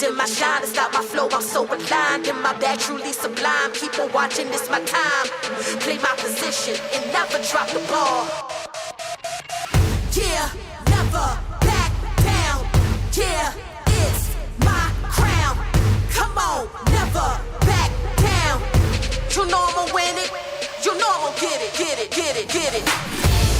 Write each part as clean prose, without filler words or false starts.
grind in my shine. It's not my flow, I'm so aligned. In my bag, truly sublime. Keep on watching, it's my time. Play my position and never drop the ball. Yeah, never back down. Yeah, it's my crown. Come on, never back down. You know I'ma win it. You know I'ma get it, get it, get it, get it.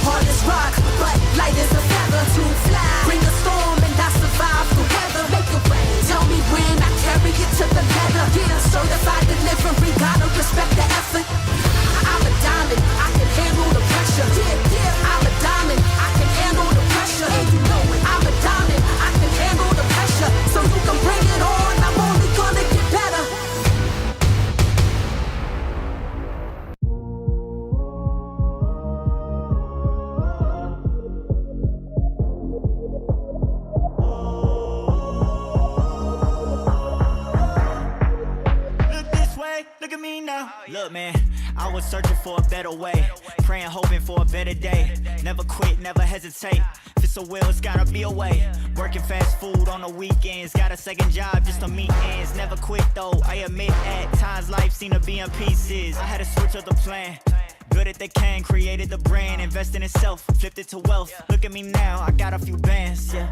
Hard as rock, but light as a feather to fly. Bring a storm and I survive the weather. Make it rain. Tell me when I carry it to the letter. Yeah, certified delivery, gotta respect the effort. I'm a diamond, I can handle the pressure. Yeah, yeah, I'm a diamond, I can handle the pressure. And you know it, I'm a diamond, I can handle the pressure. So you can bring it on, I'm only gonna get better. Look at me now. Look, man, I was searching for a better way, praying, hoping for a better day. Never quit, never hesitate. If it's a will, it's gotta be a way. Working fast food on the weekends, got a second job just to meet ends. Never quit though, I admit at times life seemed to be in pieces. I had to switch up the plan. Good at the can, created the brand, invested in self, flipped it to wealth. Look at me now, I got a few bands, yeah.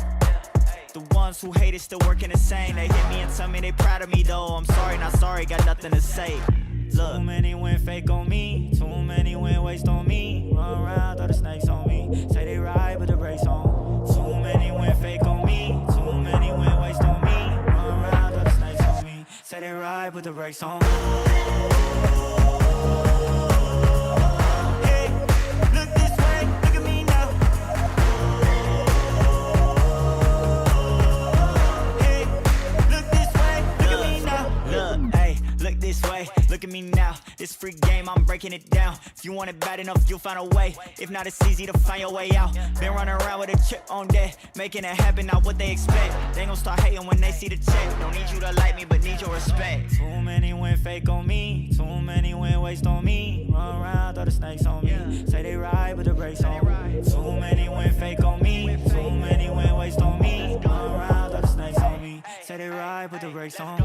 The ones who hate it still working the same. They hit me and tell me they proud of me though. I'm sorry, not sorry, got nothing to say. Look. Too many went fake on me, too many went waste on me. Run around, throw the snakes on me, say they ride with the brakes on. Too many went fake on me, too many went waste on me. Run around, throw the snakes on me, say they ride with the brakes on. This way, look at me now. This free game, I'm breaking it down. If you want it bad enough, you'll find a way. If not, it's easy to find your way out. Been running around with a chip on deck, making it happen, not what they expect. They gon' start hating when they see the check. Don't need you to like me, but need your respect. Too many went fake on me, too many went waste on me. Run around, throw the snakes on me, say they ride with the brakes on. Too many went fake on me, too many went waste on me. Run around, throw the snakes on me, say they ride with the brakes on.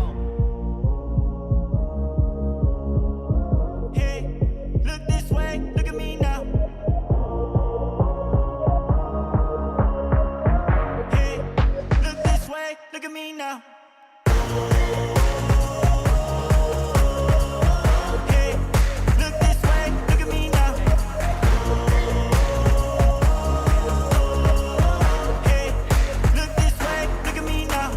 Look this way, look at me now. Hey, look this way, look at me now. Hey, look this way, look at me now. Hey, look this way, look at me now.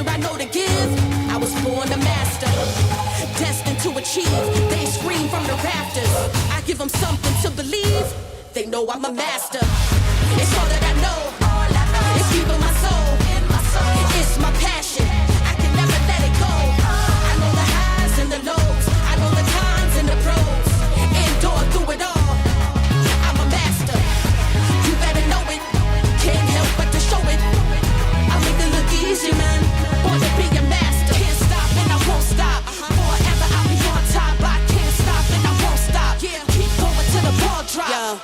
I know to give, I was born a master, destined to achieve. They scream from the rafters, I give them something to believe. They know I'm a master. It's all that I know, it's deep in my soul. It's my passion, I can never let it go. I know the highs and the lows, I know the cons and the pros. Endure through it all, I'm a master. You better know it, can't help but to show it. I make it look easy, man. Born to be a master. Can't stop and I won't stop. Forever I'll be on top. I can't stop and I won't stop. Yeah, keep going till the ball drop. Yo,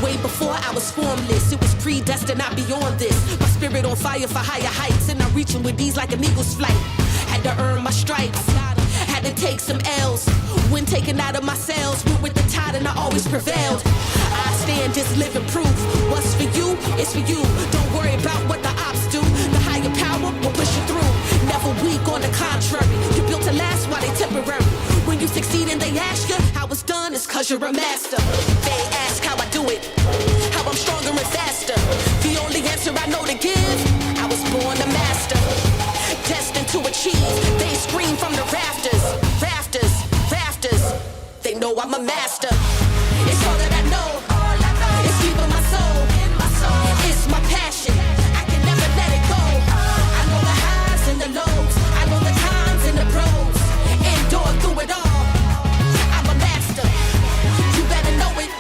way before I was formless, it was predestined, not beyond this. My spirit on fire for higher heights, and I'm reaching with these like an eagle's flight. Had to earn my stripes, had to take some L's. When taken out of my cells, went with the tide and I always prevailed. I stand just living proof. What's for you, it's for you. Don't worry about what the ops do. The higher power will push you through. Never weak, on the contrary. You're built to last while they temporary. When you succeed and they ask you how it's done, it's cause you're a master. They ask how I do it, how I'm stronger and faster. The only answer I know to give, I was born a master, destined to achieve. They scream from the rafters, rafters, rafters. They know I'm a master. It's all that I know, it's deep in my soul. It's my passion, I can never let it go. I know the highs and the lows, I know the cons and the pros. Endure through it all, I'm a master. You better know it,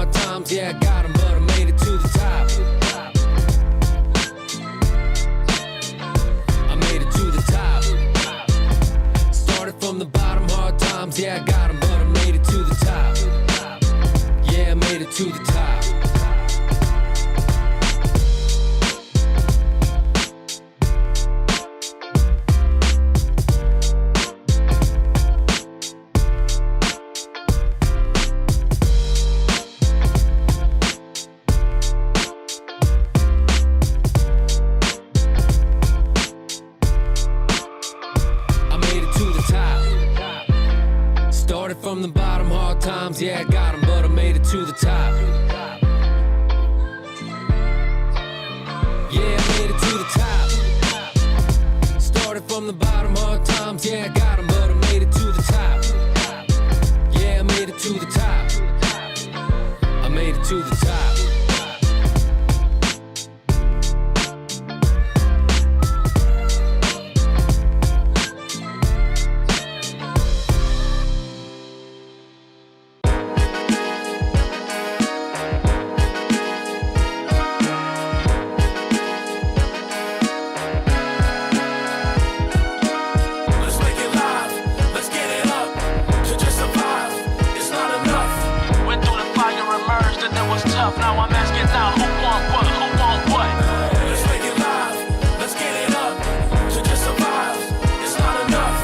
hard times, yeah, I got them, but I made it to the top. I made it to the top. Started from the bottom, hard times, yeah, I got them, but I made it to the top. Yeah, I made it to the top. From the bottom, hard times, yeah, I got them, but I made it to the top. Yeah, I made it to the top. Started from the bottom, hard times, yeah, I got them, but I made it to the top. Yeah, I made it to the top. I made it to the top. Now I'm asking now, who want what, who want what? Let's make it live, let's get it up. To just survive, it's not enough.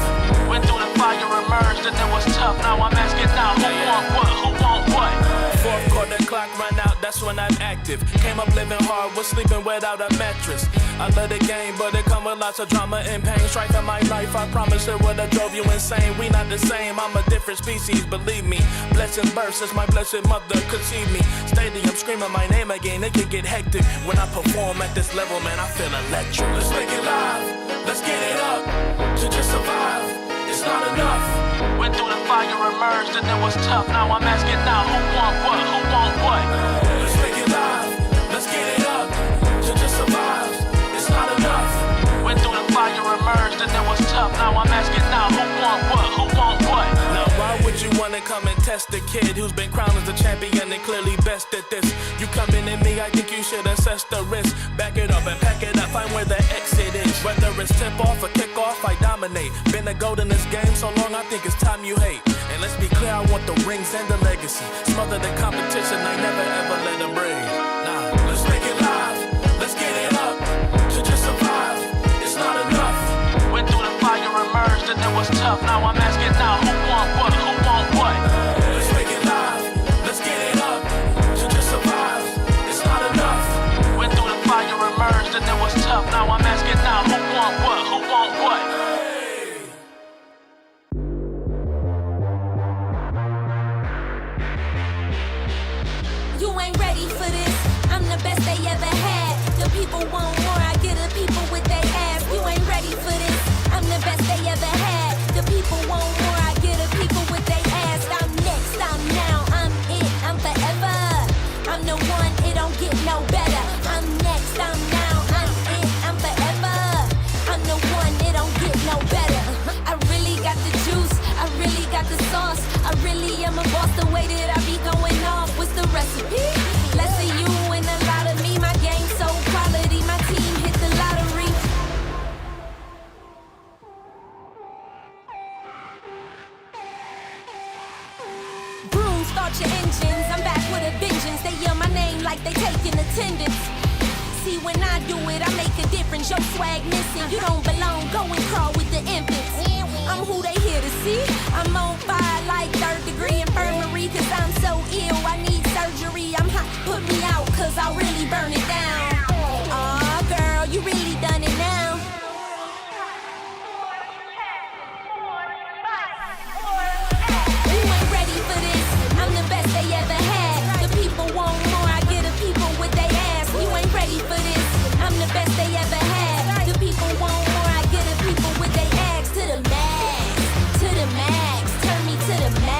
Went through the fire, emerged, and it was tough. Now I'm asking now, who want what, who want what? Fourth quarter clock run out, that's when I'm active. Came up living hard, was sleeping without a mattress. I love the game, but it come with lots of drama and pain. Strife in my life, I promise it would've drove you insane. We not the same, I'm a different species, believe me. Blessing birth since my blessed mother conceived me. Stadium screaming my name again, it can get hectic. When I perform at this level, man, I feel electric. Let's make it live, let's get it up. To just survive, it's not enough. Went through the fire, emerged, and it was tough. Now I'm asking now, who want what, who want what? Let's make it live, let's get it up. To just survive, it's not enough. Went through the fire, emerged, and it was tough. Now I'm asking now, who want what, who want what? Now why would you wanna come and test the kid who's been crowned as the champion and clearly best at this? You coming at me, I think you should assess the risk. Back it up and pack it up, find where the exit is. Whether it's tip off or kick off, I dominate. Been a goat in this game so long, I think it's time you hate. And let's be clear, I want the rings and the legacy. Smother the competition, I never ever let them breathe. Nah, let's make it live, let's get it up. To just survive, it's not enough. Went through the fire, emerged, and it was tough. Now I'm asking now, who want what, who want what? Let's make it live, let's get it up. To just survive, it's not enough. Went through the fire, emerged, and it was tough. Now I'm asking now, who want what, who want what? You ain't ready for this. I'm the best they ever had. The people want more. I get the people with their ass. You ain't ready for this. I'm the best they ever had. The people want more. I get the people with their ass. I'm next. I'm now. I'm it. I'm forever. I'm the one. It don't get no better. I'm next. I'm now. I'm it. I'm forever. I'm the one. It don't get no better. I really got the juice. I really got the sauce. I really am a boss. The way that I be going off. What's the recipe? Less of you and a lot of me. My game so quality. My team hit the lottery. Broom, start your engines. I'm back with a vengeance. They yell my name like they taking attendance. See, when I do it, I make a difference. Your swag missing. You don't belong. Go and crawl with the infants. I'm who they here to see. I'm on fire like third degree infirmary. Cause I'm so ill, I need surgery. I'm hot, put me out, cause I'll really burn it down. Aw, girl, you really done it now. You ain't ready for this. I'm the best they ever had. The people want more, I get the people with their ass. You ain't ready for this. I'm the best they ever had. The people want more, I get the people with their ass. To the max, turn me to the max.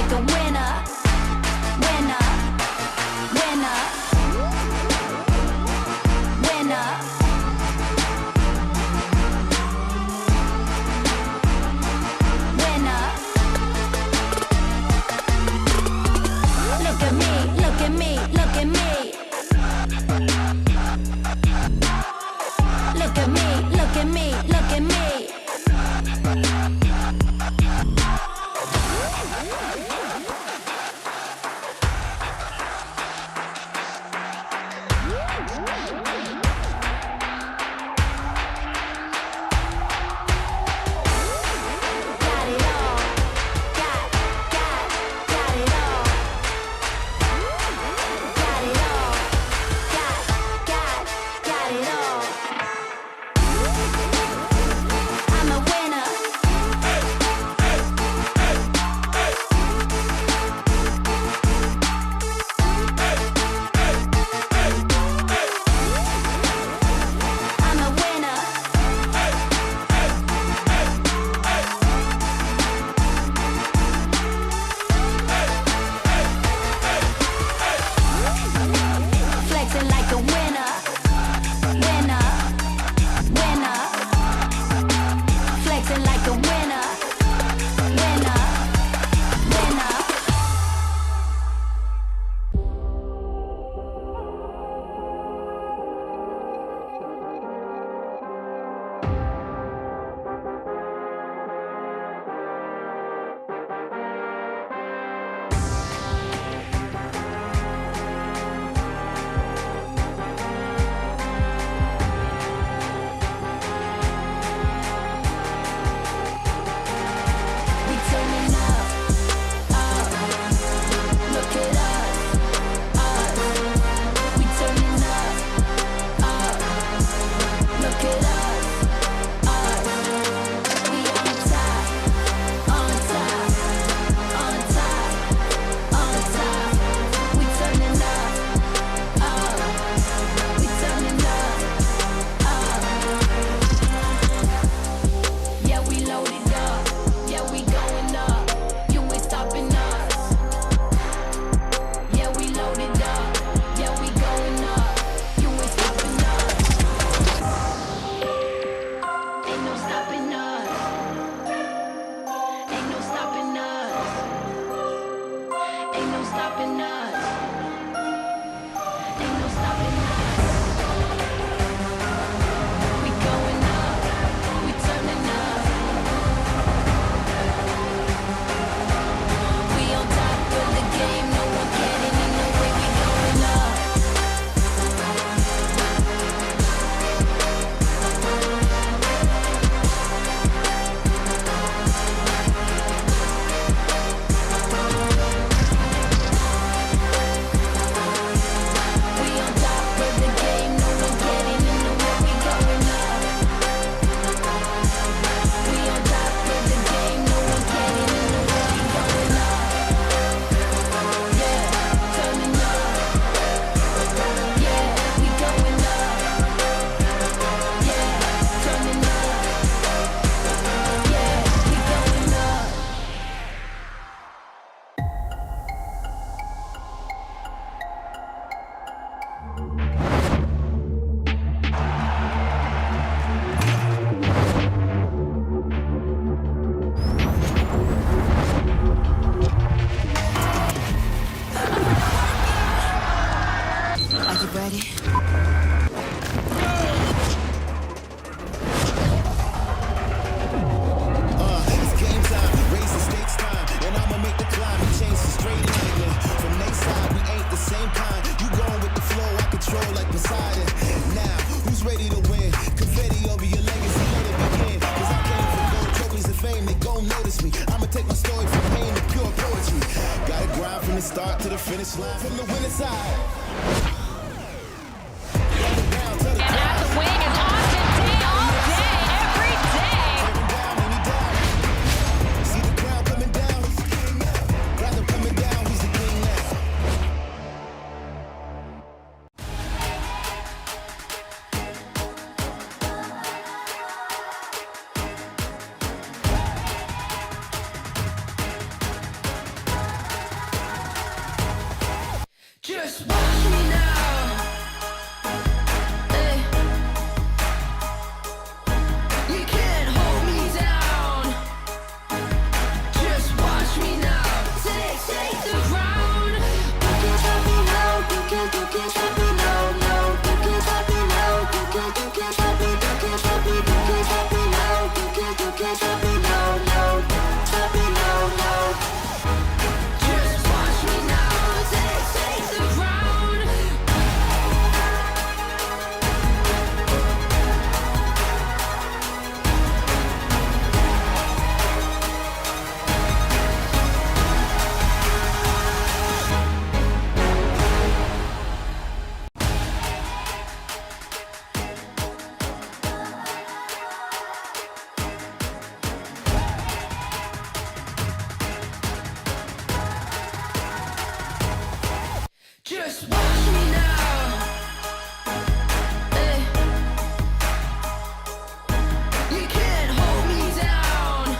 like a winner, winner, winner, winner. Winner. Look at me, look at me, look at me. Look at me, look at me, look at me. Got it all. Got it all. Got it all. Got it all. I'm a winner. I'm a winner. Flexing like a winner, winner, winner. Flexing like a winner, winner, winner. We turning up, look at us, we turning up, look at us, we on top, on top, on top, on top. We turning up, we turning up, yeah, we loaded up, yeah, we going up, you ain't stopping us. Yeah, we loaded up, yeah, we going up, you ain't stopping us. Ain't no stopping us. Ain't no stopping us. Ain't no stopping us. Ain't no stopping us. We going up, we turning up. We on top of the game, no one getting in the way. We going up. We on top of the game, no one getting in the way. We going up. We on top of the game, no one getting in the way. We going up. Yeah, turning up. Yeah, we going up. Yeah, turning up. Yeah, we going up. Are you ready? It's game time, raise the stakes time, and I'ma make the climb and change the straight line. Yeah. From next side, we ain't the same kind. You going with the flow, I control like Poseidon. Now, who's ready to win? Confetti over your legacy, let it begin. Cause I came for gold trophies and fame, they gon' notice me. I'ma take my story from pain to pure poetry. Gotta grind from the start to the finish line, from the winning side. And at the wing is Austin day all day, every day. See the crowd coming down, got them coming down, he's the king now. Just watch me now. You can't hold me down.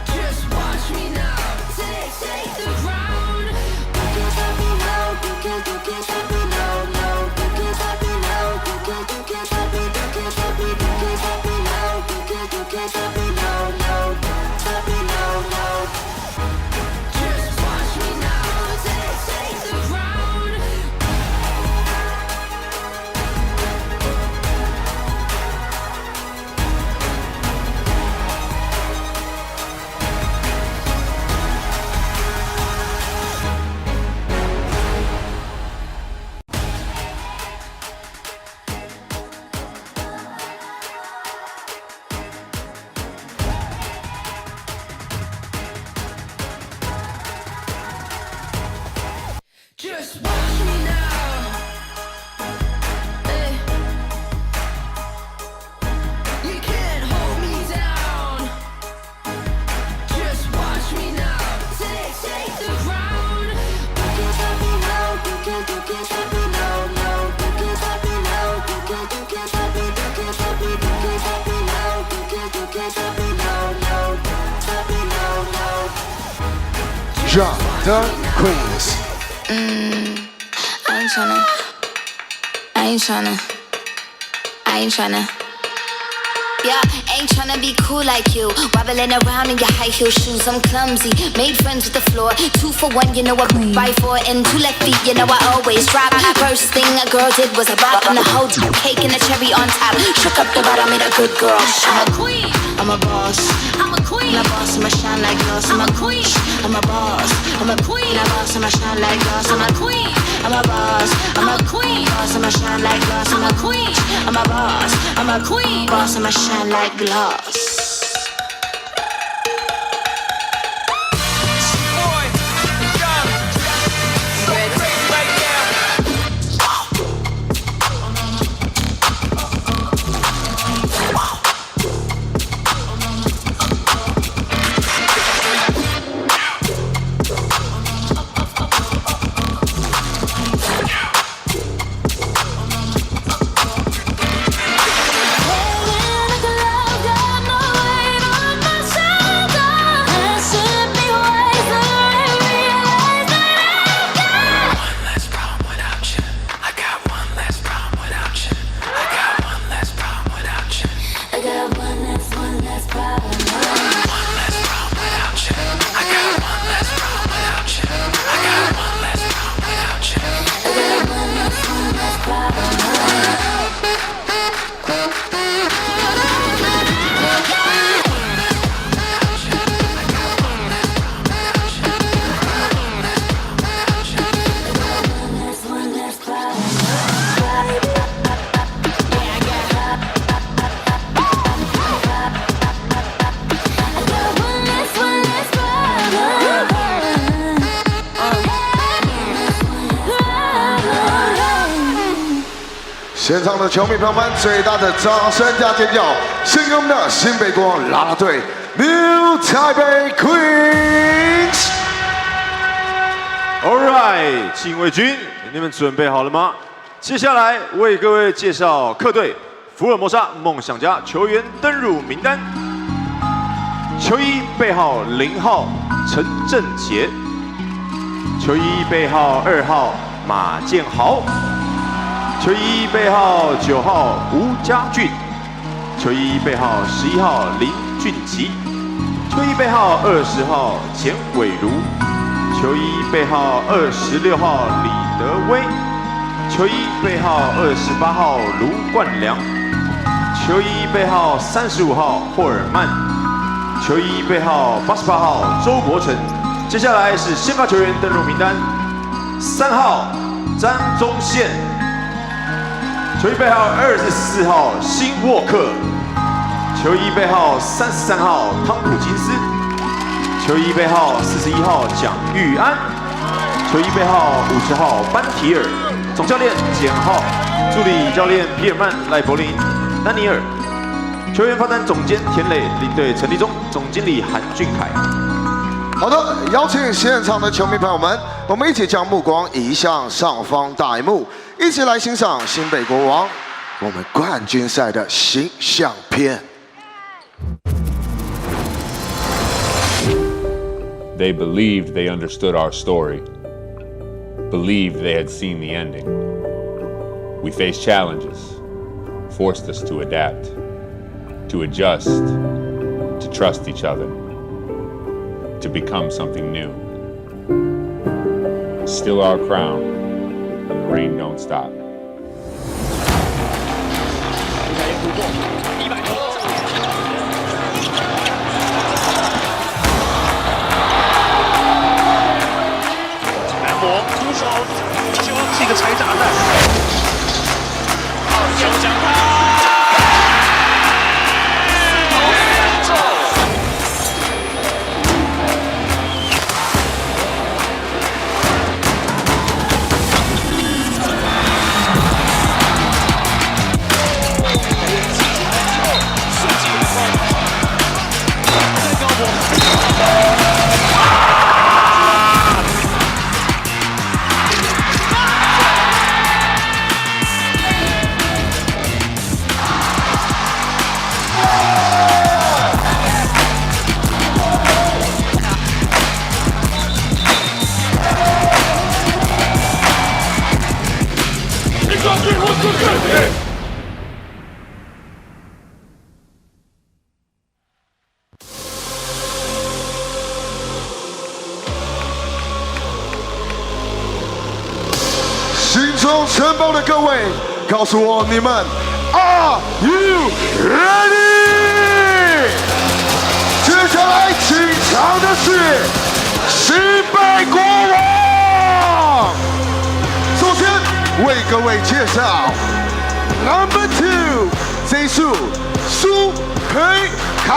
Just watch me now. Take the ground. You can't stop me now. You can't stop me now. No, you can't stop me now. You can't stop me. You can't stop me. You can't stop me now. You can't stop me now. No, stop me now. No. Just watch me now. Take the ground. Just watch me now. You can't hold me down. Just watch me now. Take the ground. You can't stop me now. You can't stop me now. No, you can't stop me now. You can't stop me. You can't stop me. You can't stop me now. You can't stop me now. No, stop me now. No. Drop the Queens. I ain't tryna. Yeah, ain't tryna be cool like you. Wobbling around in your high heel shoes, I'm clumsy. Made friends with the floor. 2 for 1, you know I right for it. And 2 left feet, you know I always drop. First thing a girl did was a bop on the whole cake and a cherry on top. Shook up the bottom, made a good girl. I'm a queen. I'm a boss. I'm a queen. I'm a boss, I'ma shine like gloss. I'm a queen. I'm a boss. I'm a queen. I'm a boss, I'ma shine like gloss. I'm a queen. I'm a boss. I'm a queen. Boss, I'ma shine like gloss. I'm a queen. I'm a boss. I'm a queen. Boss, I'ma shine like gloss.现场的球迷朋友们，最大的掌声加尖叫，献给我们的新北国王啦啦队 New Taipei Queens。All right， 禁卫军，你们准备好了吗？接下来为各位介绍客队福尔摩沙梦想家球员登入名单。球衣背号0号陈正杰，球衣背号2号马建豪。 球衣背号9号吴家俊，球衣背号11号林俊吉，球衣背号20号简伟如，球衣背号26号李德威，球衣背号28号卢冠良，球衣背号35号霍尔曼，球衣背号88号周国成。接下来是先发球员登录名单：3号张宗宪。 球衣背号24号辛沃克，球衣背号33号汤普金斯，球衣背号41号蒋玉安，球衣背号50号班提尔，总教练简浩，助理教练皮尔曼、赖柏林、丹尼尔，球员发展总监田磊，领队陈立忠，总经理韩俊凯。好好的，邀请现场的球迷朋友们，我们一起将目光移向上方大荧幕，一起来欣赏新北国王我们冠军赛的形象片。They believed they understood our story, believed they had seen the ending. We faced challenges, forced us to adapt, to adjust, to trust each other, to become something new. Still our crown, and the rain don't stop. 出手，就是一个拆炸弹。小将他。 心中承包的各位，告诉我你们 Are you ready？ 接下来进场的是西北国王。首先为各位介绍 Number 2， 这数苏培凯。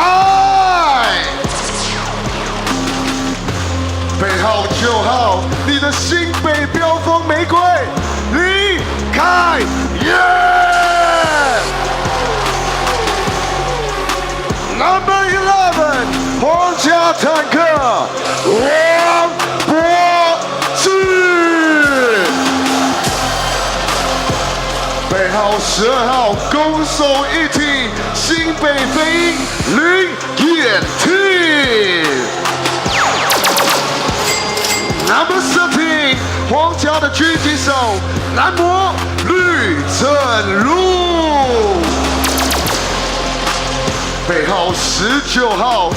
背号9号，你的新北飙风玫瑰李凯燕。Number 11， 皇家坦克王柏志。背号12号，攻守一体，新北飞鹰林彦廷。 Number 13， 皇家的狙击手男模吕正儒，背号19号，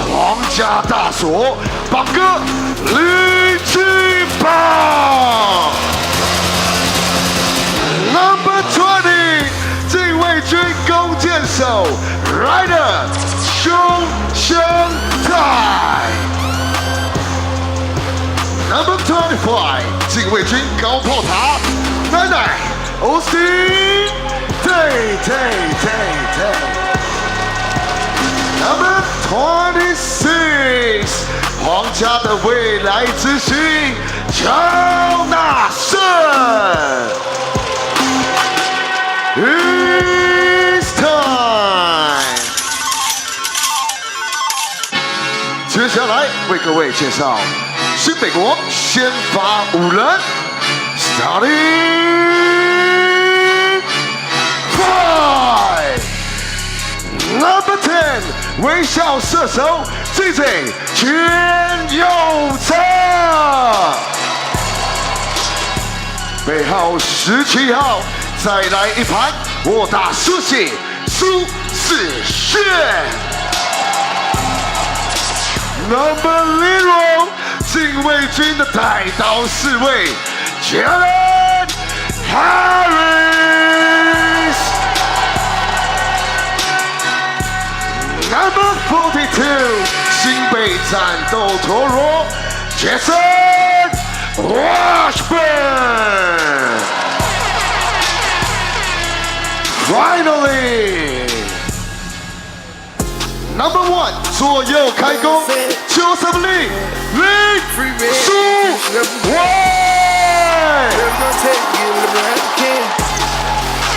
皇家大锁榜哥李金宝。Number 20， 禁卫军弓箭手 Ryder 熊祥泰。 Number 25， 禁卫军高炮塔，奶奶 Austin Tay。Number 26， 皇家的未来之星乔纳森。It's time。接下来为各位介绍。 新北国先发5人 ，Starting 5 Number 10， 微笑射手 JJ 全佑哲，背号17号，再来一盘我打输血苏世炫 ，Number 0。 禁卫军的带刀侍卫 Jalen Harris， Number 42， 新北战斗陀螺 Jason Washburn。Finally。 Number 1， 左右开弓，球什么力？林书伟。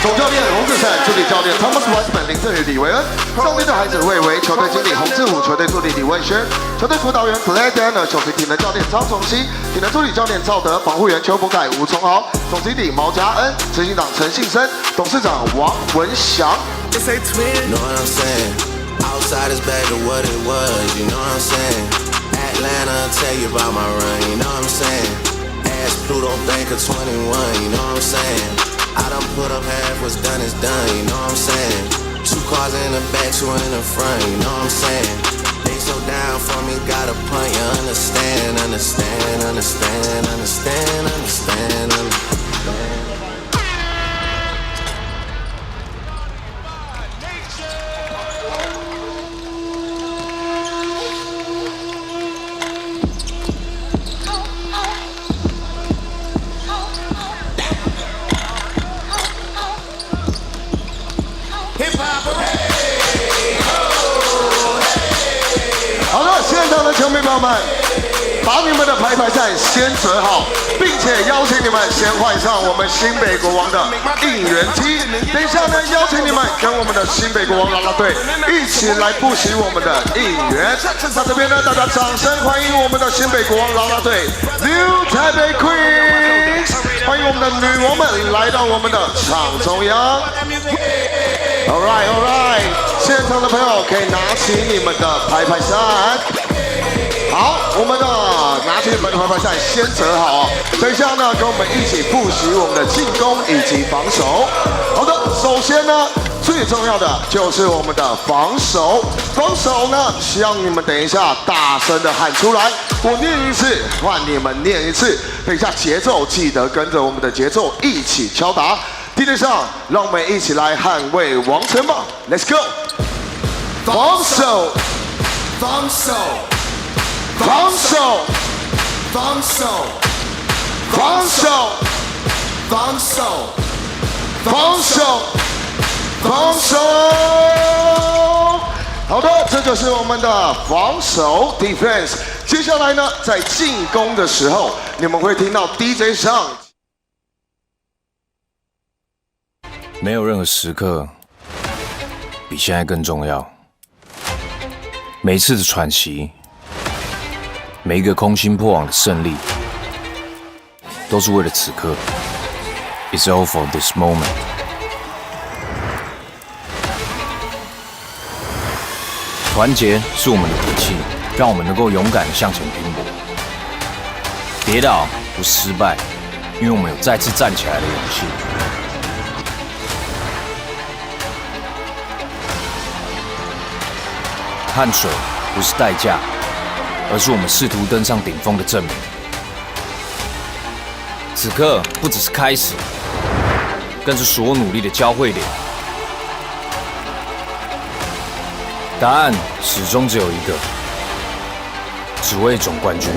总教练洪志善，助理教练 Thomas Weisman 林振宇、李维恩，上面的孩子魏维，球队经理洪志武，球队助理李文轩，球队辅导员 Clay Danner， 首席体能教练张崇熙，体能助理教练赵德，防护员邱博凯、吴崇豪，总经理毛家恩，执行长陈信生，董事长王文祥。Know what I'm saying? Outside is back to what it was, you know what I'm saying? Atlanta, tell you about my run, you know what I'm saying? Ask Pluto, bank of 21, you know what I'm saying? I done put up half, what's done is done, you know what I'm saying? 2 cars in the back, 2 in the front, you know what I'm saying? They so down for me, gotta punt, you understand, understand, understand, understand, understand, understand. Hip hop, hey,好的，现场的球迷朋友们，把你们的排赛先折好，并且邀请你们先换上我们新北国王的应援 T。等一下呢，邀请你们跟我们的新北国王啦啦队一起来复习我们的应援。那这边呢，大家掌声欢迎我们的新北国王啦啦队 New Taipei Kings， 欢迎我们的女王们来到我们的场中央。All right， 现场的朋友可以拿起你们的排扇。好，我们的拿起你们的排扇先折好。等一下呢，跟我们一起复习我们的进攻以及防守。好的，首先呢，最重要的就是我们的防守。防守呢，希望你们等一下大声的喊出来，我念一次，换你们念一次。等一下节奏记得跟着我们的节奏一起敲打。地面上，让我们一起来捍卫王城吧 ！Let's go！ 防守，防守，防守，防守，防守，防守，防守，防守。好的，这就是我们的防守 defense。接下来呢，在进攻的时候，你们会听到 DJ 上。没有任何时刻比现在更重要。每一次的喘息，每一个空心破网的胜利，都是为了此刻。It's all for this moment。团结是我们的底气，让我们能够勇敢向前拼搏。跌倒不失败，因为我们有再次站起来的勇气。汗水不是代价，而是我们试图登上顶峰的证明。此刻不只是开始，更是所有努力的交汇点。答案始终只有一个，只为总冠军。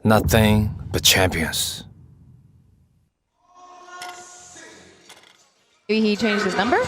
Nothing but champions. He changed his number?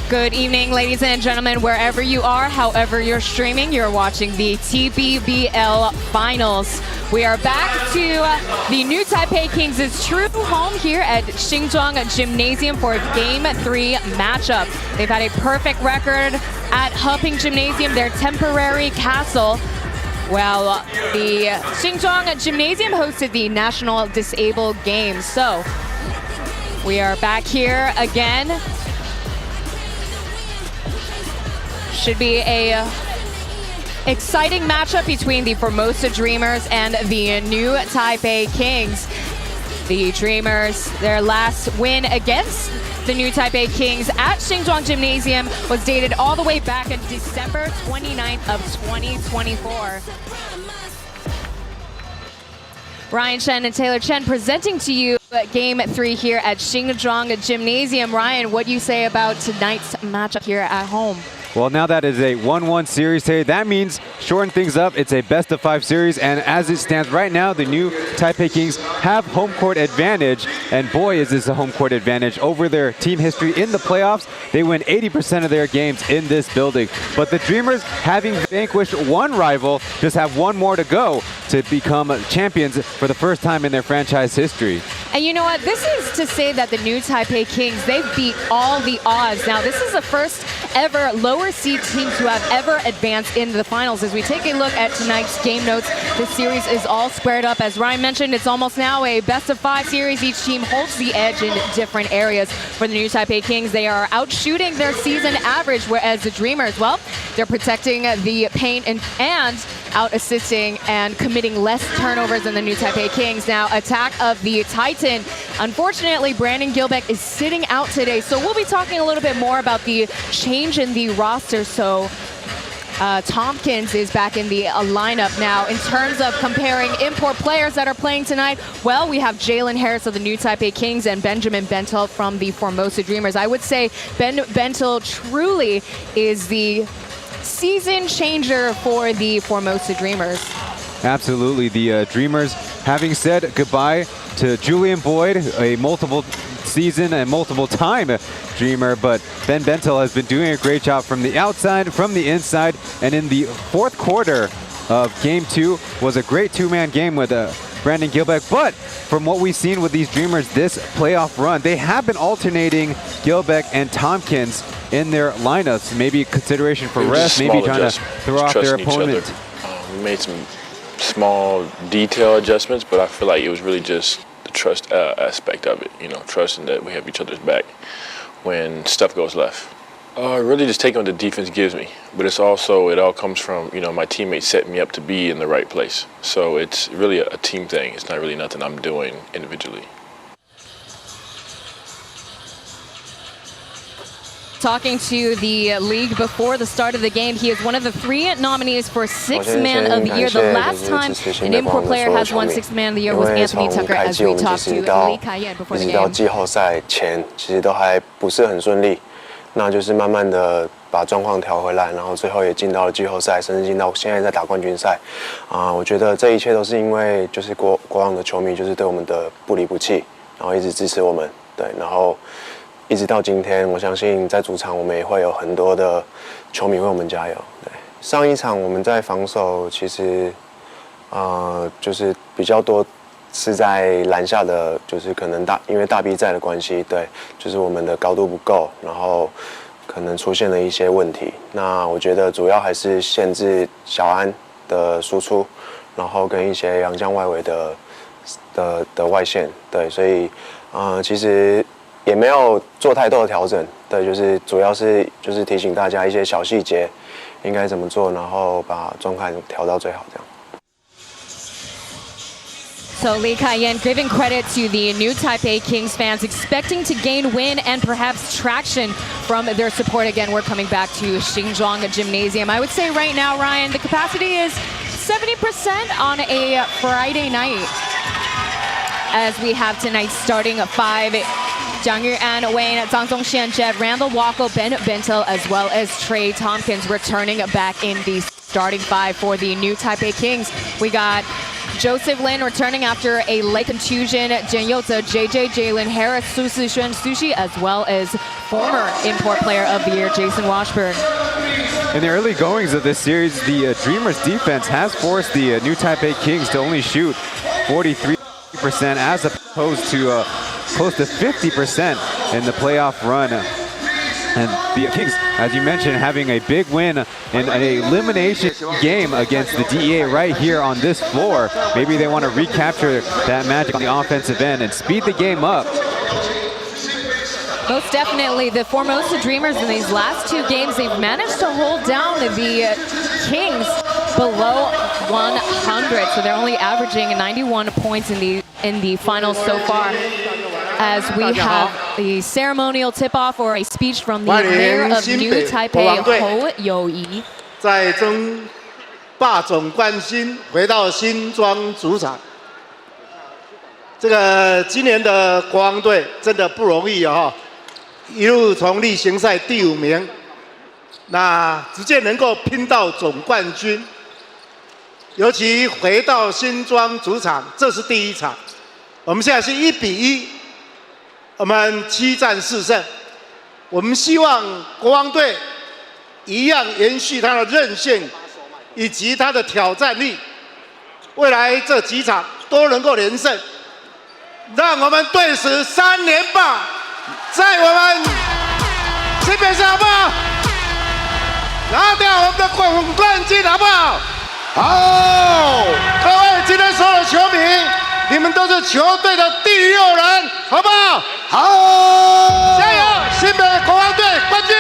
Good evening, ladies and gentlemen, wherever you are, however you're streaming, you're watching the TPBL Finals. We are back to the new Taipei Kings' true home here at Xinzhuang Gymnasium for Game 3 matchup. They've had a perfect record at Heping Gymnasium, their temporary castle. Well, the Xinzhuang Gymnasium hosted the National Disabled Games. So we are back here again. Should be a exciting matchup between the Formosa Dreamers and the new Taipei Kings. The Dreamers, their last win against the new Taipei Kings at Xinzhuang Gymnasium was dated all the way back in December 29th of 2024. Ryan Chen and Taylor Chen presenting to you Game 3 here at Xinzhuang Gymnasium. Ryan, what do you say about tonight's matchup here at home? Well, now that is a 1-1 series today. That means shorten things up. It's a best-of-5 series, and as it stands right now, the new Taipei Kings have home court advantage, and boy, is this a home court advantage over their team history in the playoffs. They win 80% of their games in this building. But the Dreamers, having vanquished one rival, just have one more to go to become champions for the first time in their franchise history. And you know what? This is to say that the new Taipei Kings, they've beat all the odds. Now, this is the first ever lower seed team to have ever advanced into the finals. As we take a look at tonight's game notes, this series is all squared up. As Ryan mentioned, it's almost now a best-of-5 series. Each team holds the edge in different areas. For the new Taipei Kings, they are outshooting their season average, whereas the Dreamers, well, they're protecting the paint and out-assisting and committing less turnovers than the new Taipei Kings. Now, attack of the Titan. Unfortunately, Brandon Gilbeck is sitting out today, so we'll be talking a little bit more about the change in the roster. So Tompkins is back in the lineup now. In terms of comparing import players that are playing tonight, well, we have Jalen Harris of the new Taipei Kings and Benjamin Bentel from the Formosa Dreamers. I would say Ben Bentel truly is the season changer for the Formosa Dreamers. Absolutely. The Dreamers having said goodbye to Julian Boyd, a multiple season and multiple time Dreamer, but Ben Bentel has been doing a great job from the outside, from the inside, and in the fourth quarter of Game 2 was a great two-man game with Brandon Gilbeck. But from what we've seen with these Dreamers this playoff run, they have been alternating Gilbeck and Tompkins in their lineups. Maybe consideration for rest, maybe trying to throw off their opponent. We made some small detail adjustments, but I feel like it was really just the trust aspect of it, you know, trusting that we have each other's back when stuff goes left. Really just taking what the defense gives me, but it's also, it all comes from, you know, my teammates set me up to be in the right place. So it's really a team thing. It's not really nothing I'm doing individually. Talking to the league before the start of the game, he is one of the 3 nominees for Sixth Man of the Year. The last time an import player has won Sixth Man of the Year was Anthony Tucker, as we talked to Lee Kai-yan before the game. 到季后赛前，其实都还不是很顺利，那就是慢慢的把状况调回来，然后最后也进到了季后赛，甚至进到现在在打冠军赛。我觉得这一切都是因为就是国王的球迷就是对我们的不离不弃，然后一直支持我们，对，然后。一直到今天，我相信在主场我们也会有很多的球迷为我们加油。对，上一场我们在防守，其实就是比较多是在篮下的，就是可能因为大 B 在的关系，对，就是我们的高度不够，然后可能出现了一些问题。那我觉得主要还是限制小安的输出，然后跟一些洋将外围的外线，对，所以其实。也没有做太多的调整，对，就是主要是就是提醒大家一些小细节应该怎么做，然后把状态调到最好这样。So Lee Kai-yan giving credit to the new Taipei Kings fans, expecting to gain win and perhaps traction from their support. Again, we're coming back to Xinzhuang Gymnasium. I would say right now, Ryan, the capacity is 70% on a Friday night. As we have tonight's starting 5. Jiang Yuan, Wayne, Zhang Zongxian, Jed, Randall Walker, Ben Bentel, as well as Trey Tompkins returning back in the starting 5 for the new Taipei Kings. We got Joseph Lin returning after a leg contusion. Jianyouzi, JJ, Jalen Harris, Su Sishuan, Sushi, as well as former import player of the year, Jason Washburn. In the early goings of this series, the Dreamers defense has forced the New Taipei Kings to only shoot 43% as opposed to close to 50% in the playoff run. And the Kings, as you mentioned, having a big win in an elimination game against the DEA right here on this floor. Maybe they want to recapture that magic on the offensive end and speed the game up. Most definitely, the Formosa Dreamers in these last two games, they've managed to hold down the Kings below 100. So they're only averaging 91 points in the finals so far. As we have the ceremonial tip-off or a speech from the mayor of New Taipei, Hou Youyi. 在争霸总冠军，回到新庄主场。这个今年的国王队真的不容易啊！一路从例行赛第5名，那直接能够拼到总冠军，尤其回到新庄主场，这是第一场。我们现在是1比1。 我们7战4胜，我们希望国王队一样延续他的韧性以及他的挑战力，未来这几场都能够连胜，让我们队史3连霸，在我们新北市好不好？拿掉我们的总冠军好不好？好，各位今天所有的球迷。 你们都是球队的第6人，好不好？好，加油！新北国王队冠军！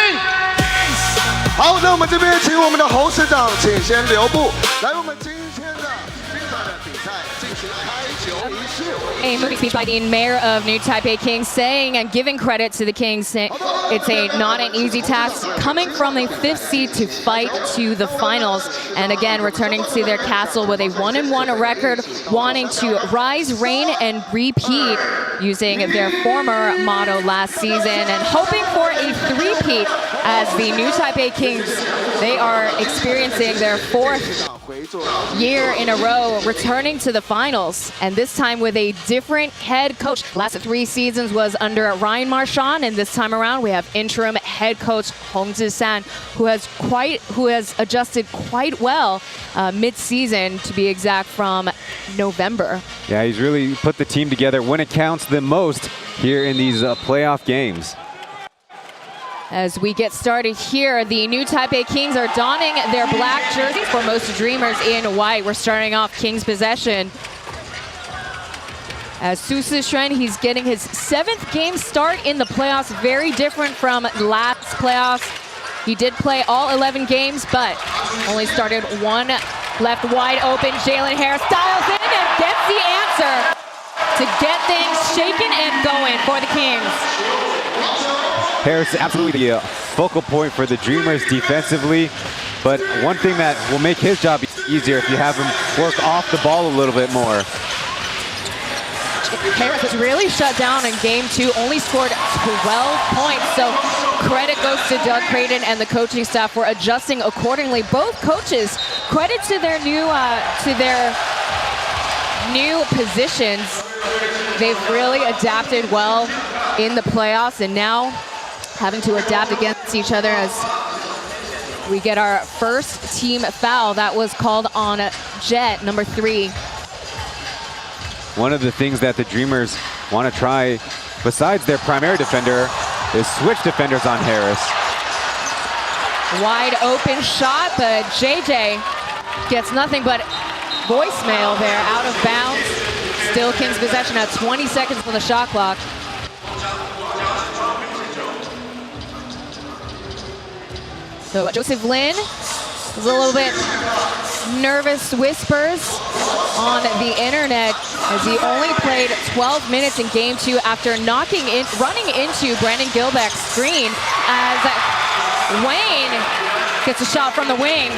好，那我们这边请我们的侯市长，请先留步，来我们今天的精彩的比赛进行开球仪式。 A moving speech by the mayor of New Taipei Kings saying and giving credit to the Kings. It's not an easy task coming from a 5th seed to fight to the finals. And again, returning to their castle with a 1-1 record, wanting to rise, reign, and repeat using their former motto last season and hoping for a three-peat as the New Taipei Kings, they are experiencing their 4th year in a row returning to the finals, and this time with a different head coach. Last 3 seasons was under Ryan Marchand, and this time around we have interim head coach Hong Zhisan, who has adjusted quite well mid-season, to be exact, from November. Yeah, he's really put the team together when it counts the most here in these playoff games. As we get started here, the New Taipei Kings are donning their black jerseys, Formosa Dreamers in white. We're starting off Kings possession. As Su Sishuan, he's getting his 7th game start in the playoffs, very different from last playoffs. He did play all 11 games, but only started 1 left wide open. Jalen Harris dials in and gets the answer to get things shaken and going for the Kings. Harris is absolutely the focal point for the Dreamers defensively, but one thing that will make his job easier if you have him work off the ball a little bit more. Harris was really shut down in game 2, only scored 12 points, so credit goes to Doug Creighton and the coaching staff for adjusting accordingly. Both coaches, credit to their new positions. They've really adapted well in the playoffs, and now having to adapt against each other as we get our first team foul. That was called on Jet, number 3. One of the things that the Dreamers want to try, besides their primary defender, is switch defenders on Harris. Wide open shot, but JJ gets nothing but voicemail there, out of bounds. Still Kings possession at 20 seconds on the shot clock. So Joseph Lin was a little bit nervous whispers on the internet as he only played 12 minutes in game 2 after running into Brandon Gilbeck's screen as Wayne gets a shot from the wing.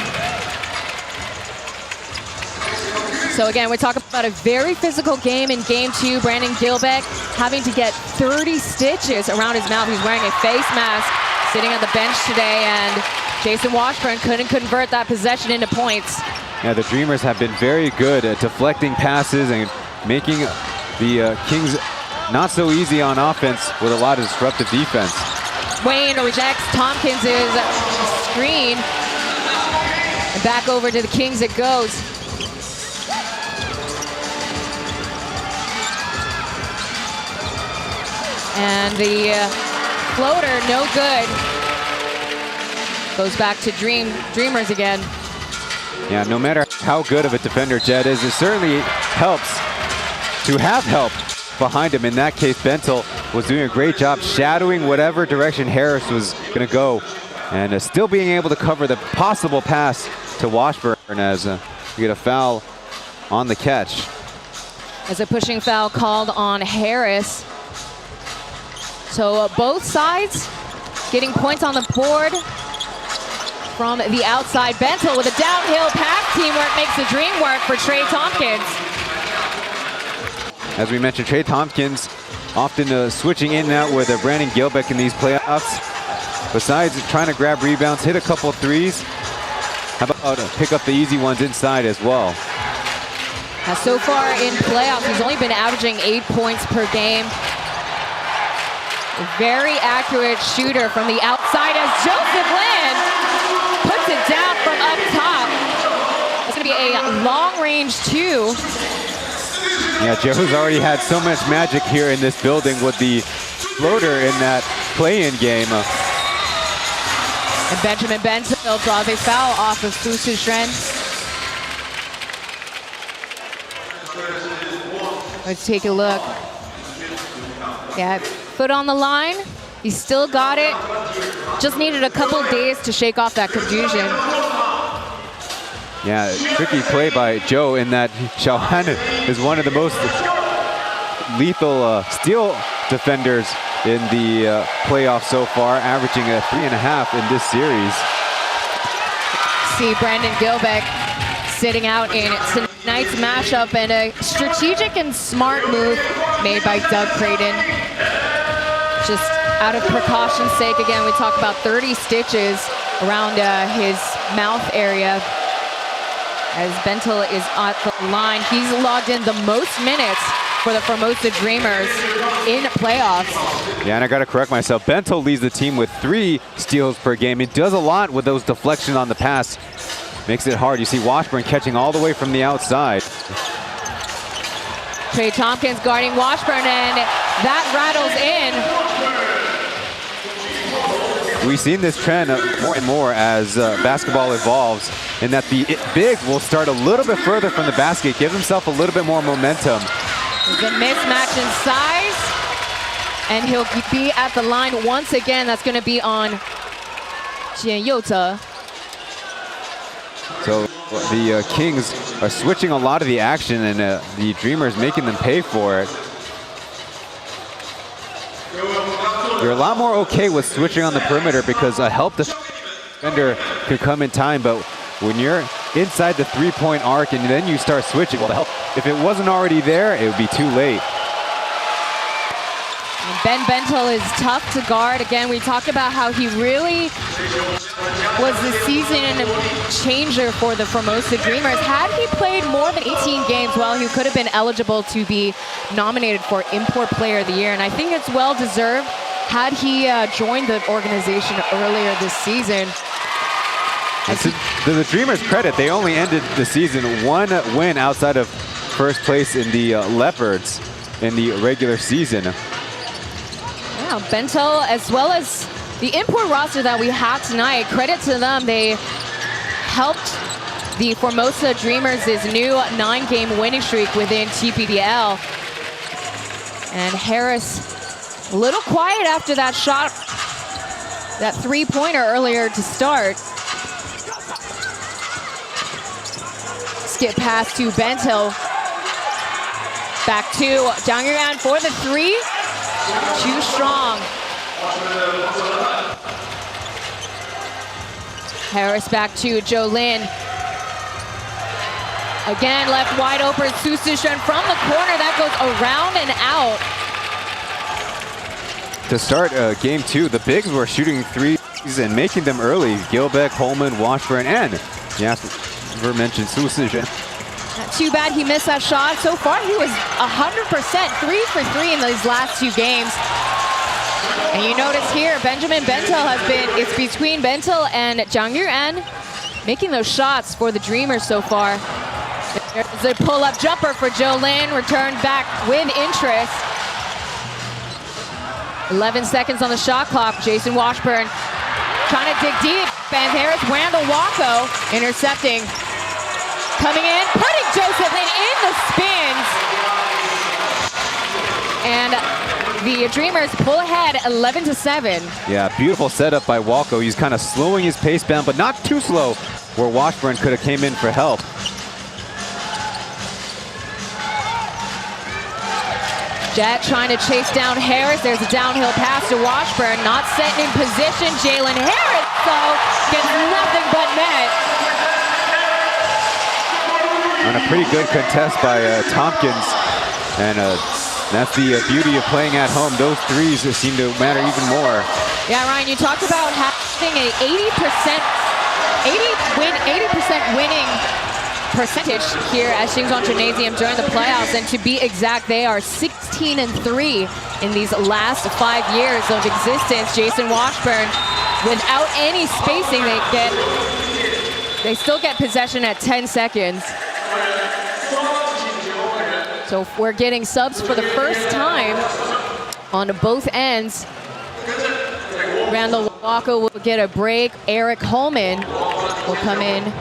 So again, we're talking about a very physical game in game 2. Brandon Gilbeck having to get 30 stitches around his mouth. He's wearing a face mask, sitting on the bench today, and Jason Washburn couldn't convert that possession into points. Yeah, the Dreamers have been very good at deflecting passes and making the Kings not so easy on offense with a lot of disruptive defense. Wayne rejects Tompkins' screen. And back over to the Kings it goes. And the floater, no good. Goes back to Dreamers again. Yeah, no matter how good of a defender Jed is, it certainly helps to have help behind him. In that case, Bentel was doing a great job shadowing whatever direction Harris was going to go, and still being able to cover the possible pass to Washburn as you get a foul on the catch. As a pushing foul called on Harris. So both sides getting points on the board from the outside. Bentel with a downhill pass. Teamwork makes the dream work for Trey Tompkins. As we mentioned, Trey Tompkins often switching in and out with Brandon Gilbeck in these playoffs. Besides trying to grab rebounds, hit a couple threes. How about pick up the easy ones inside as well? So far in playoffs, he's only been averaging 8 points per game. A very accurate shooter from the outside as Joseph Lin puts it down from up top. It's going to be a long-range 2. Yeah, Joe's already had so much magic here in this building with the floater in that play-in game. And Benjamin Bentel draws a foul off of Su Shen. Let's take a look. Yeah, foot on the line. He still got it. Just needed a couple days to shake off that confusion. Yeah, tricky play by Joe in that Xiaohan is one of the most lethal steal defenders in the playoffs so far, averaging a 3.5 in this series. See Brandon Gilbeck sitting out in tonight's matchup, and a strategic and smart move made by Doug Creighton. Just out of precaution's sake, again, we talk about 30 stitches around his mouth area. As Bentel is at the line, he's logged in the most minutes for the Formosa Dreamers in playoffs. Yeah, and I gotta correct myself. Bentel leads the team with 3 steals per game. He does a lot with those deflections on the pass. Makes it hard. You see Washburn catching all the way from the outside. Trey Tompkins guarding Washburn, and that rattles in. We've seen this trend more and more as basketball evolves, in that the big will start a little bit further from the basket, give himself a little bit more momentum. There's a mismatch in size, and he'll be at the line once again. That's going to be on Jian Youte. So the Kings are switching a lot of the action, and the Dreamers making them pay for it. You're a lot more okay with switching on the perimeter because a help defender could come in time, but when you're inside the three-point arc and then you start switching, well, the help, if it wasn't already there, it would be too late. And Ben Bentel is tough to guard. Again, we talked about how he really was the season changer for the Formosa Dreamers. Had he played more than 18 games, well, he could have been eligible to be nominated for Import Player of the Year, and I think it's well-deserved. Had he joined the organization earlier this season. To the Dreamers' credit, they only ended the season 1 win outside of first place in the Leopards in the regular season. Yeah, Bentel, as well as the import roster that we have tonight, credit to them. They helped the Formosa Dreamers' new 9-game winning streak within TPBL. And Harris, a little quiet after that shot, that three-pointer earlier to start. Skip pass to Bentel. Back to Zhang Yuan for the 3. Too strong. Harris back to Joe Lin. Again, left wide open. Su Shen from the corner. That goes around and out. To start game 2, the bigs were shooting threes and making them early. Gilbeck, Holman, Washburn, and aforementioned Su Sizhen. Too bad he missed that shot. So far, he was 100%, 3 for 3 in these last 2 games. And you notice here, Benjamin Bentel has been, it's between Bentel and Zhang Yuan making those shots for the Dreamers so far. There's a pull-up jumper for Zhou Lin, returned back with interest. 11 seconds on the shot clock. Jason Washburn trying to dig deep. And there's Randall Wacko intercepting. Coming in, putting Joseph Lin in the spins. And the Dreamers pull ahead 11-7. Yeah, beautiful setup by Wacko. He's kind of slowing his pace down, but not too slow, where Washburn could have came in for help. Jet trying to chase down Harris. There's a downhill pass to Washburn. Not setting in position. Jalen Harris, though, gets nothing but net. On a pretty good contest by Tompkins. And that's the beauty of playing at home. Those threes seem to matter even more. Yeah, Ryan, you talked about having an 80% winning percentage here at Xingzhuang Gymnasium during the playoffs, and to be exact, they are 16-3 in these last 5 years of existence. Jason Washburn, without any spacing, they still get possession at 10 seconds. So we're getting subs for the first time on both ends. Randall Wacko will get a break. Eric Holman will come in.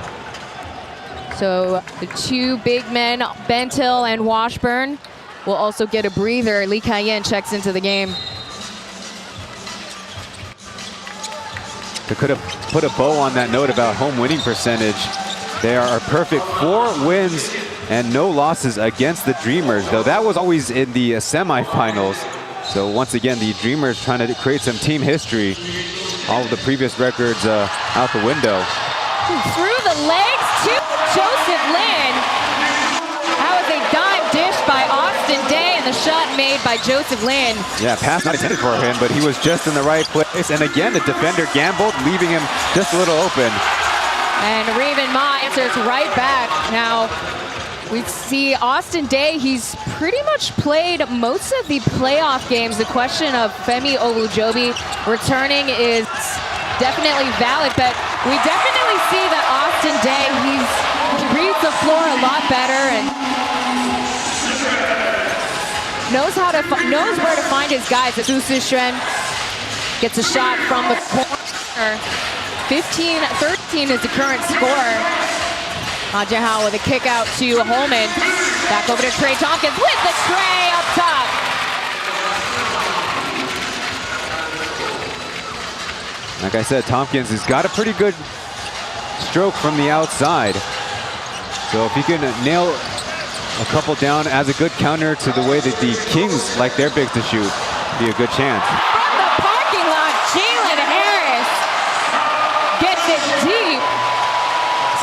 So the 2 big men, Bentil and Washburn, will also get a breather. Lee Kai-yen checks into the game. They could have put a bow on that note about home winning percentage. They are a perfect 4 wins and no losses against the Dreamers, though that was always in the semifinals. So once again, the Dreamers trying to create some team history. All of the previous records out the window. Through the legs to Joseph Lin. That was a dime dish by Austin Day, and the shot made by Joseph Lin. Yeah, pass not intended for him, but he was just in the right place. And again, the defender gambled, leaving him just a little open. And Raven Ma answers right back. Now, we see Austin Day, he's pretty much played most of the playoff games. The question of Femi Olujobi returning is definitely valid, but we definitely see that Austin Day, he reads the floor a lot better and knows where to find his guys. Su Sizhen gets a shot from the corner. 15-13 is the current score. Ma Jianhao with a kick out to Holman. Back over to Trey Tompkins with the tray up top. Like I said, Tompkins has got a pretty good stroke from the outside. So if he can nail a couple down as a good counter to the way that the Kings like their bigs to shoot, be a good chance. From the parking lot, Jalen Harris gets it deep.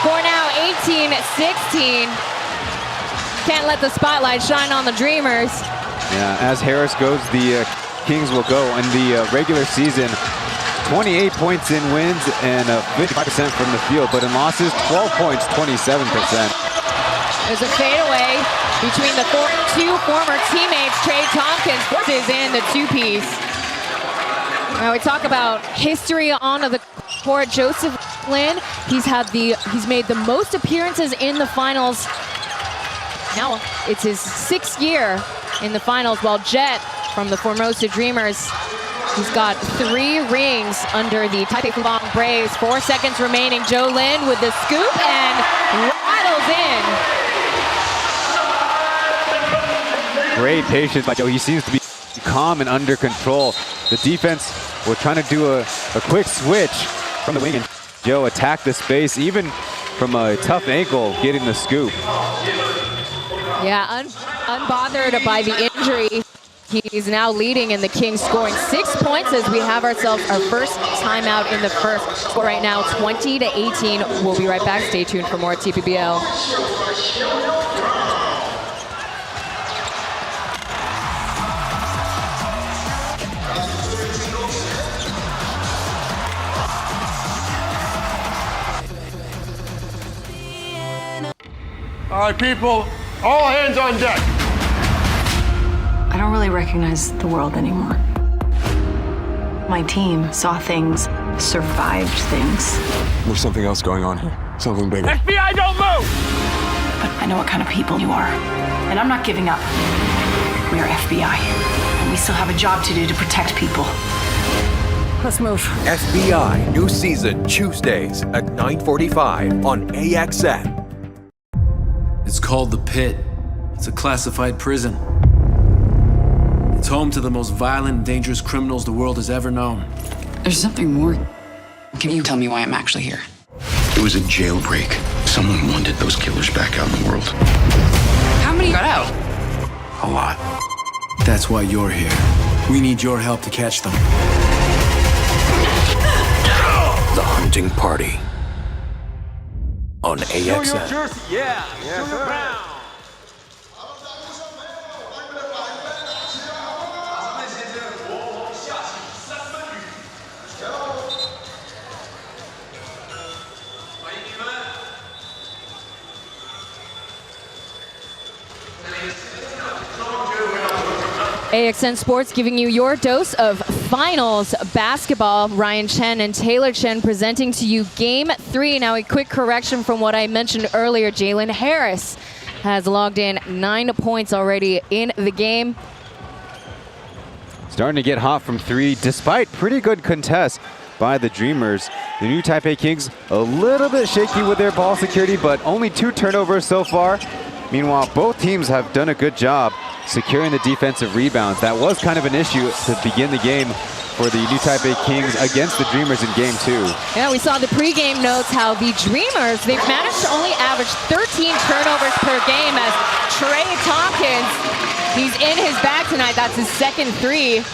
Score now 18-16. Can't let the spotlight shine on the Dreamers. Yeah, as Harris goes, the Kings will go in the regular season. 28 points in wins and 55% from the field, but in losses, 12 points, 27%. There's a fadeaway between the 2 former teammates. Trey Tompkins is in the 2-piece. Now we talk about history on the court. Joseph Lin, he's made the most appearances in the finals. Now it's his 6th year in the finals, while Jet from the Formosa Dreamers, he's got 3 rings under the Taipei Kings Braves. 4 seconds remaining. Zhou Lin with the scoop and rattles in. Great patience by Joe. He seems to be calm and under control. The defense was trying to do a quick switch from the wing, and Joe attacked the space, even from a tough ankle, getting the scoop. Yeah, unbothered by the injury. He's now leading in the Kings, scoring 6 points as we have ourselves our first timeout in the first. Score right now 20-18. We'll be right back. Stay tuned for more TPBL. All right, people, all hands on deck. I don't really recognize the world anymore. My team saw things, survived things. There's something else going on here. Something bigger. FBI, don't move! But I know what kind of people you are. And I'm not giving up. We are FBI. And we still have a job to do to protect people. Let's move. FBI, new season, Tuesdays at 9:45 on AXN. It's called The Pit. It's a classified prison. It's home to the most violent and dangerous criminals the world has ever known. There's something more. Can you tell me why I'm actually here? It was a jailbreak. Someone wanted those killers back out in the world. How many got out? A lot. That's why you're here. We need your help to catch them. The Hunting Party on AXN. Show your jersey, yeah. Show your crown. AXN Sports giving you your dose of finals basketball. Ryan Chen and Taylor Chen presenting to you Game 3. Now a quick correction from what I mentioned earlier. Jalen Harris has logged in 9 points already in the game. Starting to get hot from three, despite pretty good contests by the Dreamers. The new Taipei Kings a little bit shaky with their ball security, but only 2 turnovers so far. Meanwhile, both teams have done a good job securing the defensive rebounds. That was kind of an issue to begin the game for the new Taipei Kings against the Dreamers in Game 2. Yeah, we saw the pregame notes how the Dreamers, they've managed to only average 13 turnovers per game as Trey Tompkins, he's in his bag tonight. That's his second 3.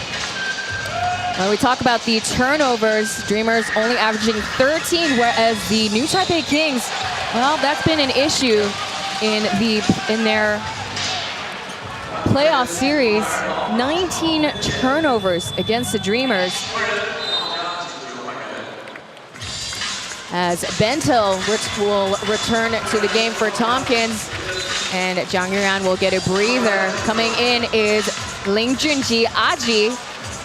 When we talk about the turnovers, Dreamers only averaging 13, whereas the new Taipei Kings, well, that's been an issue in their playoff series. 19 turnovers against the Dreamers. As Bentil will return to the game for Tompkins, and Jiang Yuan will get a breather. Coming in is Ling Junji Aji,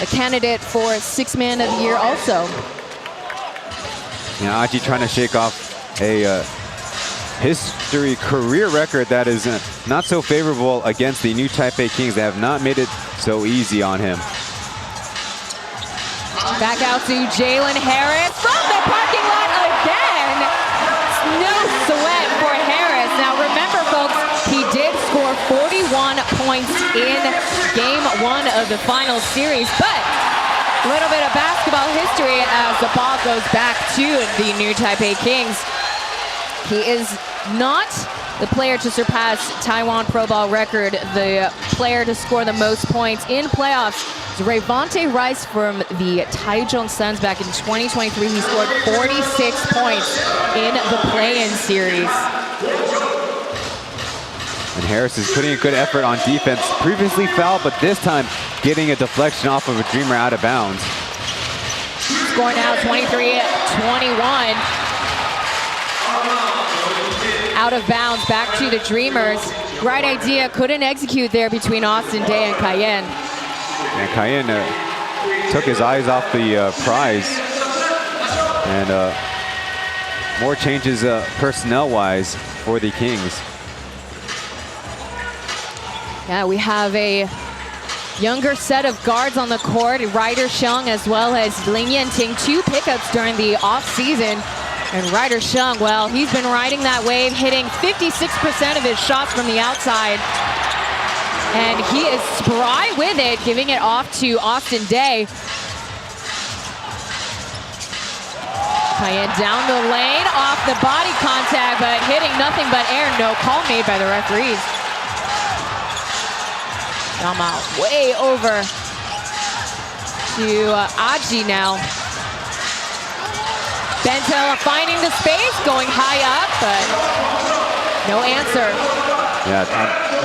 a candidate for 6th Man of the Year also. Yeah, Aji trying to shake off a career record that is not so favorable against the new Taipei Kings. They have not made it so easy on him. Back out to Jalen Harris from the parking lot again. No sweat for Harris. Now remember, folks, he did score 41 points in Game 1 of the final series, but a little bit of basketball history as the ball goes back to the new Taipei Kings. He is not the player to surpass Taiwan Pro Ball record. The player to score the most points in playoffs is Rayvonte Rice from the Taichung Suns back in 2023. He scored 46 points in the play-in series. And Harris is putting a good effort on defense. Previously fouled, but this time getting a deflection off of a Dreamer out of bounds. Score now 23-21. Out of bounds, back to the Dreamers. Right idea, couldn't execute there between Austin Day and Cayenne. And Cayenne took his eyes off the prize. And more changes personnel-wise for the Kings. Yeah, we have a younger set of guards on the court. Ryder Sheng as well as Ling Yanting, 2 pickups during the offseason. And Ryder Sheng, well, he's been riding that wave, hitting 56% of his shots from the outside. And he is spry with it, giving it off to Austin Day. Cayenne down the lane, off the body contact, but hitting nothing but air. No call made by the referees. Yama way over to Aji now. Bentil finding the space, going high up, but no answer. Yeah,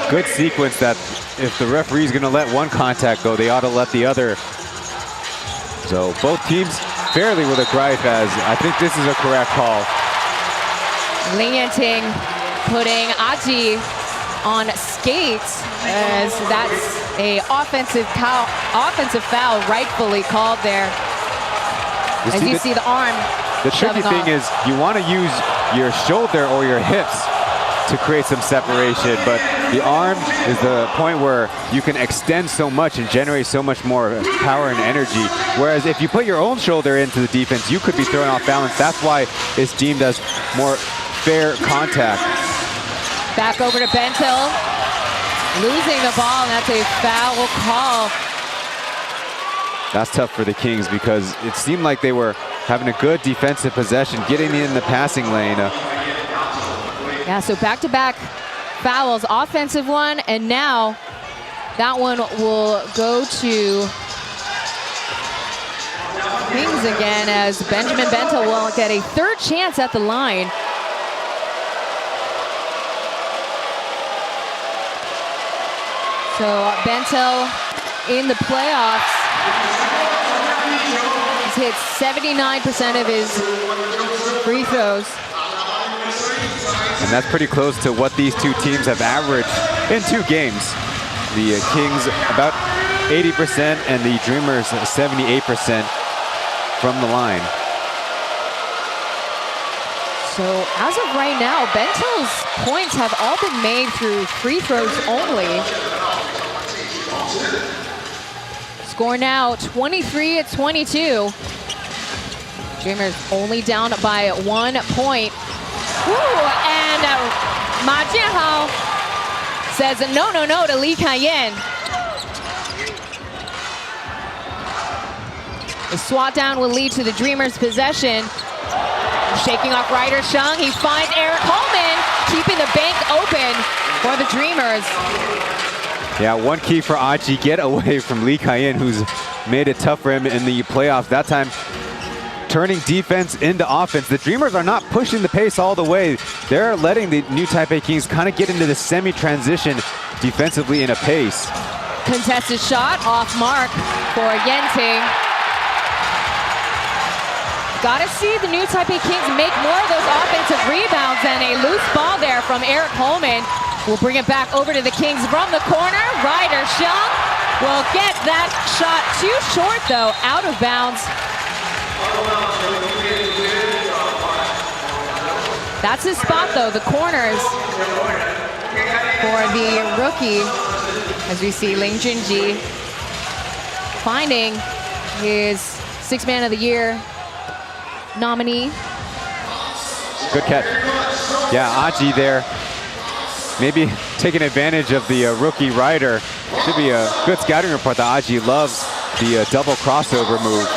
a good sequence that if the referee's going to let one contact go, they ought to let the other. So both teams fairly with a gripe, as I think this is a correct call. Ling Yanting putting Aji on skates, as that's a offensive foul rightfully called there. As you see the arm. The tricky thing is you want to use your shoulder or your hips to create some separation, but the arm is the point where you can extend so much and generate so much more power and energy. Whereas if you put your own shoulder into the defense, you could be thrown off balance. That's why it's deemed as more fair contact. Back over to Bentil, losing the ball, and that's a foul call. That's tough for the Kings because it seemed like they were having a good defensive possession, getting in the passing lane. Yeah, so back-to-back fouls, offensive one, and now that one will go to Kings again, as Benjamin Bentil will get a third chance at the line. So Bentil in the playoffs, he's hit 79% of his free throws. And that's pretty close to what these two teams have averaged in 2 games. The Kings about 80% and the Dreamers 78% from the line. So as of right now, Bentil's points have all been made through free throws only. Score now 23-22. Dreamers only down by 1 point. Ooh, and Ma Jianhao says no to Li Kaiyan. The swat down will lead to the Dreamers' possession. Shaking off Ryder Shung, he finds Eric Holman, keeping the bank open for the Dreamers. Yeah, one key for Aji, get away from Li Kaiyan, who's made it tough for him in the playoffs. That time, turning defense into offense. The Dreamers are not pushing the pace all the way. They're letting the new Taipei Kings kind of get into the semi-transition defensively in a pace. Contested shot off mark for Yenting. Gotta see the new Taipei Kings make more of those offensive rebounds, and a loose ball there from Eric Holman. We'll bring it back over to the Kings from the corner. Ryder Shung will get that shot too short though, out of bounds. That's his spot though, the corners for the rookie, as we see Ling Junji finding his 6th Man of the Year nominee. Good catch. Yeah, Aji there, maybe taking advantage of the rookie Ryder. Should be a good scouting report that Aji loves the double crossover move.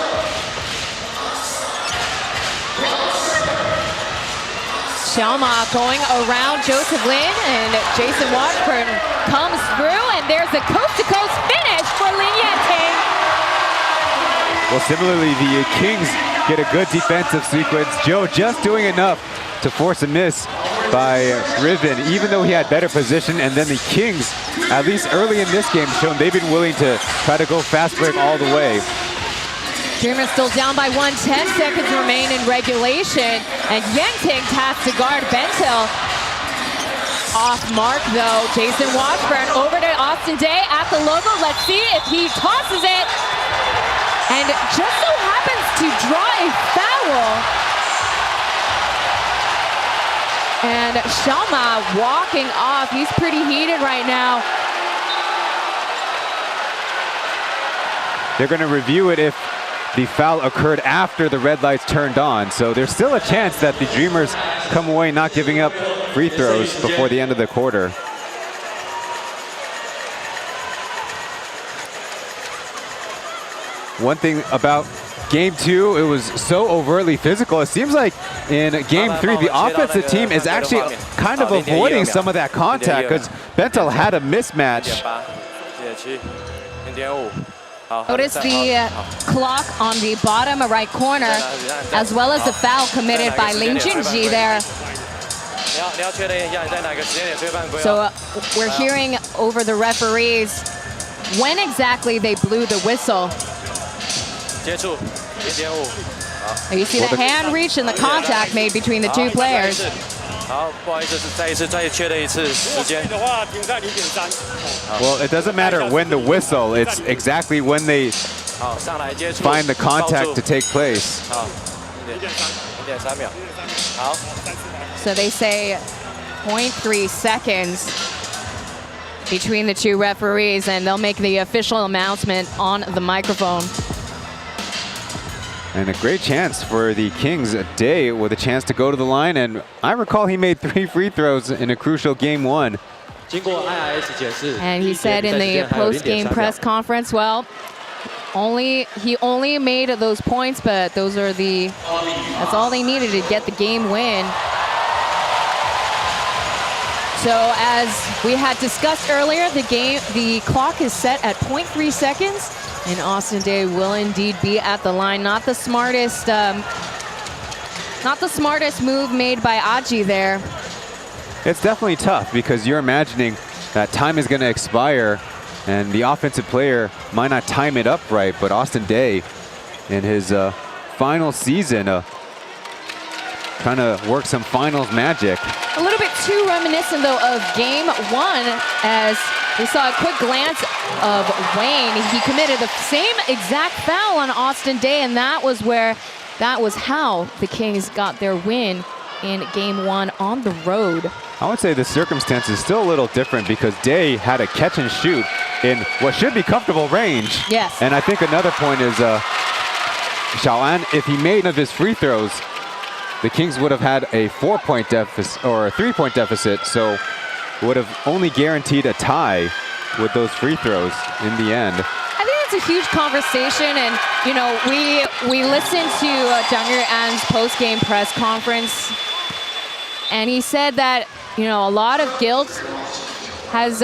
Xiaoma going around Joseph Lin, and Jason Washburn comes through, and there's a coast-to-coast finish for Lin Yanting. Well, similarly, the Kings get a good defensive sequence. Joe just doing enough to force a miss by Riven, even though he had better position. And then the Kings, at least early in this game, shown they've been willing to try to go fast break all the way. Dreamers still down by 1, 10 seconds remain in regulation, and Yenting has to guard Bentil. Off mark though, Jason Washburn over to Austin Day at the logo. Let's see if he tosses it, and just so happens to draw a foul. And Xiaoma walking off. He's pretty heated right now. They're going to review it if the foul occurred after the red lights turned on. So there's still a chance that the Dreamers come away not giving up free throws before the end of the quarter. One thing about Game 2, it was so overtly physical. It seems like in Game 3, the offensive team is actually kind of avoiding some of that contact because Bentil had a mismatch. Notice the clock on the bottom right corner, as well as the foul committed by Ling Junji there. So we're hearing over the referees when exactly they blew the whistle. You see the hand reach and the contact made between the two players. 好，不好意思，再确认一次时间。的话停在0.3。Well, it doesn't matter when the whistle, it's exactly when they find the contact to take place. 好，0.3秒。好。So they say 0.3 seconds between the two referees, and they'll make the official announcement on the microphone. And a great chance for the Kings. Day with a chance to go to the line, and I recall he made 3 free throws in a crucial game 1. And he said in the post-game press conference, well, he only made those points, but that's all they needed to get the game win. So as we had discussed earlier, the clock is set at 0.3 seconds. And Austin Day will indeed be at the line. Not the smartest move made by Aji there. It's definitely tough because you're imagining that time is going to expire and the offensive player might not time it up right, but Austin Day in his final season trying to work some finals magic. A little bit too reminiscent though of game 1, as we saw a quick glance of Wayne. He committed the same exact foul on Austin Day, and that was how the Kings got their win in game 1 on the road. I would say the circumstance is still a little different because Day had a catch and shoot in what should be comfortable range. Yes. And I think another point is Xiaoan, if he made one of his free throws, the Kings would have had a 4-point deficit or a 3-point deficit, so would have only guaranteed a tie with those free throws in the end. I think it's a huge conversation, and you know, we listened to Jang Yu-an's post-game press conference, and he said that, you know, a lot of guilt has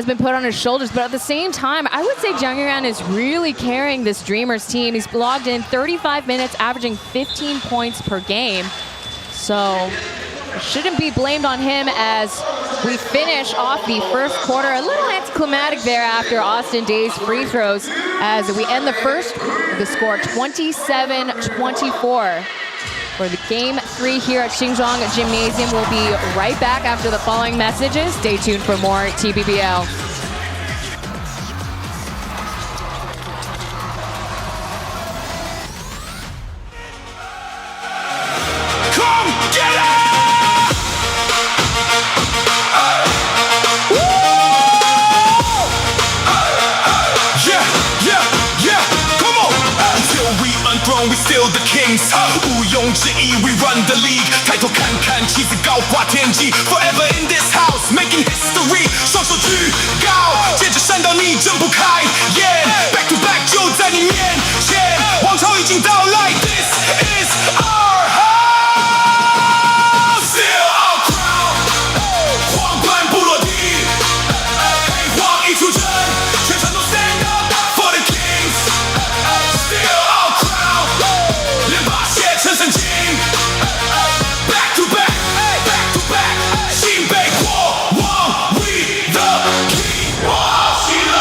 been put on his shoulders, but at the same time, I would say Jang Yu-an is really carrying this Dreamers team. He's logged in 35 minutes, averaging 15 points per game, so it shouldn't be blamed on him as we finish off the first quarter. A little anticlimactic there after Austin Day's free throws as we end the first with the score 27-24. For the game 3 here at Xinzhuang Gymnasium. We'll be right back after the following messages. Stay tuned for more TPBL. Come get it! Yeah, come on! Until we unthrone, we still the kings. 毋庸置疑, we run the league. 抬头看看，旗子高挂天际. Forever in this house, making history. 双手举高，接着闪到你睁不开眼。Back to back 就在你面前，王朝已经到来。This is our house. Still our crown. 皇冠不落地，黑黄一出征，全场都 stand up for the kings. Still our crown. 连把血成神经。Back to back, back to back. 新北国王 we the king. 我好喜乐。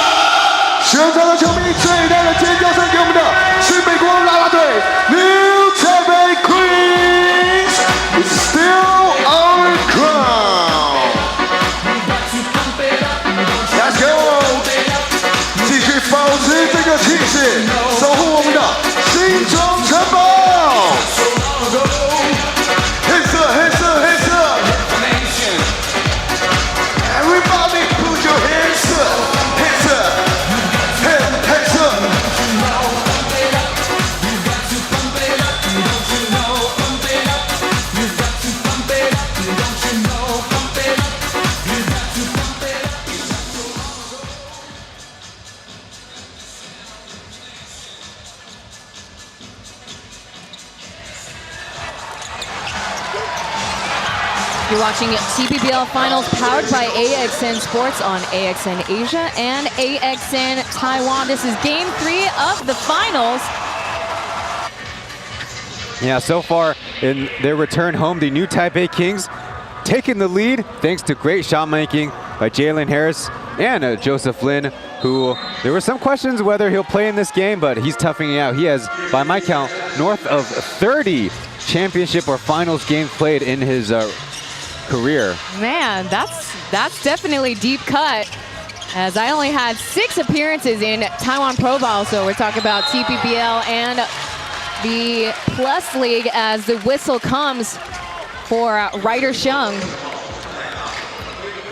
现场的球迷最大的尖叫声给我们的新北国王啦啦队 New Taipei Queens is still our crown. Let's go. 继续保持这个气势，守护我们的新庄城堡。黑色，黑色，黑色。Everybody put your hands up. Hands up. Hands up. You're watching TPBL Finals powered by AXN Sports on AXN Asia and AXN Taiwan. This is game 3 of the finals. Yeah, so far in their return home, the new Taipei Kings taking the lead thanks to great shot making by Jalen Harris and Joseph Lin, who there were some questions whether he'll play in this game, but he's toughing it out. He has, by my count, north of 30 championship or finals games played in his career. Man, that's definitely deep cut. As I only had 6 appearances in Taiwan Professional, so we're talking about TPBL and the Plus League as the whistle comes for Ryder Shung.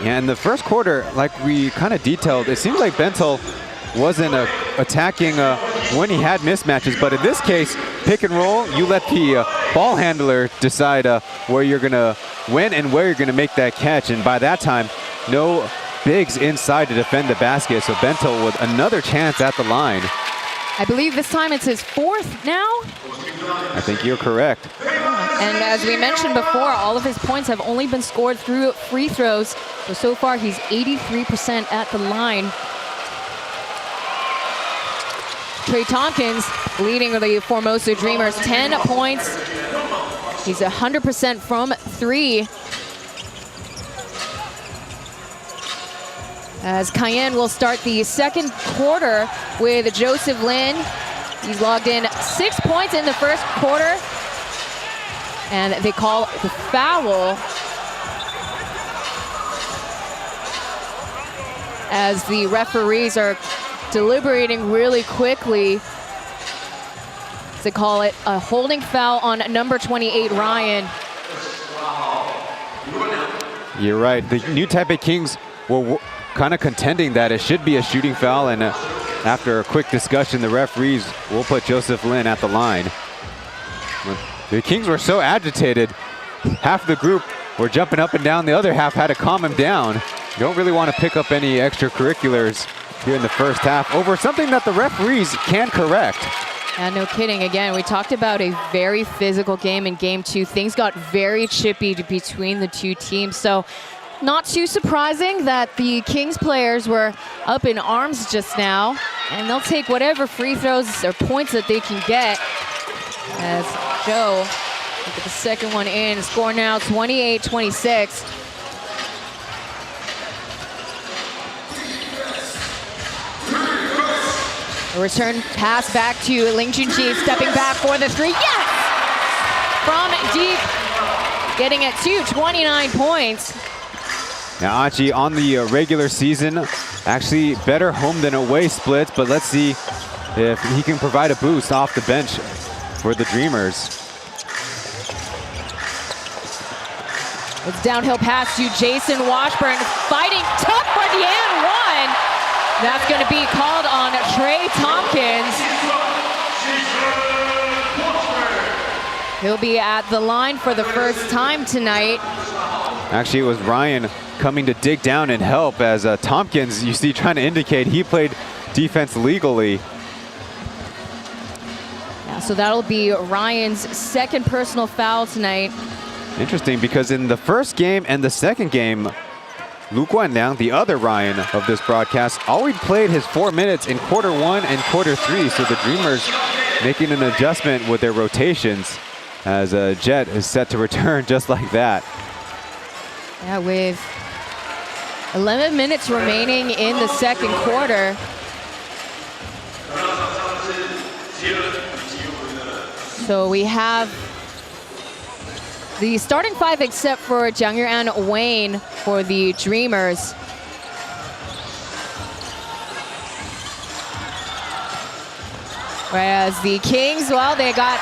Yeah, in the first quarter, like we kind of detailed, it seems like Bentel wasn't attacking when he had mismatches, but in this case, pick and roll, you let the ball handler decide where you're gonna win and where you're gonna make that catch, and by that time, no bigs inside to defend the basket, so Bentel with another chance at the line. I believe this time it's his 4th now? I think you're correct. And as we mentioned before, all of his points have only been scored through free throws. So far, he's 83% at the line. Trey Tompkins leading the Formosa Dreamers, 10 points. He's 100% from 3. As Cayenne will start the second quarter with Joseph Lin. He's logged in 6 points in the first quarter. And they call the foul as the referees are deliberating really quickly. They call it a holding foul on number 28, Ryan. You're right. The new Taipei Kings were kind of contending that it should be a shooting foul, and after a quick discussion, the referees will put Joseph Lin at the line. The Kings were so agitated, half the group were jumping up and down, the other half had to calm him down. You don't really want to pick up any extracurriculars here in the first half over something that the referees can correct. Yeah, no kidding. Again, we talked about a very physical game in game 2. Things got very chippy between the two teams. So not too surprising that the Kings players were up in arms just now, and they'll take whatever free throws or points that they can get. As Joe, look at the second one in, score now 28-26. A return pass back to Ling Junqi, stepping back for the 3. Yes! From deep, getting it to 29 points. Now Achi on the regular season, actually better home than away splits, but let's see if he can provide a boost off the bench for the Dreamers. It's downhill pass to Jason Washburn, fighting tough for the and 1. That's going to be called on Trey Tompkins. He'll be at the line for the first time tonight. Actually, it was Ryan coming to dig down and help, as Tompkins, you see, trying to indicate he played defense legally. Yeah, so that'll be Ryan's second personal foul tonight. Interesting, because in the first game and the second game, Lu Guanliang, the other Ryan of this broadcast, already played his 4 minutes in quarter 1 and quarter 3. So the Dreamers making an adjustment with their rotations, as Jet is set to return just like that. Yeah, with 11 minutes remaining in the second quarter. So we have the starting 5 except for Jiang Yuan Wayne for the Dreamers. Whereas the Kings, well, they got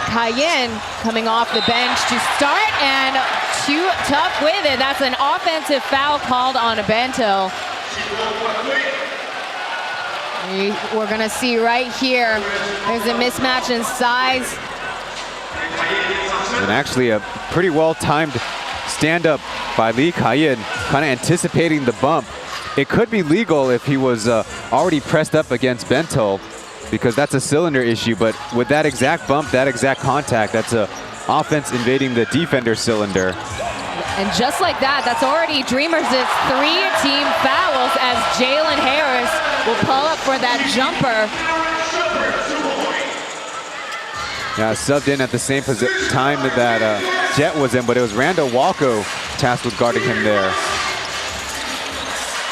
Cayenne coming off the bench to start, and too tough with it. That's an offensive foul called on Bento. We're gonna see right here, there's a mismatch in size. And actually a pretty well-timed stand-up by Li Cayenne, kind of anticipating the bump. It could be legal if he was already pressed up against Bento, because that's a cylinder issue, but with that exact bump, that exact contact, that's a offense invading the defender cylinder. And just like that, that's already Dreamers' 3-team fouls as Jalen Harris will pull up for that jumper. Yeah, subbed in at the same time that Jet was in, but it was Randall Walko tasked with guarding him there.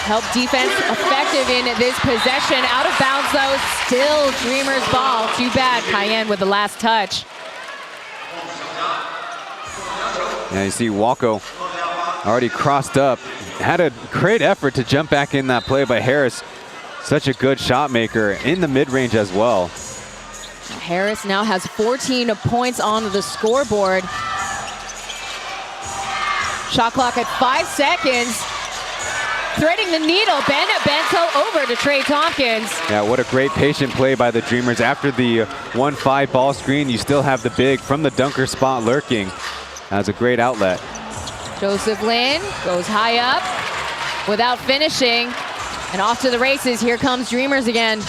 Help defense effective in this possession. Out of bounds though, still Dreamers ball. Too bad, Cayenne with the last touch. Yeah, you see Walko already crossed up. Had a great effort to jump back in that play by Harris. Such a good shot maker in the mid-range as well. Harris now has 14 points on the scoreboard. Shot clock at 5 seconds. Threading the needle, Bento over to Trey Tompkins. Yeah, what a great patient play by the Dreamers. After the 1-5 ball screen, you still have the big from the dunker spot lurking. That's a great outlet. Joseph Lin goes high up without finishing. And off to the races, here comes Dreamers again.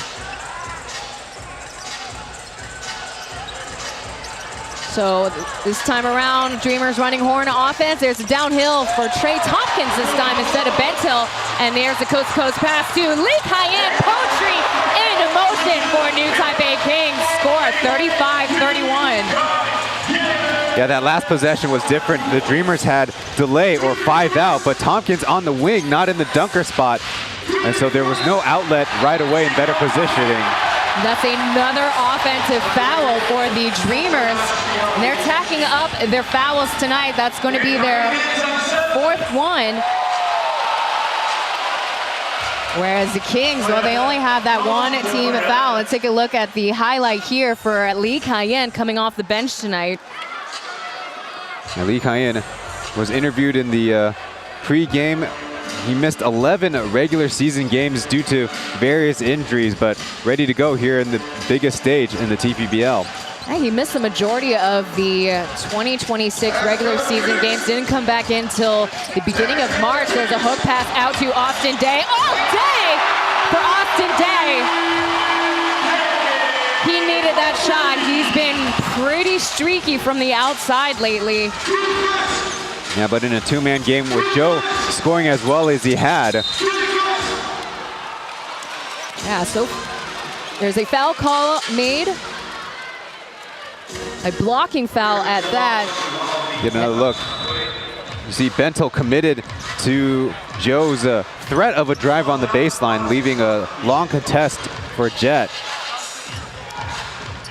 So this time around, Dreamers running horn offense. There's a downhill for Trey Tompkins this time instead of Bento. And there's a coast-to-coast pass to Lee Kai-in. Poetry in motion for New Taipei Kings. Score 35-31. Yeah, that last possession was different. The Dreamers had delay or 5 out, but Tompkins on the wing, not in the dunker spot. And so there was no outlet right away and better positioning. That's another offensive foul for the Dreamers. And they're tacking up their fouls tonight. That's going to be their 4th one. Whereas the Kings, well, they only have that one team foul. Let's take a look at the highlight here for Lee Kai-in coming off the bench tonight. Now, Lee Kai-in was interviewed in the pre-game. He missed 11 regular season games due to various injuries, but ready to go here in the biggest stage in the TPBL. Yeah, he missed the majority of the 2026 regular season games. Didn't come back in till the beginning of March. There's a hook pass out to Austin Day. All day for Austin Day. He needed that shot. He's been pretty streaky from the outside lately. Yeah, but in a two-man game with Joe scoring as well as he had. Yeah, so there's a foul call made. A blocking foul at that. Get another look. You see Bento committed to Joe's threat of a drive on the baseline, leaving a long contest for Jet.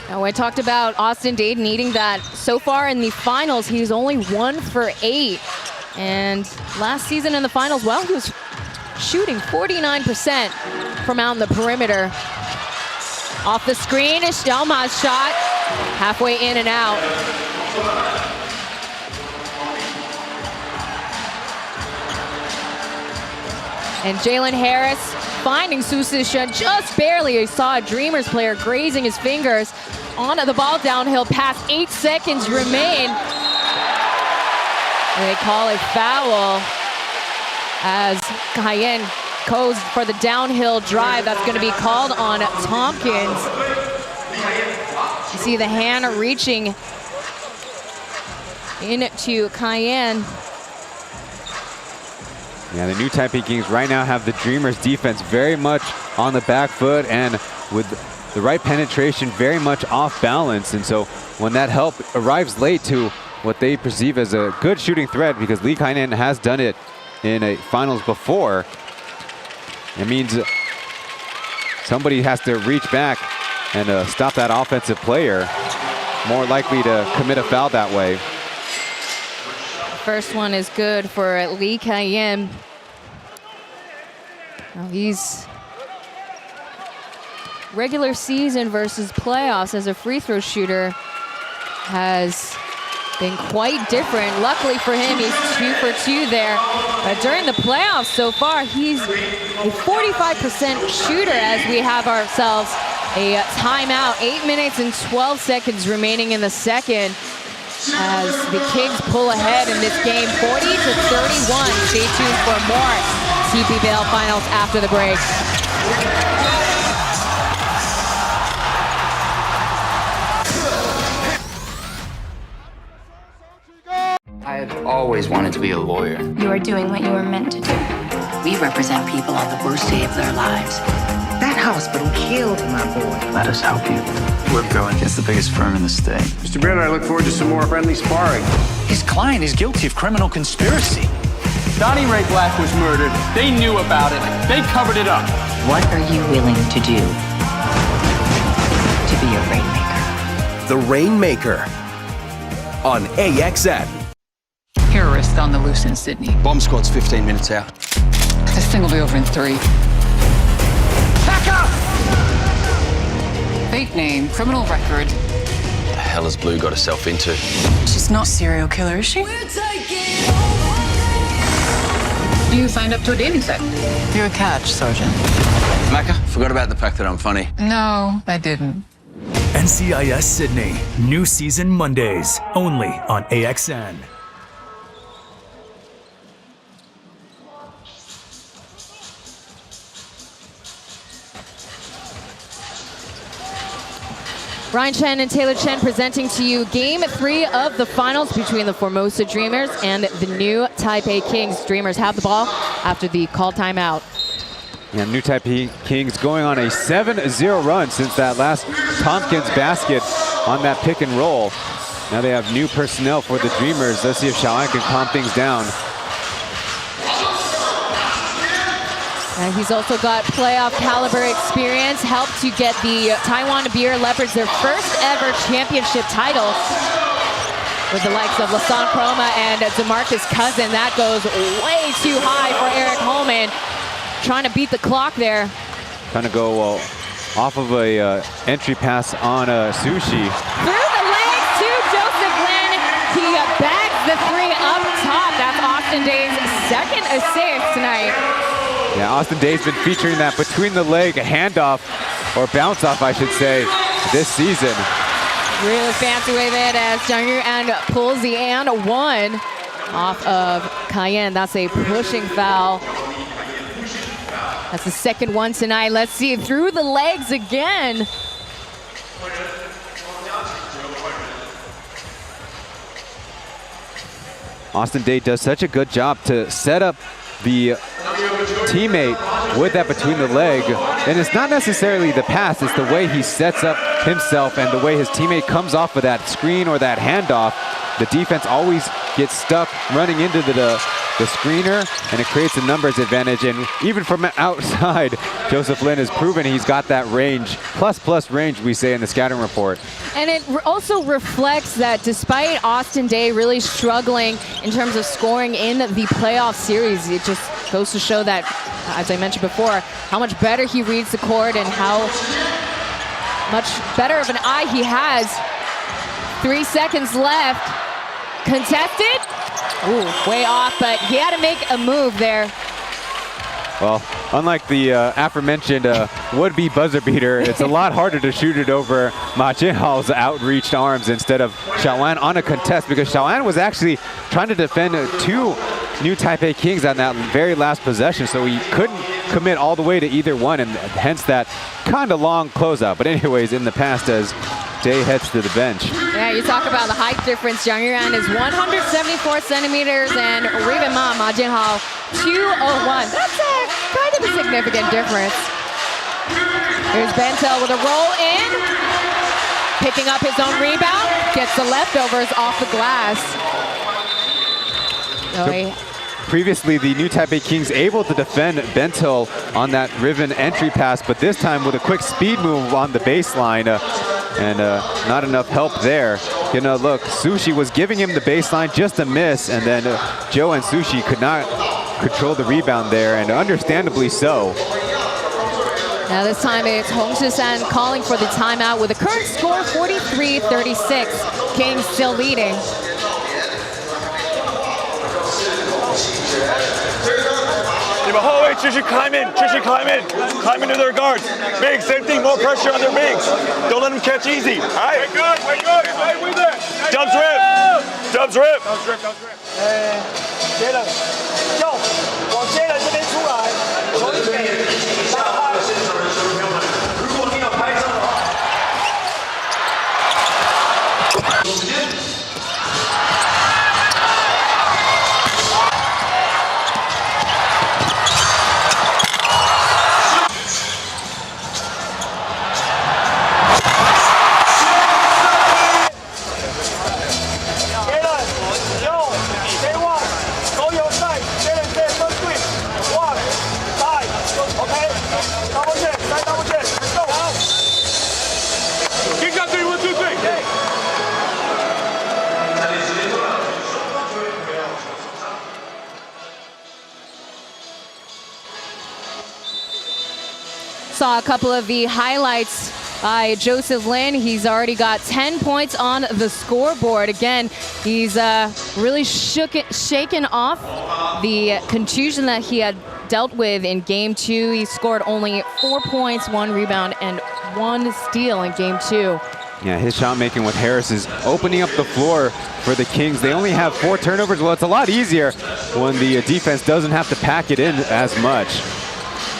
Now, I talked about Austin Dade needing that. So far in the finals, he's only 1 for 8. And last season in the finals, well, he was shooting 49% from out in the perimeter. Off the screen is Xiaoma's shot. Halfway in and out. And Jalen Harris finding Su Sishan just barely. I saw a Dreamers player grazing his fingers onto the ball downhill. Past 8 seconds remain. And they call a foul as Kai-in goes for the downhill drive. That's going to be called on Tompkins. You see the hand reaching into Kai-in. Yeah, the new Taipei Kings right now have the Dreamers defense very much on the back foot and with the right penetration very much off balance. And so when that help arrives late to what they perceive as a good shooting threat, because Lee Kai-in has done it in a finals before, it means somebody has to reach back and stop that offensive player. More likely to commit a foul that way. First one is good for Lee Kai-in. Now he's regular season versus playoffs as a free throw shooter has been quite different. Luckily for him, he's 2 for 2 there. But during the playoffs so far, he's a 45% shooter as we have ourselves a timeout. 8 minutes and 12 seconds remaining in the second as the Kings pull ahead in this game 40-31. Stay tuned for more TPBL Finals after the break. I had always wanted to be a lawyer. You are doing what you were meant to do. We represent people on the worst day of their lives. That hospital killed my boy. Let us help you. We're going against the biggest firm in the state. Mr. Banner, I look forward to some more friendly sparring. His client is guilty of criminal conspiracy. Donnie Ray Black was murdered. They knew about it. They covered it up. What are you willing to do to be a rainmaker? The Rainmaker on AXN. terrorist on the loose in Sydney. Bomb squad's 15 minutes out. This thing will be over in 3. Back up! Fake name, criminal record. The hell has Blue got herself into? She's not a serial killer, is she? You signed up to a dating site. You're a catch, Sergeant. Macca, forgot about the fact that I'm funny. No, I didn't. NCIS Sydney, new season Mondays, only on AXN. Ryan Chen and Taylor Chen presenting to you Game 3 of the finals between the Formosa Dreamers and the new Taipei Kings. Dreamers have the ball after the call timeout. Yeah, new Taipei Kings going on a 7-0 run since that last Tompkins basket on that pick and roll. Now they have new personnel for the Dreamers. Let's see if Xiaoan can calm things down. And he's also got playoff caliber experience, helped to get the Taiwan Beer Leopards their first ever championship title with the likes of Lasan Chroma and DeMarcus Cousin. That goes way too high for Eric Holman, trying to beat the clock there. Trying to go off of a entry pass on Sushi. Through the legs to Joseph Lin. He bags the 3 up top. That's Austin Day's second assist tonight. Yeah, Austin Day's been featuring that between the leg handoff, or bounce off, I should say, this season. Really fancy with it as Zhang Yuan pulls the and 1 off of Cayenne. That's a pushing foul. That's the second one tonight. Let's see, through the legs again. Austin Day does such a good job to set up the teammate with that between the leg. And it's not necessarily the pass, it's the way he sets up himself and the way his teammate comes off of that screen or that handoff. The defense always gets stuck running into the screener, and it creates a numbers advantage. And even from outside, Joseph Lin has proven he's got that range, plus range, we say in the scouting report. And it also reflects that despite Austin Day really struggling in terms of scoring in the playoff series, it just goes to show that, as I mentioned before, how much better he reads the court and how much better of an eye he has. 3 seconds left. Contested. Ooh, way off, but he had to make a move there. Well, unlike the aforementioned would-be buzzer beater, it's a lot harder to shoot it over Ma Jinhao's outreached arms instead of Xiaoan on a contest, because Xiaoan was actually trying to defend 2 new Taipei Kings on that very last possession, so he couldn't commit all the way to either one, and hence that kind of long closeout. But anyways, in the past, as Day heads to the bench. Yeah, you talk about the height difference. Zhang Yuan is 174 centimeters, and Riven Ma Jinhao 201. That's kind of a significant difference. Here's Bentel with a roll in, picking up his own rebound, gets the leftovers off the glass. Previously, the new Taipei Kings able to defend Bentel on that Riven entry pass, but this time with a quick speed move on the baseline, and not enough help there. You know, look, Sushi was giving him the baseline, just a miss, and then Joe and Sushi could not control the rebound there, and understandably so. Now this time it's Hong Shi-san calling for the timeout with a current score 43-36. Kings still leading. Climb into their guards. Bigs, same thing, more pressure on their bigs. Don't let them catch easy. All right? Way good. Stay with it. Dubs rip. Dubs rip. Dubs rip. Dubs rip. 接了，就往接了这边出来，从这边下拍。如果你有拍照的话，有时间。 Get us! Yo! Stay one! Go your side! Get it, stay, first quick! saw a couple of the highlights by Joseph Lin. He's already got 10 points on the scoreboard. Again, he's really shaken off the contusion that he had dealt with in Game 2. He scored only 4 points, 1 rebound, and 1 steal in Game 2. Yeah, his shot making with Harris is opening up the floor for the Kings. They only have 4 turnovers. Well, it's a lot easier when the defense doesn't have to pack it in as much.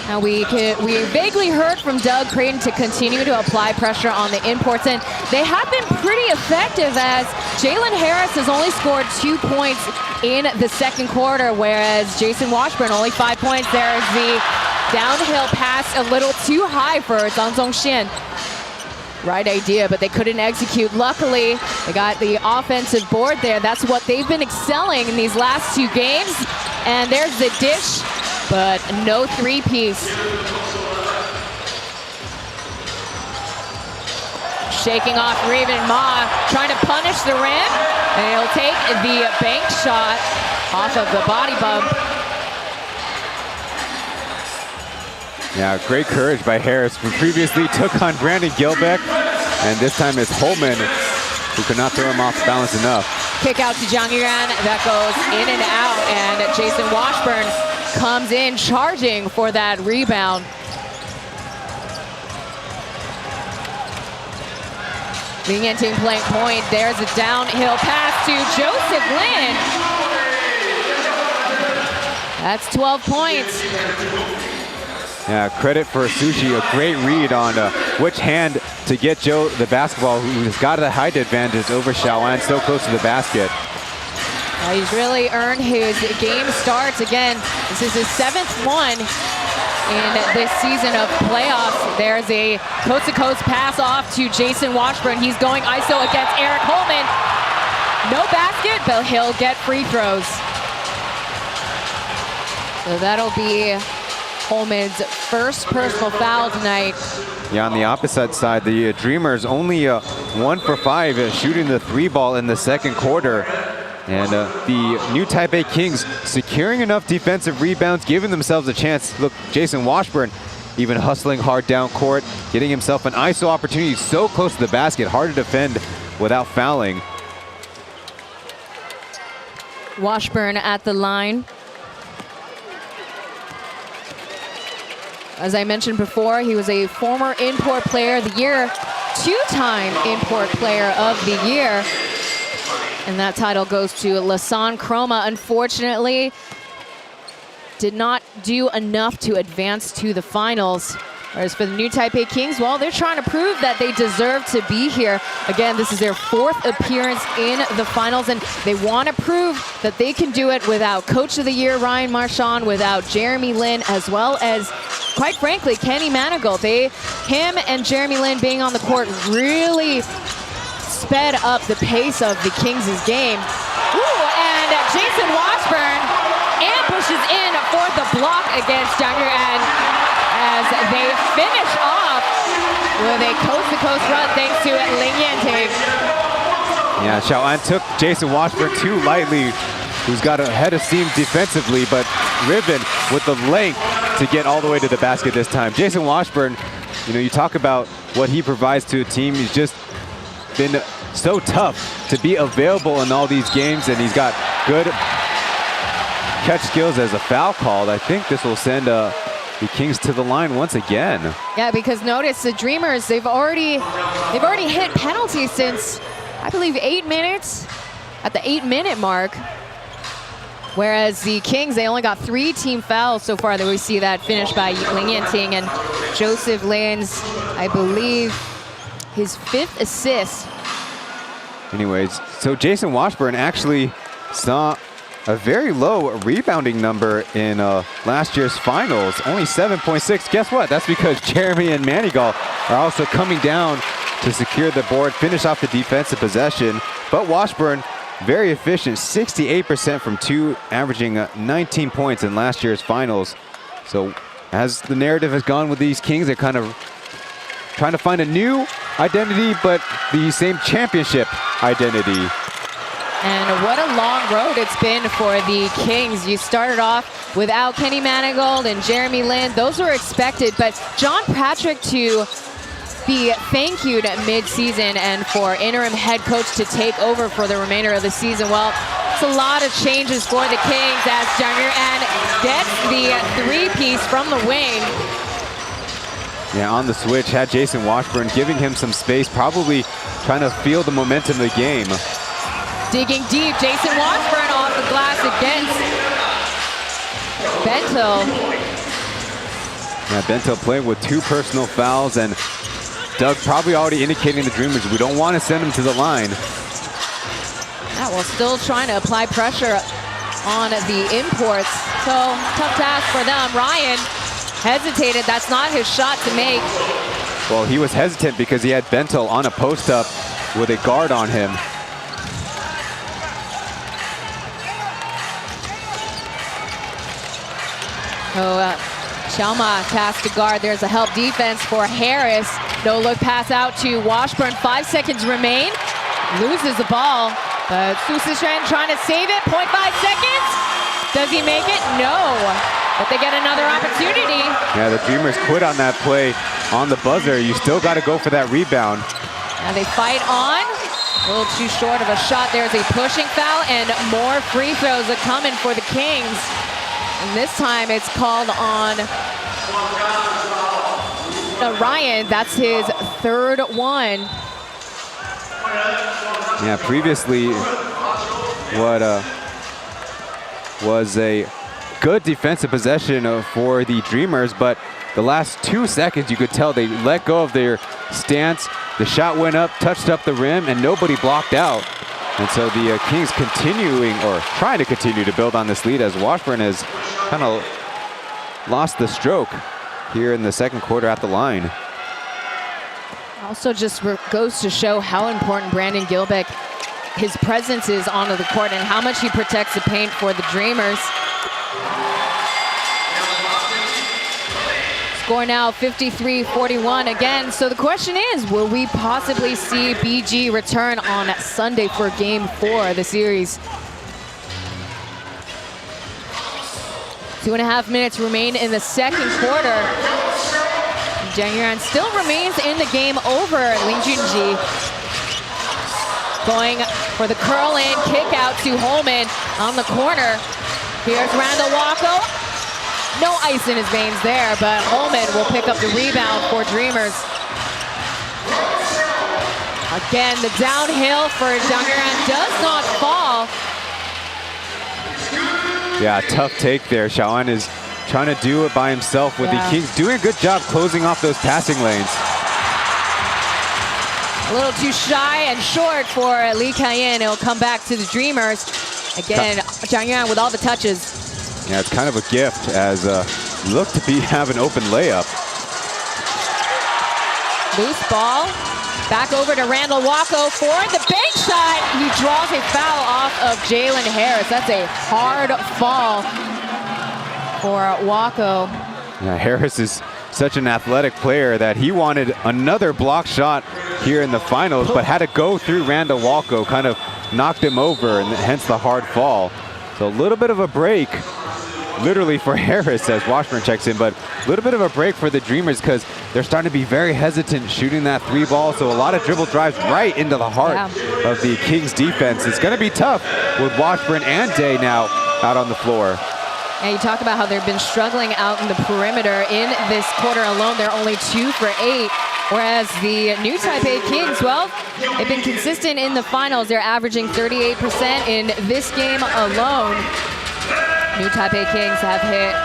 Now we vaguely heard from Doug Creighton to continue to apply pressure on the imports, and they have been pretty effective as Jalen Harris has only scored 2 points in the second quarter, whereas Jason Washburn only 5 points. There's the downhill pass a little too high for Zhang Zongxian. Right idea, but they couldn't execute. Luckily, they got the offensive board there. That's what they've been excelling in these last 2 games. And there's the dish, but no 3-piece. Shaking off Raven Ma, trying to punish the rim. And he'll take the bank shot off of the body bump. Yeah, great courage by Harris, who previously took on Brandon Gilbeck, and this time it's Holman who could not throw him off balance enough. Kick out to Zhang Yuan, that goes in and out, and Jason Washburn comes in charging for that rebound. Ling Yanting playing point. There's a downhill pass to Joseph Lin. That's 12 points. Yeah, credit for Sushi, a great read on which hand to get Joe the basketball, who's got a height advantage over Xiaoan, so close to the basket. He's really earned his game starts. Again, this is his 7th one in this season of playoffs. There's a coast-to-coast pass off to Jason Washburn. He's going ISO against Eric Holman. No basket, but he'll get free throws. So that'll be Holman's first personal foul tonight. Yeah, on the opposite side, the Dreamers only 1 for 5 shooting the 3 ball in the second quarter. And the new Taipei Kings securing enough defensive rebounds, giving themselves a chance. Look, Jason Washburn even hustling hard down court, getting himself an ISO opportunity so close to the basket, hard to defend without fouling. Washburn at the line. As I mentioned before, he was a former Import Player of the Year, 2-time Import Player of the Year. And that title goes to Lasan Chroma. Unfortunately, did not do enough to advance to the finals. Whereas for the new Taipei Kings, well, they're trying to prove that they deserve to be here. Again, this is their 4th appearance in the finals, and they want to prove that they can do it without Coach of the Year Ryan Marchand, without Jeremy Lin, as well as, quite frankly, Kenny Manigault. Him and Jeremy Lin being on the court really sped up the pace of the Kings' game. Ooh, and Jason Washburn ambushes in for the block against Zhang Yuan as they finish off with a coast-to-coast run thanks to Ling Yanting. Yeah, Xiaoan took Jason Washburn too lightly, who's got a head of steam defensively, but Riven with the length to get all the way to the basket this time. Jason Washburn, you know, you talk about what he provides to a team. He's just been so tough to be available in all these games, and he's got good catch skills as a foul called. I think this will send the Kings to the line once again. Yeah, because notice the Dreamers, they've already hit penalties since, I believe, 8 minutes, at the 8-minute mark. Whereas the Kings, they only got 3 team fouls so far that we see that finished by Ling Yanting and Joseph Lin's, I believe, his 5th assist. Anyways, so Jason Washburn actually saw a very low rebounding number in last year's finals, only 7.6. Guess what? That's because Jeremy and Manigault are also coming down to secure the board, finish off the defensive possession. But Washburn, very efficient, 68% from 2, averaging 19 points in last year's finals. So as the narrative has gone with these Kings, they're kind of trying to find a new identity, but the same championship identity. And what a long road it's been for the Kings. You started off without Kenny Manigault and Jeremy Lin. Those were expected, but John Patrick to be thank you'd at mid-season and for interim head coach to take over for the remainder of the season. Well, it's a lot of changes for the Kings as Jang Yuan gets the three-piece from the wing. Yeah, on the switch, had Jason Washburn giving him some space, probably trying to feel the momentum of the game. Digging deep, Jason Washburn off the glass against Bento. Yeah, Bento playing with 2 personal fouls, and Doug probably already indicating the Dreamers, we don't want to send him to the line. Yeah, well, still trying to apply pressure on the imports. So, tough task for them. Ryan hesitated. That's not his shot to make. Well, he was hesitant because he had Bento on a post-up with a guard on him. So, Chalma tasked to guard. There's a help defense for Harris. No look pass out to Washburn. 5 seconds remain. Loses the ball, but Su Sishen trying to save it. 0.5 seconds. Does he make it? No. But they get another opportunity. Yeah, the Dreamers quit on that play on the buzzer. You still got to go for that rebound. Now they fight on. A little too short of a shot. There's a pushing foul and more free throws are coming for the Kings. And this time it's called on Ryan. That's his 3rd one. Yeah, previously what was a good defensive possession for the Dreamers, but the last 2 seconds you could tell they let go of their stance. The shot went up, touched up the rim, and nobody blocked out. And so the Kings continuing, or trying to continue to build on this lead as Washburn has kind of lost the stroke here in the 2nd quarter at the line. Also just goes to show how important Brandon Gilbeck, his presence is onto the court and how much he protects the paint for the Dreamers. Score now 53-41 again. So the question is, will we possibly see BG return on Sunday for game 4 of the series? 2.5 minutes remain in the 2nd quarter. Jang Yuan still remains in the game over Lin Junji. Going for the curl-in kick out to Holman on the corner. Here's Randall Wacko. No ice in his veins there, but Holman will pick up the rebound for Dreamers. Again, the downhill for Jang Yuan does not fall. Yeah, tough take there. Shawan is trying to do it by himself with the Kings. Doing a good job closing off those passing lanes. A little too shy and short for Lee Kai-in. It'll come back to the Dreamers. Again, Jang Yuan with all the touches. Yeah, it's kind of a gift as look to have an open layup. Loose ball. Back over to Randall Wacko for the bank shot. He draws a foul off of Jalen Harris. That's a hard fall for Wacko. Yeah, Harris is such an athletic player that he wanted another block shot here in the finals, but had to go through Randall Wacko, kind of knocked him over, and hence the hard fall. So a little bit of a break, literally for Harris as Washburn checks in, but a little bit of a break for the Dreamers because they're starting to be very hesitant shooting that 3 ball. So a lot of dribble drives right into the heart of the Kings defense. It's going to be tough with Washburn and Day now out on the floor. And you talk about how they've been struggling out in the perimeter. In this quarter alone, they're only 2 for 8. Whereas the new Taipei Kings, well, they've been consistent in the finals. They're averaging 38% in this game alone. New Taipei Kings have hit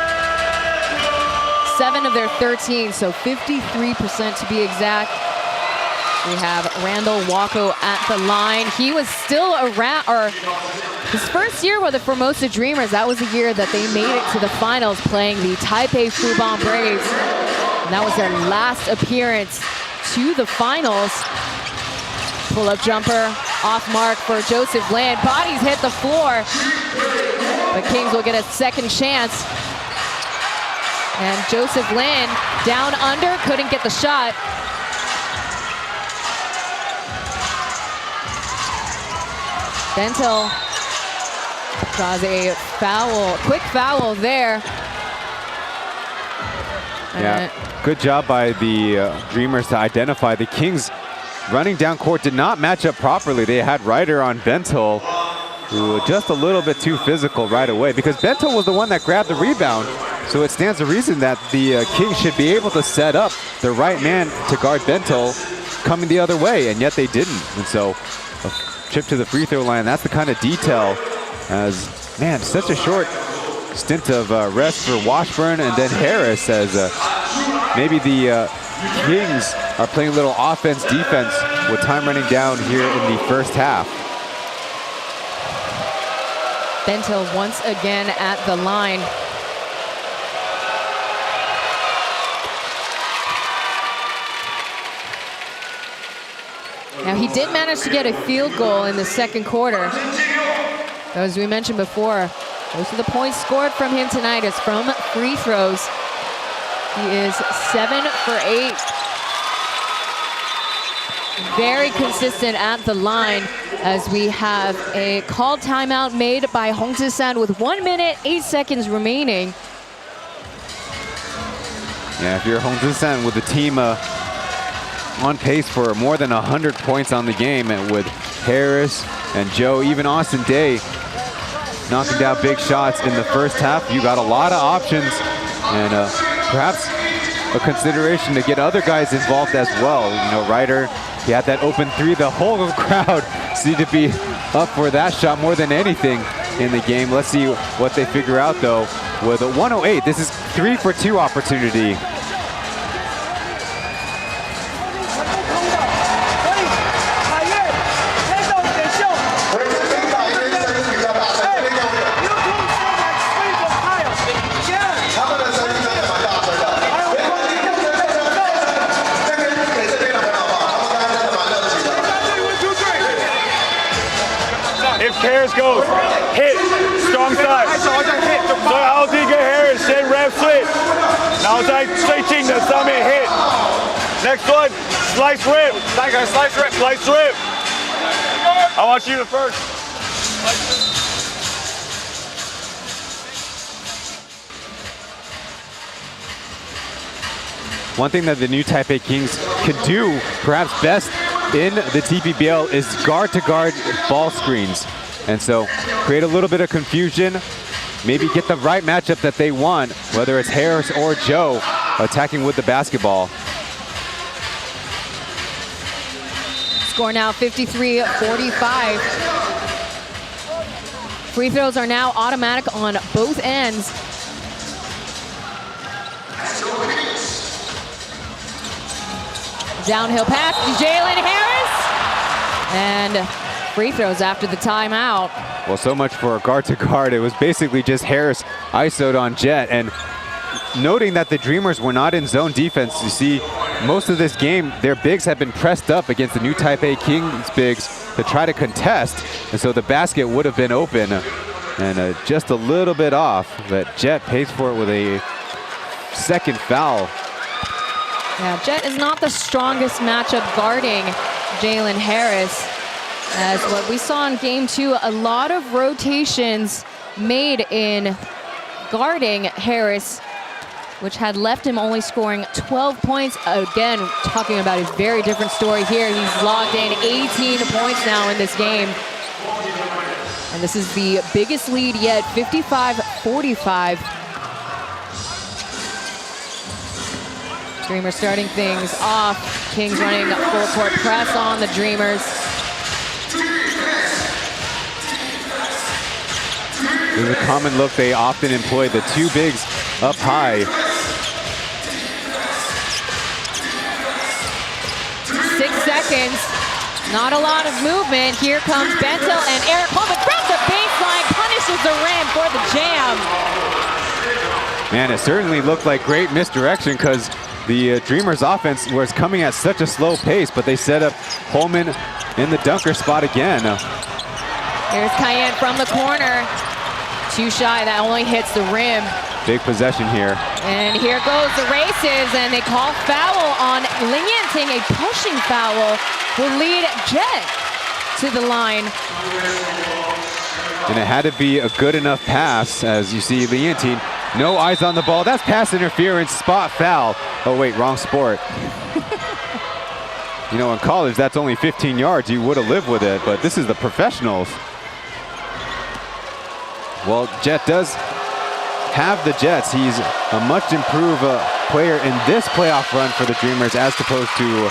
7 of their 13, so 53% to be exact. We have Randall Wacko at the line. He was still around, or his first year with the Formosa Dreamers, that was the year that they made it to the finals playing the Taipei Fubon Braves. And that was their last appearance to the finals. Pull-up jumper, off mark for Joseph Land. Bodies hit the floor, but Kings will get a second chance. And Joseph Land down under, couldn't get the shot. Bentil draws a foul, quick foul there. Yeah, good job by the Dreamers to identify the Kings. Running down court did not match up properly. They had Ryder on Bentil, who was just a little bit too physical right away, because Bentil was the one that grabbed the rebound. So it stands to reason that the Kings should be able to set up the right man to guard Bentil coming the other way, and yet they didn't. And so a trip to the free throw line, that's the kind of detail, as, man, such a short stint of rest for Washburn and then Harris, as maybe the Kings are playing a little offense-defense with time running down here in the first half. Bentil once again at the line. Now, he did manage to get a field goal in the second quarter. As we mentioned before, most of the points scored from him tonight is from free throws. He is 7 for 8. Very consistent at the line, as we have a called timeout made by Hong Zisan with 1 minute, 8 seconds remaining. Yeah, if you're Hong Zisan with the team on pace for more than 100 points on the game, and with Harris and Joe, even Austin Day knocking down big shots in the first half, you got a lot of options, and perhaps a consideration to get other guys involved as well. You know, Ryder, he had that open three. The whole crowd seemed to be up for that shot more than anything in the game. Let's see what they figure out, though, with a 108. This is 3 for 2 opportunity. Harris goes, hit, strong side. 最好第一个 Harris 先 rep switch， 然后再最近的上面 hit。Next one, slice rip. Slice rip. Slice rip. I want you to first. One thing that the new Taipei Kings could do, perhaps best in the TPBL, is guard-to-guard ball screens. And so create a little bit of confusion, maybe get the right matchup that they want, whether it's Harris or Joe attacking with the basketball. Score now 53-45. Free throws are now automatic on both ends. Downhill pass to Jalen Harris. And free throws after the timeout. Well, so much for guard-to-guard. It was basically just Harris isoed on Jet. And noting that the Dreamers were not in zone defense, you see most of this game, their bigs have been pressed up against the new Taipei Kings bigs to try to contest. And so the basket would have been open and just a little bit off. But Jet pays for it with a second foul. Yeah, Jet is not the strongest matchup guarding Jalen Harris. As what we saw in game 2, a lot of rotations made in guarding Harris, which had left him only scoring 12 points. Again, talking about a very different story here. He's logged in 18 points now in this game. And this is the biggest lead yet, 55-45. Dreamers starting things off. Kings running full court press on the Dreamers. This is a common look they often employ, the two bigs up high. 6 seconds, not a lot of movement. Here comes Bentil, and Eric Holman from the baseline punishes the rim for the jam. Man, it certainly looked like great misdirection, because the Dreamers offense was coming at such a slow pace, but they set up Holman in the dunker spot again. Here's Cayenne from the corner. Too shy, that only hits the rim. Big possession here. And here goes the races, and they call foul on Ling Yanting. A pushing foul will lead Jet to the line. And it had to be a good enough pass, as you see Leontine. No eyes on the ball. That's pass interference, spot foul. Oh wait, wrong sport. You know, in college, that's only 15 yards. You would have lived with it, but this is the professionals. Well, Jet does have the Jets. He's a much improved player in this playoff run for the Dreamers as opposed to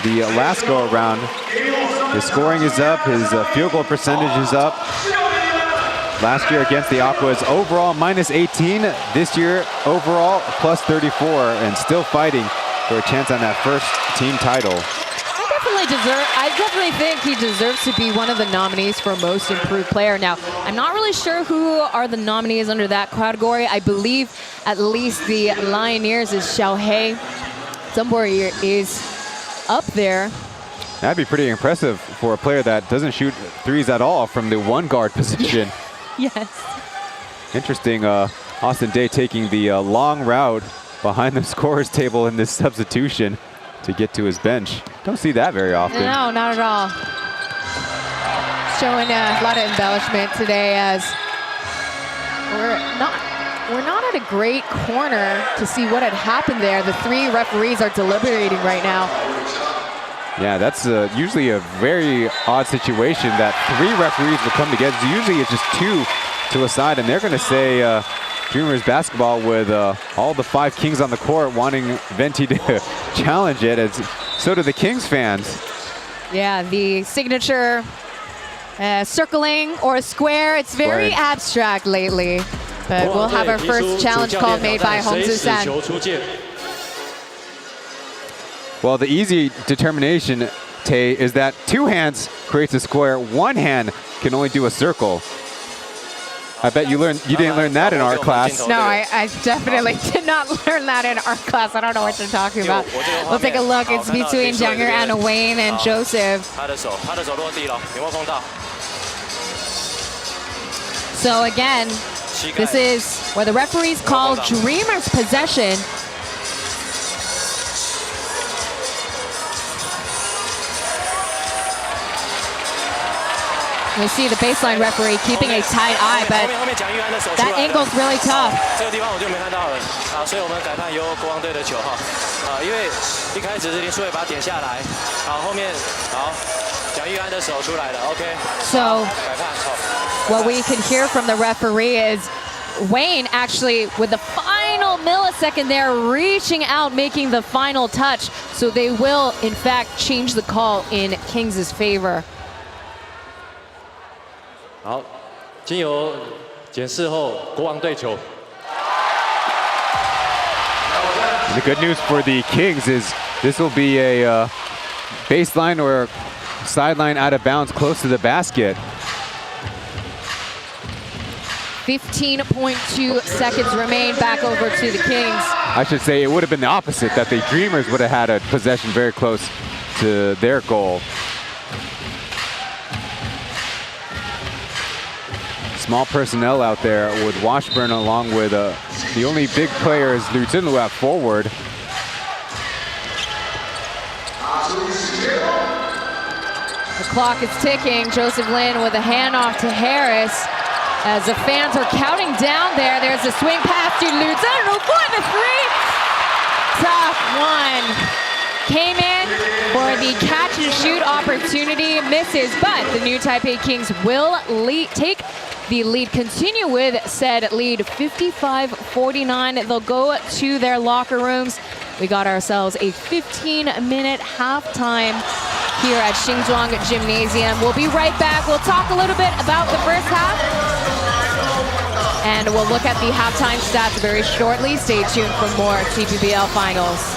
the last go around. His scoring is up, his field goal percentage is up. Last year against the Aquas, overall -18. This year, overall +34, and still fighting for a chance on that first team title. I definitely think he deserves to be one of the nominees for most improved player. Now, I'm not really sure who are the nominees under that category. I believe at least the Lioneers is Xiaohei. Somewhere is up there. That'd be pretty impressive for a player that doesn't shoot threes at all from the one guard position. Yes. Interesting, Austin Day taking the long route behind the scorer's table in this substitution to get to his bench. Don't see that very often. No, not at all. Showing a lot of embellishment today as we're not at a great corner to see what had happened there. The three referees are deliberating right now. Yeah, that's usually a very odd situation that three referees will come together. Usually it's just two to a side, and they're going to say Dreamers basketball with all the 5 Kings on the court wanting Venti to challenge it, as so do the Kings fans. Yeah, the signature circling or a square. It's very abstract lately, but we'll have our first challenge call made by Hong Zhu-san. Well, the easy determination, Tay, is that 2 hands creates a square, 1 hand can only do a circle. I bet you didn't learn that in art class. No, I definitely did not learn that in art class. I don't know what you're talking about. We'll take a look. It's between Jiang'er and Wayne and Joseph. So again, this is where the referees call Dreamers possession. We see the baseline referee keeping a tight eye, but that angle's really tough. So what we can hear from the referee is Wayne actually, with the final millisecond there, reaching out, making the final touch. So they will, in fact, change the call in Kings' favor. 好，经由检视后，国王对球。 The good news for the Kings is this will be a baseline or sideline out of bounds close to the basket. 15.2 seconds remain, back over to the Kings. I should say it would have been the opposite, that the Dreamers would have had a possession very close to their goal. Small personnel out there with Washburn along with the only big player is Liu Zhenlu at forward. The clock is ticking. Joseph Lin with a handoff to Harris. As the fans are counting down there, there's a swing pass to Liu Zhenlu for the 3. Tough one. Came in for the catch and shoot opportunity, misses, but the new Taipei Kings will take the lead, continue with said lead, 55-49. They'll go to their locker rooms. We got ourselves a 15-minute halftime here at Xinzhuang Gymnasium. We'll be right back. We'll talk a little bit about the first half, and we'll look at the halftime stats very shortly. Stay tuned for more TPBL Finals.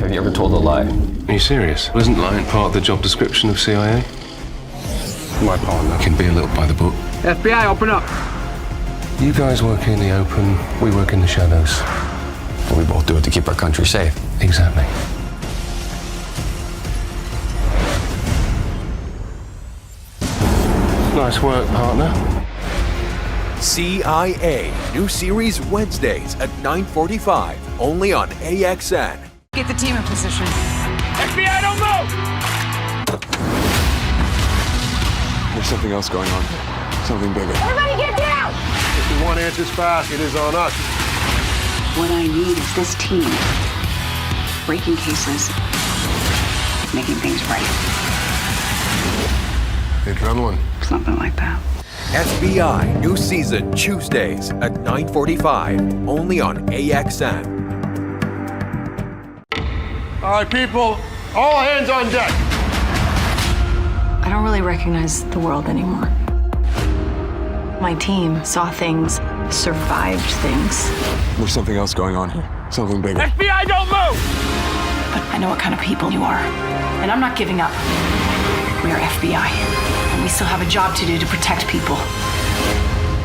Have you ever told a lie? Are you serious? Wasn't lying part of the job description of CIA? My partner can be a little by the book. FBI, open up. You guys work in the open, we work in the shadows. We both do it to keep our country safe. Exactly. Nice work, partner. CIA, new series Wednesdays at 9:45, only on AXN. Get the team in position. FBI, don't move! There's something else going on. Something bigger. Everybody get down! If we want answers fast, it is on us. What I need is this team breaking cases, making things right. Adrenaline. Something like that. FBI new season Tuesdays at 9:45 only on AXN. All right, people, all hands on deck. I don't really recognize the world anymore. My team saw things, survived things. There's something else going on here. Something bigger. FBI, don't move! But I know what kind of people you are. And I'm not giving up. We are FBI. And we still have a job to do to protect people.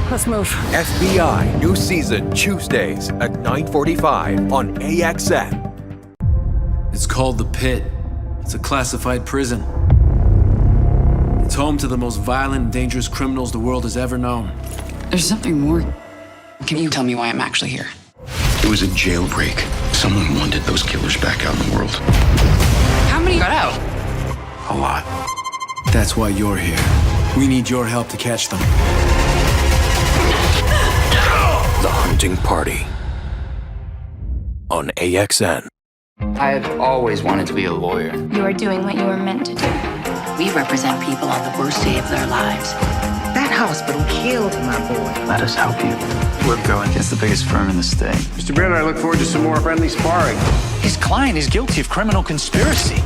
Let's move. FBI new season Tuesdays at 9:45 on AXN. It's called The Pit. It's a classified prison. It's home to the most violent and dangerous criminals the world has ever known. There's something more. Can you tell me why I'm actually here? It was a jailbreak. Someone wanted those killers back out in the world. How many got out? A lot. That's why you're here. We need your help to catch them. The Hunting Party on AXN. I had always wanted to be a lawyer. You are doing what you were meant to do. We represent people on the worst day of their lives. That hospital killed my boy. Let us help you. We're going against the biggest firm in the state. Mr. Brenner, I look forward to some more friendly sparring. His client is guilty of criminal conspiracy.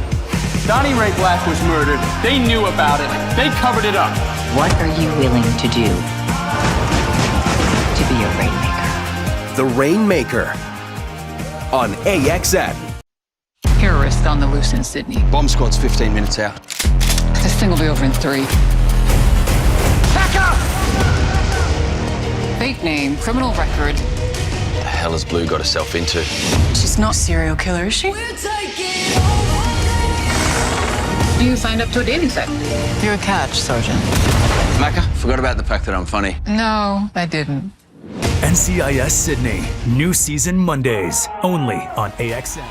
Donnie Ray Black was murdered. They knew about it. They covered it up. What are you willing to do to be a rainmaker? The Rainmaker on AXN. Terrorist on the loose in Sydney. Bomb squad's 15 minutes out. This thing will be over in 3. Back up! Fake name, criminal record. The hell has Blue got herself into? She's not a serial killer, is she? You signed up to a dating site. You're a catch, Sergeant. Macca, forgot about the fact that I'm funny. No, I didn't. NCIS Sydney. New season Mondays. Only on AXN.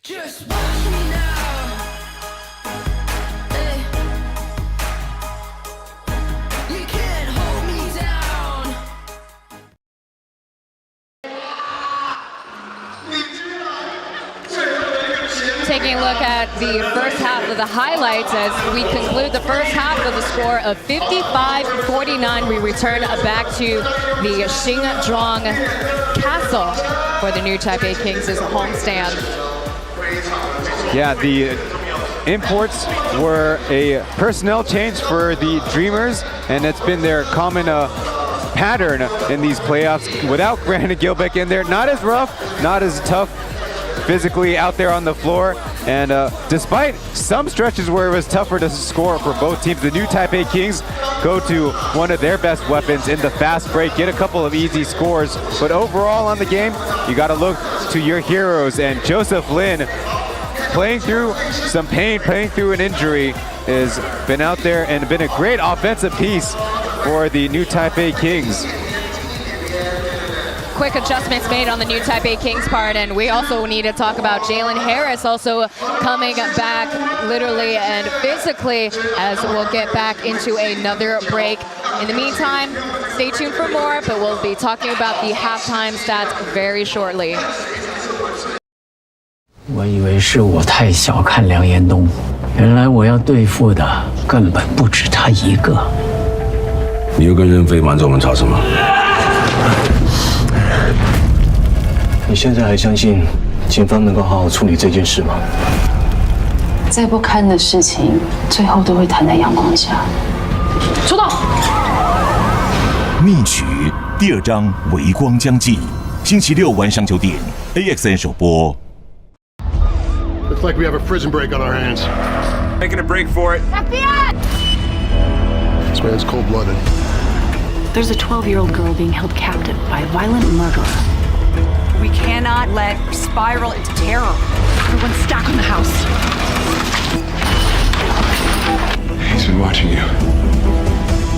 Just watch me now. Hey. You can't hold me down. Taking a look at the first half of the highlights as we conclude the first half with a score of 55-49. We return back to the Xingzhuang Castle for the new Taipei Kings' homestand. Yeah, the imports were a personnel change for the Dreamers, and it's been their common pattern in these playoffs. Without Brandon Gilbeck in there, not as rough, not as tough physically out there on the floor, and despite some stretches where it was tougher to score for both teams, the new Taipei Kings go to one of their best weapons in the fast break, get a couple of easy scores, but overall on the game, you got to look to your heroes, and Joseph Lin, playing through some pain, playing through an injury, has been out there and been a great offensive piece for the new Taipei Kings. Quick adjustments made on the new Taipei Kings part, and we also need to talk about Jalen Harris also coming back literally and physically as we'll get back into another break. In the meantime, stay tuned for more, but we'll be talking about the halftime stats very shortly. 我以为是我太小看梁延东，原来我要对付的根本不止他一个。你又跟任飞瞒着我们吵什么？你现在还相信警方能够好好处理这件事吗？再不堪的事情，最后都会摊在阳光下。出动！密曲第2章微光将近，星期6晚上9点 ，AXN 首播。 Looks like we have a prison break on our hands. Making a break for it. FBI! This man's cold-blooded. There's a 12-year-old girl being held captive by a violent murderer. We cannot let her spiral into terror. Everyone stack on the house. He's been watching you.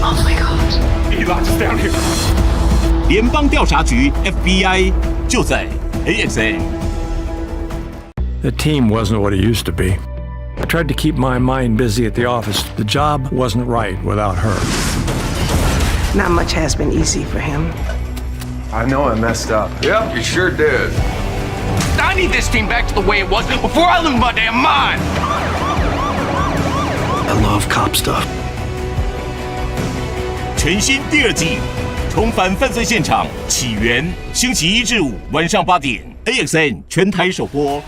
Oh my god. He locked us down here. 联邦调查局 FBI 就在 AXN。 The team wasn't what it used to be. I tried to keep my mind busy at the office. The job wasn't right without her. Not much has been easy for him. I know I messed up. Yep, you sure did. I need this team back to the way it was before I lose my damn mind. I love cop stuff. 全新第二季，重返犯罪现场起源，星期一至五晚上8点 ，AXN 全台首播。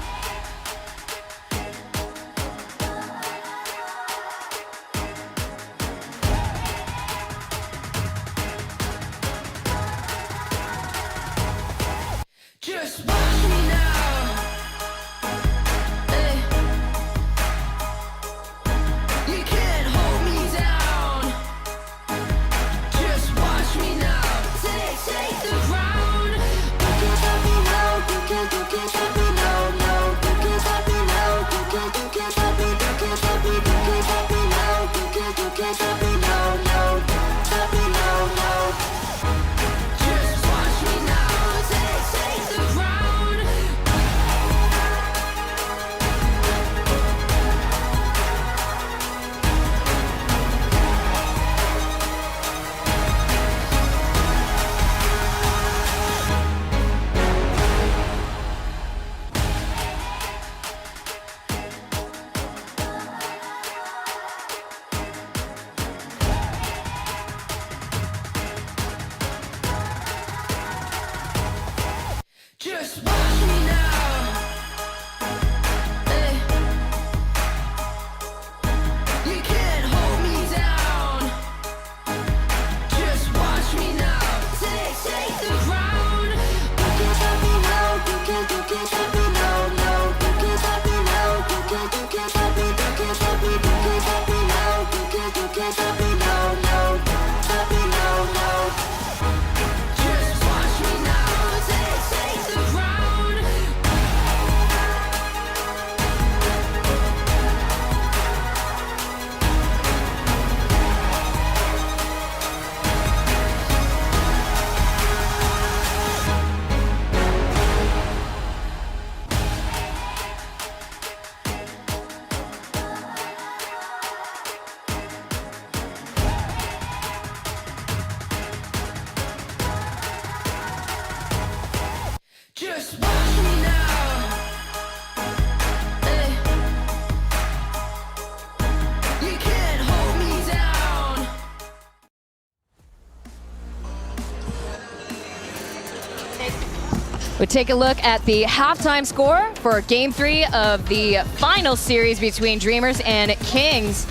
We take a look at the halftime score for Game 3 of the final series between Dreamers and Kings.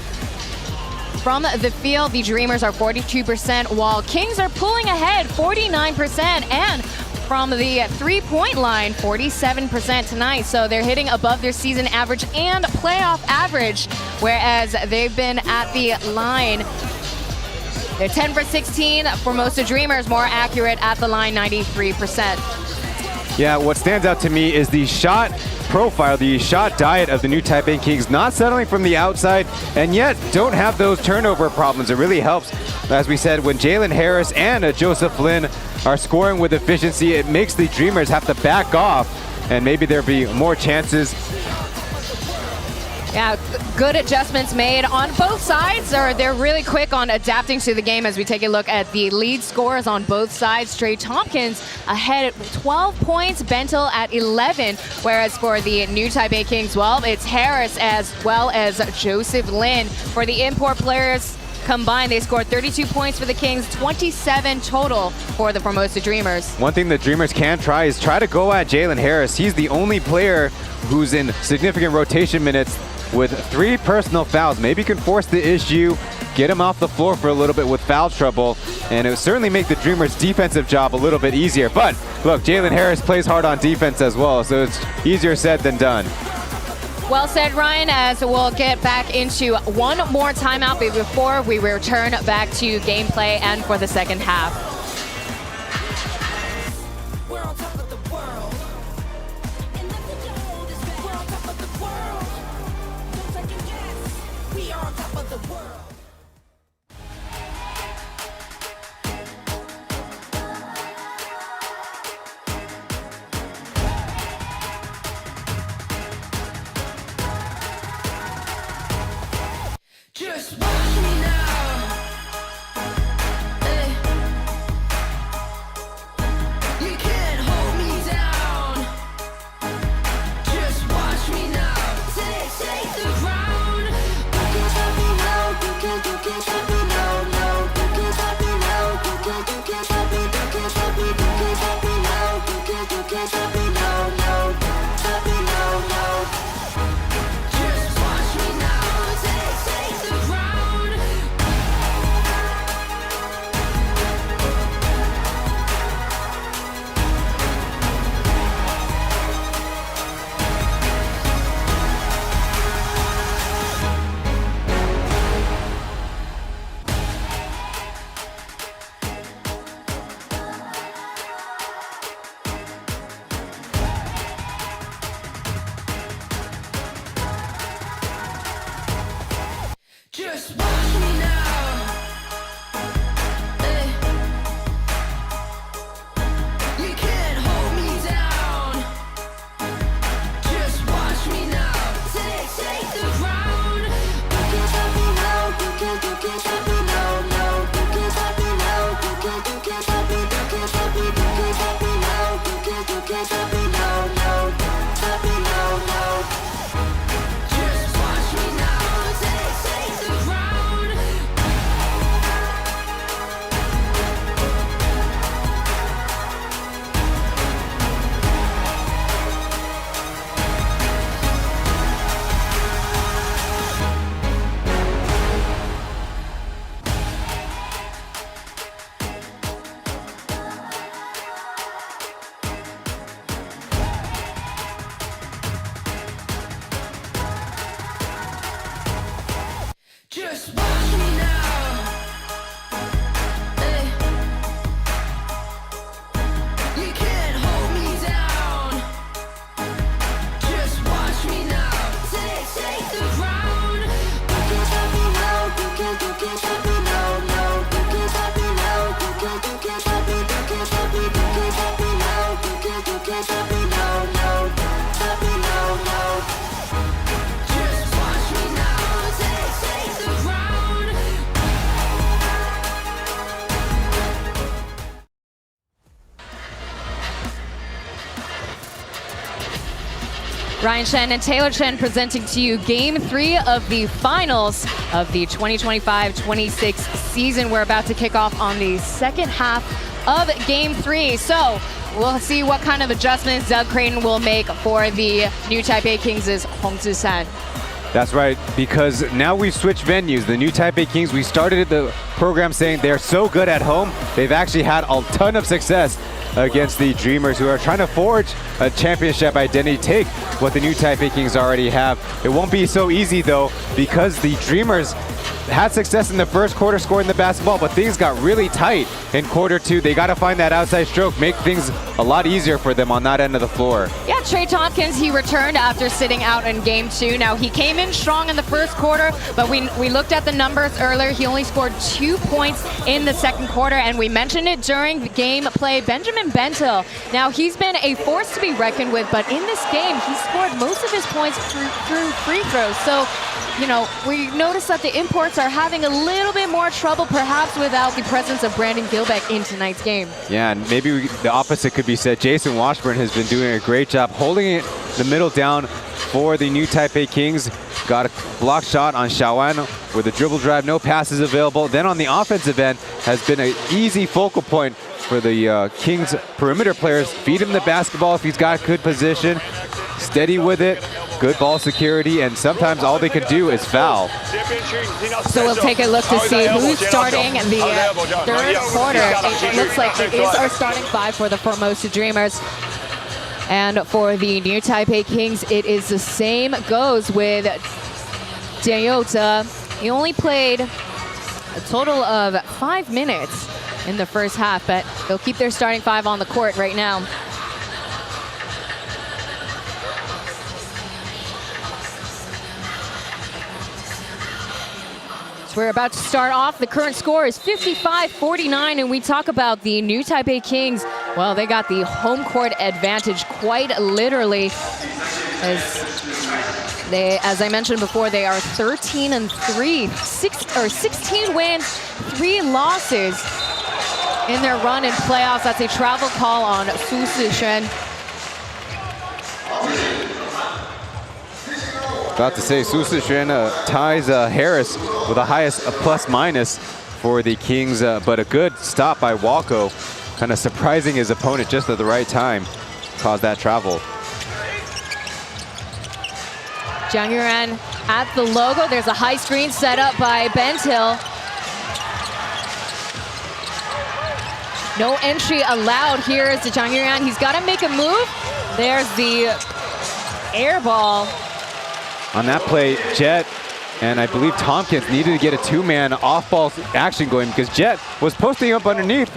From the field, the Dreamers are 42%, while Kings are pulling ahead 49%, and from the three-point line, 47% tonight. So they're hitting above their season average and playoff average, whereas they've been at the line. They're 10 for 16. Formosa Dreamers more accurate at the line, 93%. Yeah, what stands out to me is the shot profile, the shot diet of the new Taipei Kings, not settling from the outside, and yet don't have those turnover problems. It really helps, as we said, when Jalen Harris and Joseph Flynn are scoring with efficiency, it makes the Dreamers have to back off, and maybe there'll be more chances. Yeah, good adjustments made on both sides. They're really quick on adapting to the game as we take a look at the lead scores on both sides. Trey Tompkins ahead at 12 points, Bentel at 11, whereas for the new Taipei Kings, well, it's Harris as well as Joseph Lin. For the import players combined, they scored 32 points for the Kings, 27 total for the Formosa Dreamers. One thing the Dreamers can try is try to go at Jalen Harris. He's the only player who's in significant rotation minutes with 3 personal fouls. Maybe you can force the issue, get him off the floor for a little bit with foul trouble, and it would certainly make the Dreamers' defensive job a little bit easier. But look, Jalen Harris plays hard on defense as well, so it's easier said than done. Well said, Ryan, as we'll get back into one more timeout before we return back to gameplay and for the second half. We are on top of the Ryan Chen and Taylor Chen presenting to you Game 3 of the finals of the 2025-26 season. We're about to kick off on the second half of Game 3. So we'll see what kind of adjustments Doug Creighton will make for the new Taipei Kings' Hong Zisan. That's right, because now we've switched venues. The new Taipei Kings, we started the program saying they're so good at home. They've actually had a ton of success against the Dreamers, who are trying to forge a championship identity, take what the new Taipei Kings already have. It won't be so easy though, because the Dreamers had success in the first quarter scoring the basketball, but things got really tight in quarter 2. They got to find that outside stroke, make things a lot easier for them on that end of the floor. Yeah, Trey Tompkins, he returned after sitting out in Game 2. Now, he came in strong in the first quarter, but we looked at the numbers earlier. He only scored 2 points in the second quarter, and we mentioned it during the gameplay. Benjamin Bentil, now he's been a force to be reckoned with, but in this game, he scored most of his points through free throws. So, you know, we noticed that the imports are having a little bit more trouble, perhaps without the presence of Brandon Gilbeck in tonight's game. Yeah, and maybe the opposite could be said. Jason Washburn has been doing a great job holding it the middle down for the new Taipei Kings. Got a block shot on Xiaoan with a dribble drive, no passes available. Then on the offensive end has been an easy focal point for the Kings perimeter players. Feed him the basketball if he's got good position, steady with it, good ball security, and sometimes all they can do is foul. So we'll take a look to see who's starting the third quarter. It looks like it is our starting 5 for the Formosa Dreamers. And for the new Taipei Kings, it is the same goes with Jian Youzhe. He only played a total of 5 minutes in the first half, but they'll keep their starting 5 on the court right now. We're about to start off. The current score is 55-49, and we talk about the new Taipei Kings. Well, they got the home court advantage quite literally. As I mentioned before, they are 13-3, 16 wins, 3 losses in their run in playoffs. That's a travel call on Su Zixuan. About to say, Su Zixuan ties Harris with the highest plus-minus for the Kings, but a good stop by Walko, kind of surprising his opponent just at the right time, caused that travel. Jiang Yuan at the logo. There's a high screen set up by Bentil. No entry allowed here is to Jiang Yuan. He's got to make a move. There's the air ball. On that play, Jet and I believe Tompkins needed to get a 2-man off-ball action going, because Jet was posting up underneath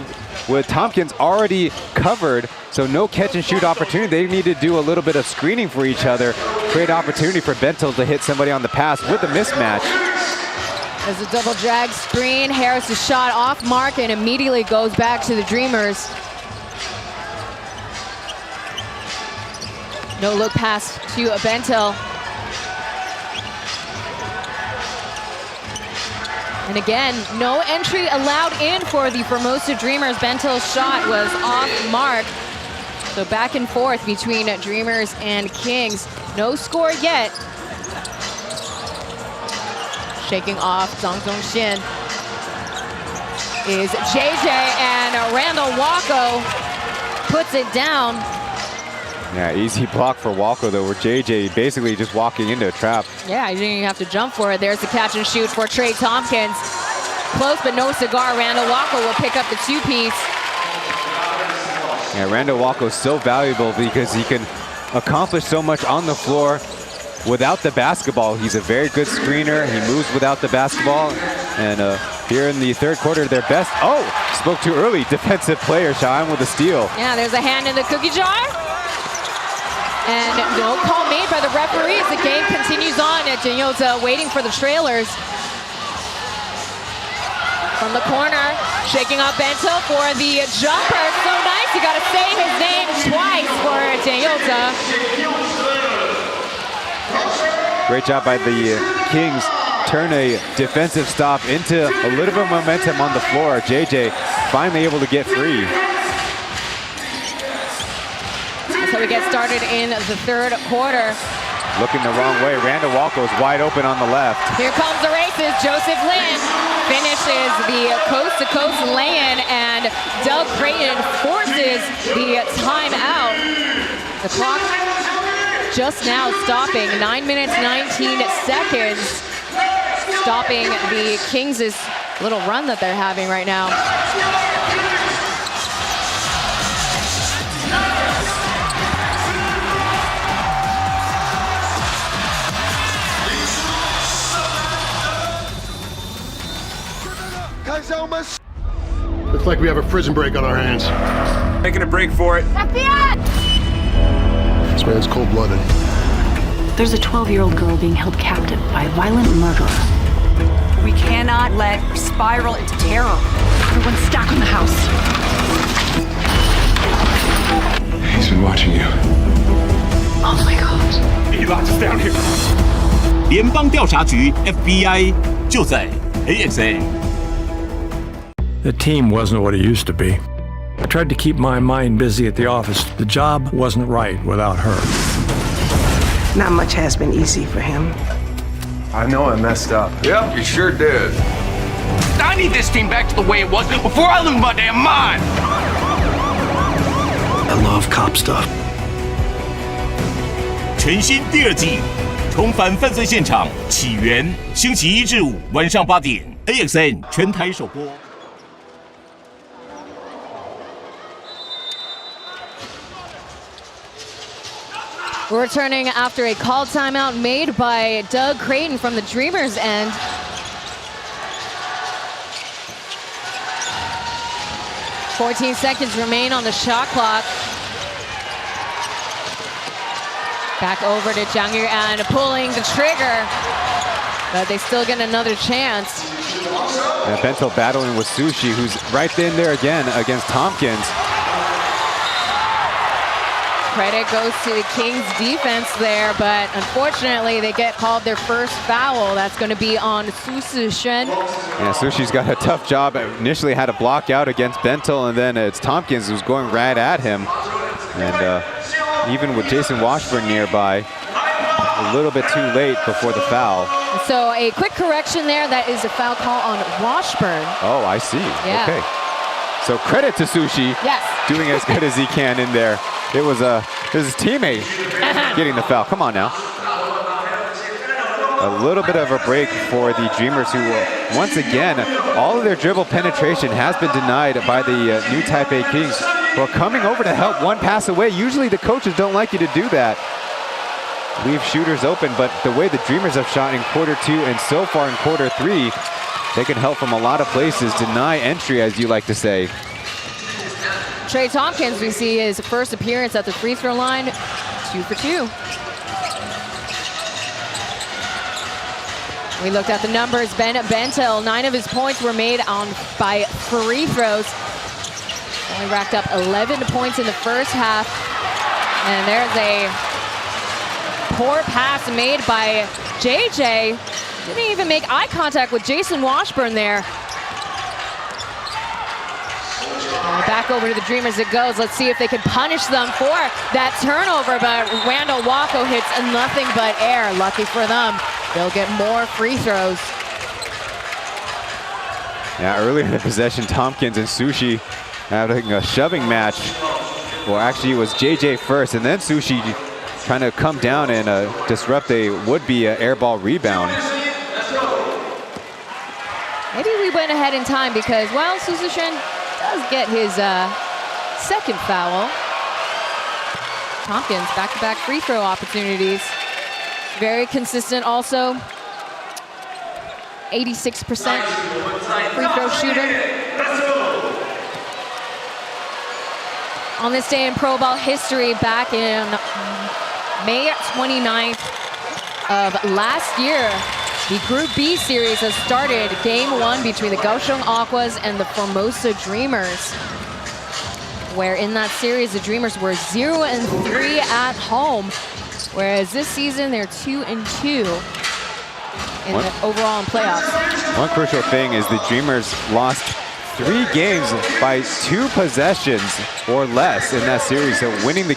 with Tompkins already covered, so no catch-and-shoot opportunity. They needed to do a little bit of screening for each other, create opportunity for Bentil to hit somebody on the pass with a mismatch. There's a double drag screen. Harris' shot off mark and immediately goes back to the Dreamers. No look pass to Bentil. And again, no entry allowed in for the Formosa Dreamers. Bentil's shot was off mark. So back and forth between Dreamers and Kings. No score yet. Shaking off Zhang Zhongxin is JJ, and Randall Walko puts it down. Yeah, easy block for Walko though, where JJ basically just walking into a trap. Yeah, you didn't even have to jump for it. There's the catch and shoot for Trey Tompkins. Close but no cigar. Randall Walko will pick up the 2-piece. Yeah, Randall Walko is so valuable because he can accomplish so much on the floor without the basketball. He's a very good screener. He moves without the basketball. And here in the third quarter, their best, spoke too early, defensive player, Xiaoan with a steal. Yeah, there's a hand in the cookie jar. And no call made by the referee as the game continues on. Jian Youzhe waiting for the trailers. From the corner, shaking up Bentil for the jumper. So nice, you gotta say his name twice for Jian Youzhe. Great job by the Kings. Turn a defensive stop into a little bit of momentum on the floor. JJ finally able to get free. So we get started in the third quarter. Looking the wrong way. Randall Walko's wide open on the left. Here comes the races. Joseph Lin finishes the coast-to-coast lay-in, and Doug Creighton forces the timeout. The clock just now stopping. 9 minutes, 19 seconds. Stopping the Kings' little run that they're having right now. Looks like we have a prison break on our hands. Making a break for it. This man's cold-blooded. There's a 12-year-old girl being held captive by a violent murderer. We cannot let her spiral into terror. Everyone stack on the house. He's been watching you. Oh my God. He locked us down here. 联邦调查局 FBI 就在 AXN。 The team wasn't what it used to be. I tried to keep my mind busy at the office. The job wasn't right without her. Not much has been easy for him. I know I messed up. Yep, you sure did. I need this team back to the way it was before I lose my damn mind. I love cop stuff. 全新第二季，重返犯罪现场，起源，星期一至五晚上8点 ，AXN 全台首播。 We're returning after a called timeout made by Doug Creighton from the Dreamers end. "14 seconds remain on the shot clock. Back over to Zhang Yuan pulling the trigger, but they still get another chance. And Bento battling with Sushi, who's right in there again against Tompkins. Credit goes to the Kings defense there, but unfortunately they get called their first foul. That's going to be on Su Shen. Yeah, Sushi's got a tough job. Initially had a block out against Bento, and then it's Tompkins who's going right at him. And even with Jason Washburn nearby, a little bit too late before the foul. So a quick correction there, that is a foul call on Washburn. Oh, I see. Yeah. Okay. So credit to Sushi. Yes. Doing as good as he can in there. It was his teammate getting the foul. Come on now. A little bit of a break for the Dreamers, who once again, all of their dribble penetration has been denied by the new Taipei Kings, who are coming over to help one pass away. Usually the coaches don't like you to do that. Leave shooters open, but the way the Dreamers have shot in quarter 2 and so far in quarter 3, they can help from a lot of places, deny entry, as you like to say. Trey Tompkins, we see his first appearance at the free throw line, 2 for 2. We looked at the numbers. Ben Bentel, 9 of his points were made by free throws. Only racked up 11 points in the first half. And there's a poor pass made by JJ. Didn't even make eye contact with Jason Washburn there. Back over to the Dreamers it goes. Let's see if they can punish them for that turnover, but Randall Walko hits nothing but air. Lucky for them, they'll get more free throws. Yeah, earlier in the possession, Tompkins and Sushi having a shoving match. Well, actually, it was JJ first, and then Sushi trying to come down and disrupt a would-be air ball rebound. Maybe we went ahead in time because, well, Sushishin does get his second foul. Tompkins, back-to-back free throw opportunities. Very consistent also. 86% free throw shooter. On this day in pro ball history, back in May 29th of last year, the Group B series has started. Game 1 between the Kaohsiung Aquas and the Formosa Dreamers, where in that series the Dreamers were 0-3 at home, whereas this season they're 2-2 in the overall in playoffs. One crucial thing is the Dreamers lost 3 games by 2 possessions or less in that series. So winning the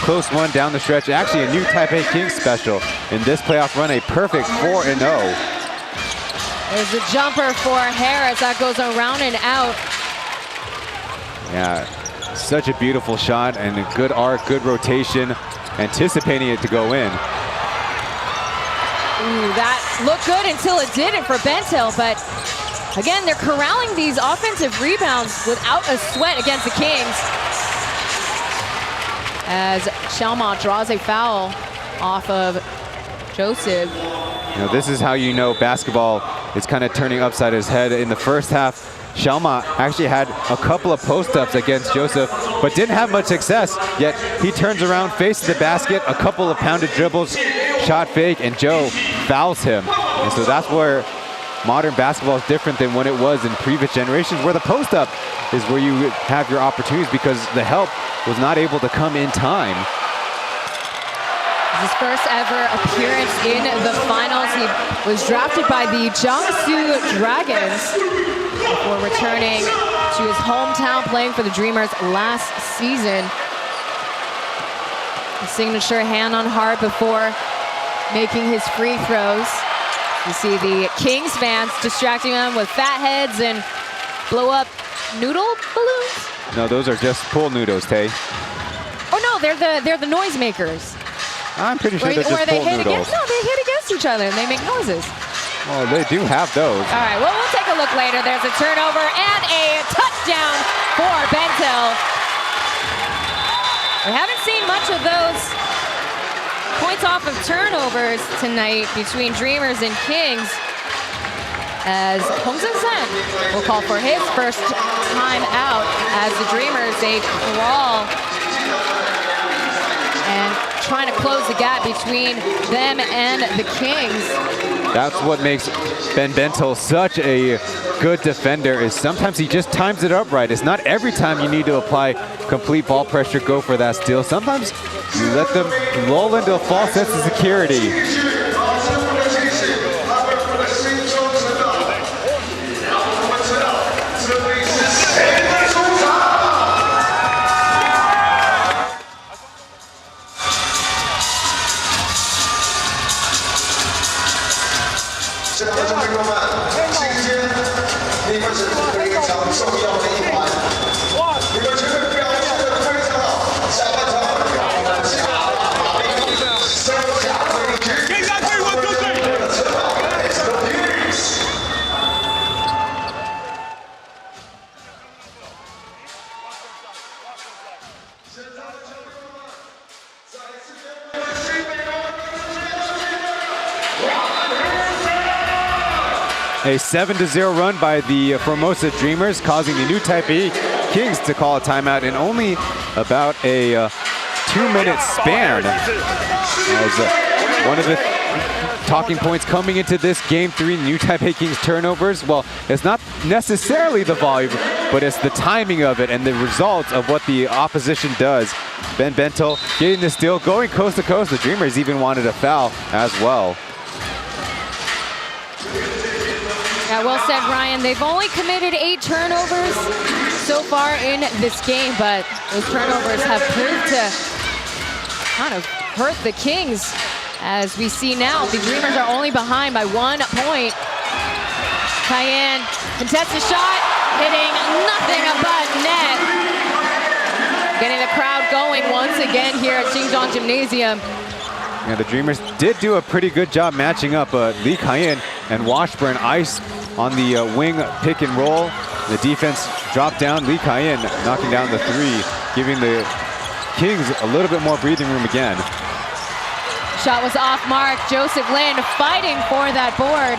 close one down the stretch. Actually a new Taipei Kings special in this playoff run, a perfect 4-0. There's a jumper for Harris that goes around and out. Yeah, such a beautiful shot and a good arc, good rotation, anticipating it to go in. Ooh, that looked good until it didn't for Bentil, but again, they're corralling these offensive rebounds without a sweat against the Kings. As Xiaoma draws a foul off of Joseph. You know, this is how you know basketball is kind of turning upside his head. In the first half, Xiaoma actually had a couple of post-ups against Joseph, but didn't have much success. Yet he turns around, faces the basket, a couple of pounded dribbles, shot fake, and Joe fouls him. And so that's where modern basketball is different than when it was in previous generations, where the post-up is where you have your opportunities because the help was not able to come in time. His first ever appearance in the finals. He was drafted by the Jiangsu Dragons before returning to his hometown, playing for the Dreamers last season. A signature hand on heart before making his free throws. You see the Kings fans distracting him with fat heads and blow up noodle balloons. No, those are just pool noodles, Tay. Oh no, they're the noisemakers. I'm pretty sure they're just pool noodles. No, they hit against each other and they make noises. Well, they do have those. All right, well, we'll take a look later. There's a turnover and a touchdown for Bentil. We haven't seen much of those points off of turnovers tonight between Dreamers and Kings, as Hong Sen will call for his first time out as the Dreamers, they crawl and trying to close the gap between them and the Kings. That's what makes Ben Bentil such a good defender, is sometimes he just times it up right. It's not every time you need to apply complete ball pressure, go for that steal. Sometimes you let them lull into a false sense of security. A 7-0 run by the Formosa Dreamers, causing the new Taipei Kings to call a timeout in only about a 2-minute span. As one of the talking points coming into this Game 3, new Taipei Kings turnovers, well, it's not necessarily the volume, but it's the timing of it and the results of what the opposition does. Ben Bentil getting the steal, going coast to coast. The Dreamers even wanted a foul as well. Yeah, well said, Ryan. They've only committed 8 turnovers so far in this game, but those turnovers have proved to kind of hurt the Kings. As we see now, the Dreamers are only behind by 1 point. Cayenne contests a shot, hitting nothing but net. Getting the crowd going once again here at Xinjiang Gymnasium. Yeah, the Dreamers did do a pretty good job matching up Lee Cayenne and Washburn ice on the wing pick and roll. The defense dropped down. Lee Cayenne knocking down the 3, giving the Kings a little bit more breathing room again. Shot was off mark. Joseph Lin fighting for that board.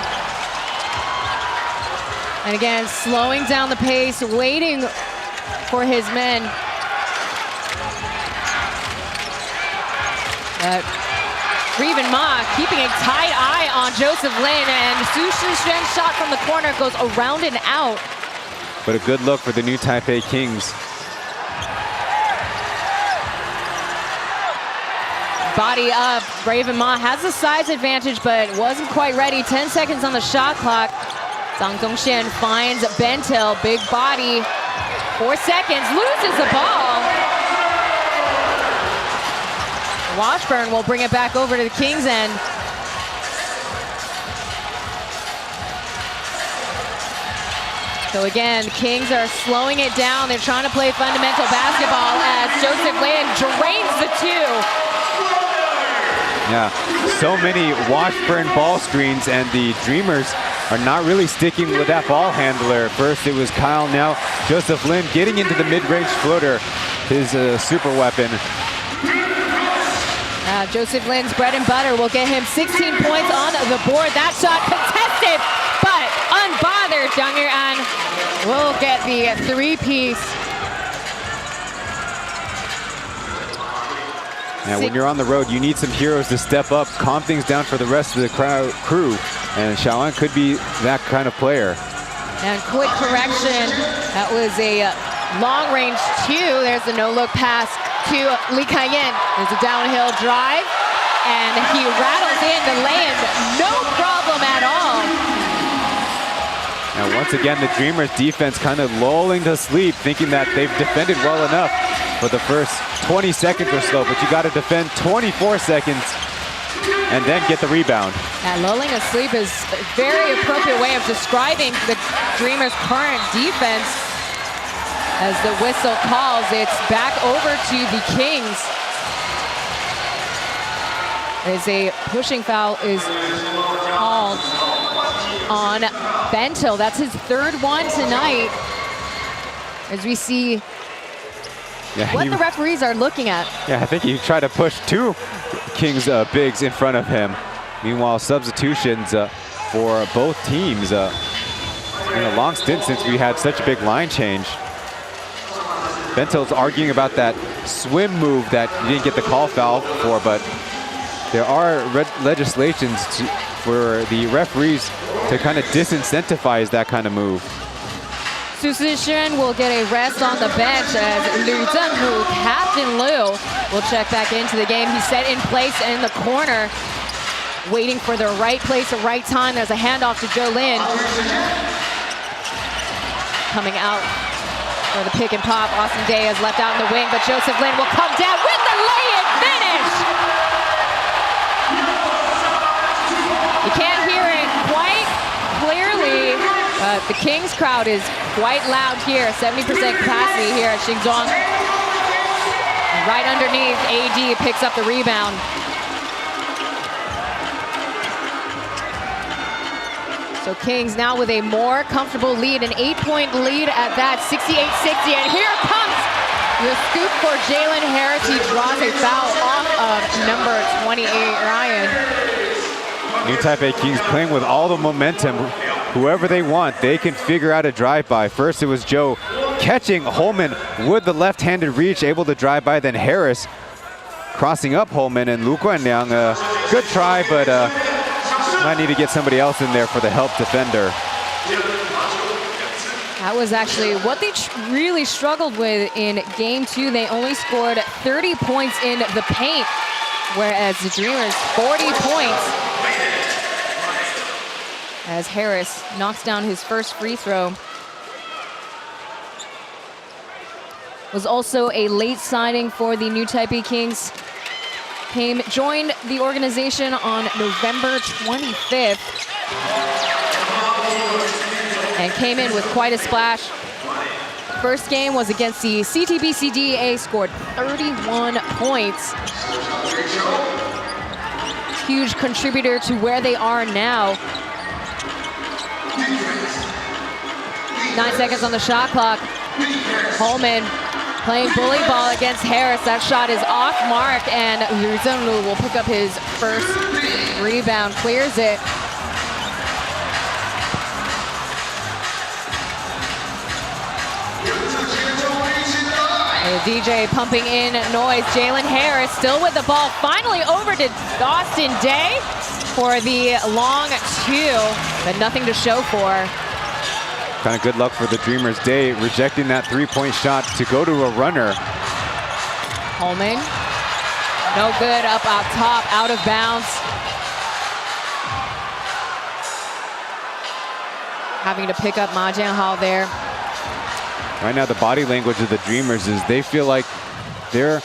And again, slowing down the pace, waiting for his men. But Reven Ma keeping a tight eye on Joseph Lin, and Su Shishuan's shot from the corner goes around and out. But a good look for the new Taipei Kings. Body up, Reven Ma has the size advantage, but wasn't quite ready. 10 seconds on the shot clock. Zhang Zhongshan finds Bentil, big body, 4 seconds, loses the ball. Washburn will bring it back over to the Kings end. So again, Kings are slowing it down. They're trying to play fundamental basketball as Joseph Lin drains the two. Yeah, so many Washburn ball screens, and the Dreamers are not really sticking with that ball handler. First it was Kyle, now Joseph Lin getting into the mid-range floater, his super weapon. Joseph Lin's bread and butter will get him 16 points on the board. That shot contested, but unbothered. Jang Ir-an will get the three-piece. Now, when you're on the road, you need some heroes to step up, calm things down for the rest of the crew, and Xiaoan could be that kind of player. And quick correction, that was a long-range two. There's a no-look pass to Lee Kai-yin. There's a downhill drive, and he rattles in the lane, no problem at all. Now, once again, the Dreamers defense kind of lulling to sleep, thinking that they've defended well enough for the first 20 seconds or so, but you got to defend 24 seconds and then get the rebound. And lulling asleep is a very appropriate way of describing the Dreamers' current defense. As the whistle calls, it's back over to the Kings. As a pushing foul is called on Bentil. That's his third one tonight. As we see what the referees are looking at. Yeah, I think he tried to push two Kings bigs in front of him. Meanwhile, substitutions for both teams. It's been a long stint since we had such a big line change. Bentil's arguing about that swim move that he didn't get the call foul for, but there are legislations for the referees to kind of disincentivize that kind of move. Su Zixuan will get a rest on the bench as Lu Zhenhu, Captain Lu, will check back into the game. He's set in place in the corner, waiting for the right place at right time. There's a handoff to Zhou Lin. Coming out for the pick and pop. Austin Day is left out in the wing, but Joseph Lin will come down with the lay-in finish. You can't hear it quite clearly, but the Kings crowd is quite loud here. 70% capacity here at Xingzhuang. Right underneath, AD picks up the rebound. So Kings now with a more comfortable lead, an 8-point lead at that, 68-60, and here comes the scoop for Jalen Harris. He draws a foul off of number 28, Ryan. New Taipei Kings playing with all the momentum. Whoever they want, they can figure out a drive-by. First it was Joe catching Holman with the left-handed reach, able to drive by, then Harris crossing up Holman, and Lu Guanliang, good try, but might need to get somebody else in there for the help defender. That was actually what they really struggled with in game two. They only scored 30 points in the paint, whereas the Dreamers 40 points. As Harris knocks down his first free throw. Was also a late signing for the New Taipei Kings. Joined the organization on November 25th and came in with quite a splash. First game was against the CTBCDA, scored 31 points. Huge contributor to where they are now. 9 seconds on the shot clock. Holman playing bully ball against Harris. That shot is off mark, and Lu Zhenhu will pick up his first rebound, clears it. And DJ pumping in noise. Jalen Harris still with the ball. Finally over to Austin Day for the long two, but nothing to show for. Kind of good luck for the Dreamers. Day rejecting that three-point shot to go to a runner. Holman, no good, up top, out of bounds. having to pick up Ma Jianhao there. Right now, the body language of the Dreamers is they feel like they're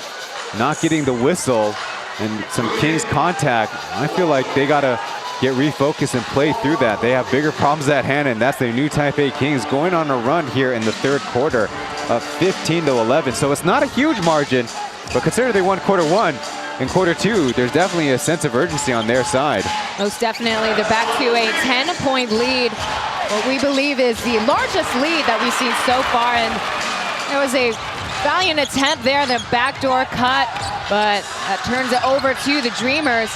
not getting the whistle and some Kings contact. I feel like they got to get refocused and play through that. They have bigger problems at hand, and that's the new Taipei Kings going on a run here in the third quarter of 15-11. So it's not a huge margin, but consider they won quarter one. In quarter two, there's definitely a sense of urgency on their side. Most definitely. They're back to a 10-point lead. What we believe is the largest lead that we've seen so far. And there was a valiant attempt there, the backdoor cut, but that turns it over to the Dreamers.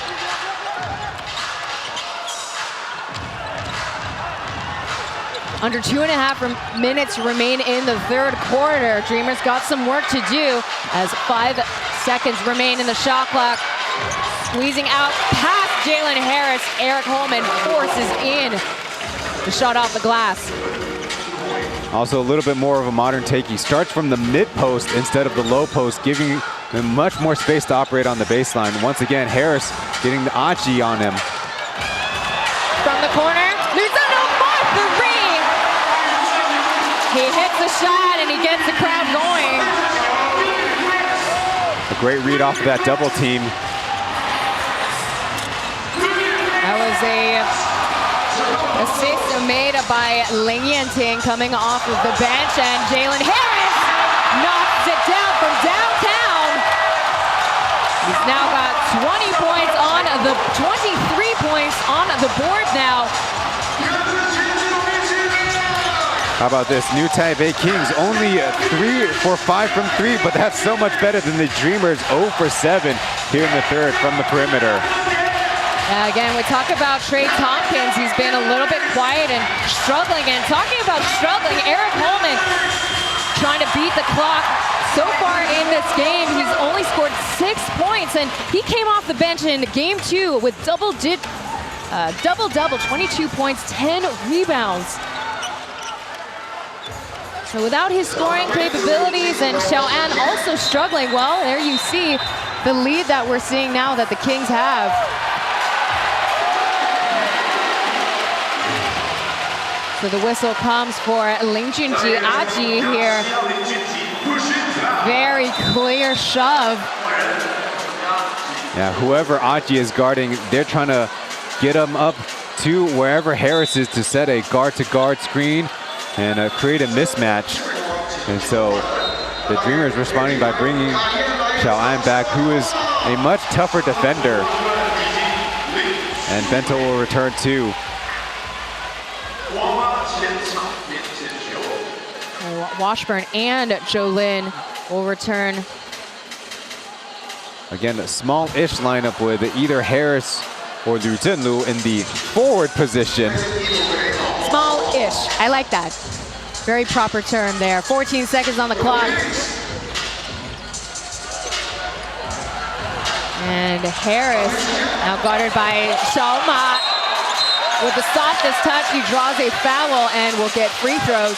Under 2.5 minutes remain in the third quarter. Dreamers got some work to do as 5 seconds remain in the shot clock. Squeezing out past Jalen Harris. Eric Holman forces in the shot off the glass. Also a little bit more of a modern take. He starts from the mid post instead of the low post, giving him much more space to operate on the baseline. Once again, Harris getting the Achi on him. From the corner, Luzano for three. He hits the shot and he gets the crowd going. A great read off of that double team. That was a assist made by Ling Yanting coming off of the bench, and Jalen Harris knocks it down from downtown. He's now got 20 points on the 23 points on the board now. How about this? New Taipei Kings only 3 for 5 from 3, but that's so much better than the Dreamers 0 for 7 here in the third from the perimeter. Again, we talk about Trey Tompkins. He's been a little bit quiet and struggling. And talking about struggling, Eric Holman trying to beat the clock. So far in this game, he's only scored 6 points, and he came off the bench in game 2 with double-double, 22 points, 10 rebounds. So without his scoring capabilities and Xiao-An also struggling, well, there you see the lead that we're seeing now that the Kings have. So the whistle comes for Ling Junji Aji here. Very clear shove. Yeah, whoever Aji is guarding, they're trying to get him up to wherever Harris is to set a guard-to-guard screen and create a mismatch. And so the Dreamers responding by bringing Xiao-An back, who is a much tougher defender. And Bento will return too. Washburn and Jolin will return. Again, a small-ish lineup with either Harris or Liu Zhenlu in the forward position. Small-ish, I like that. Very proper term there. 14 seconds on the clock. And Harris now guarded by Xiaoma. With the softest touch, he draws a foul and will get free throws.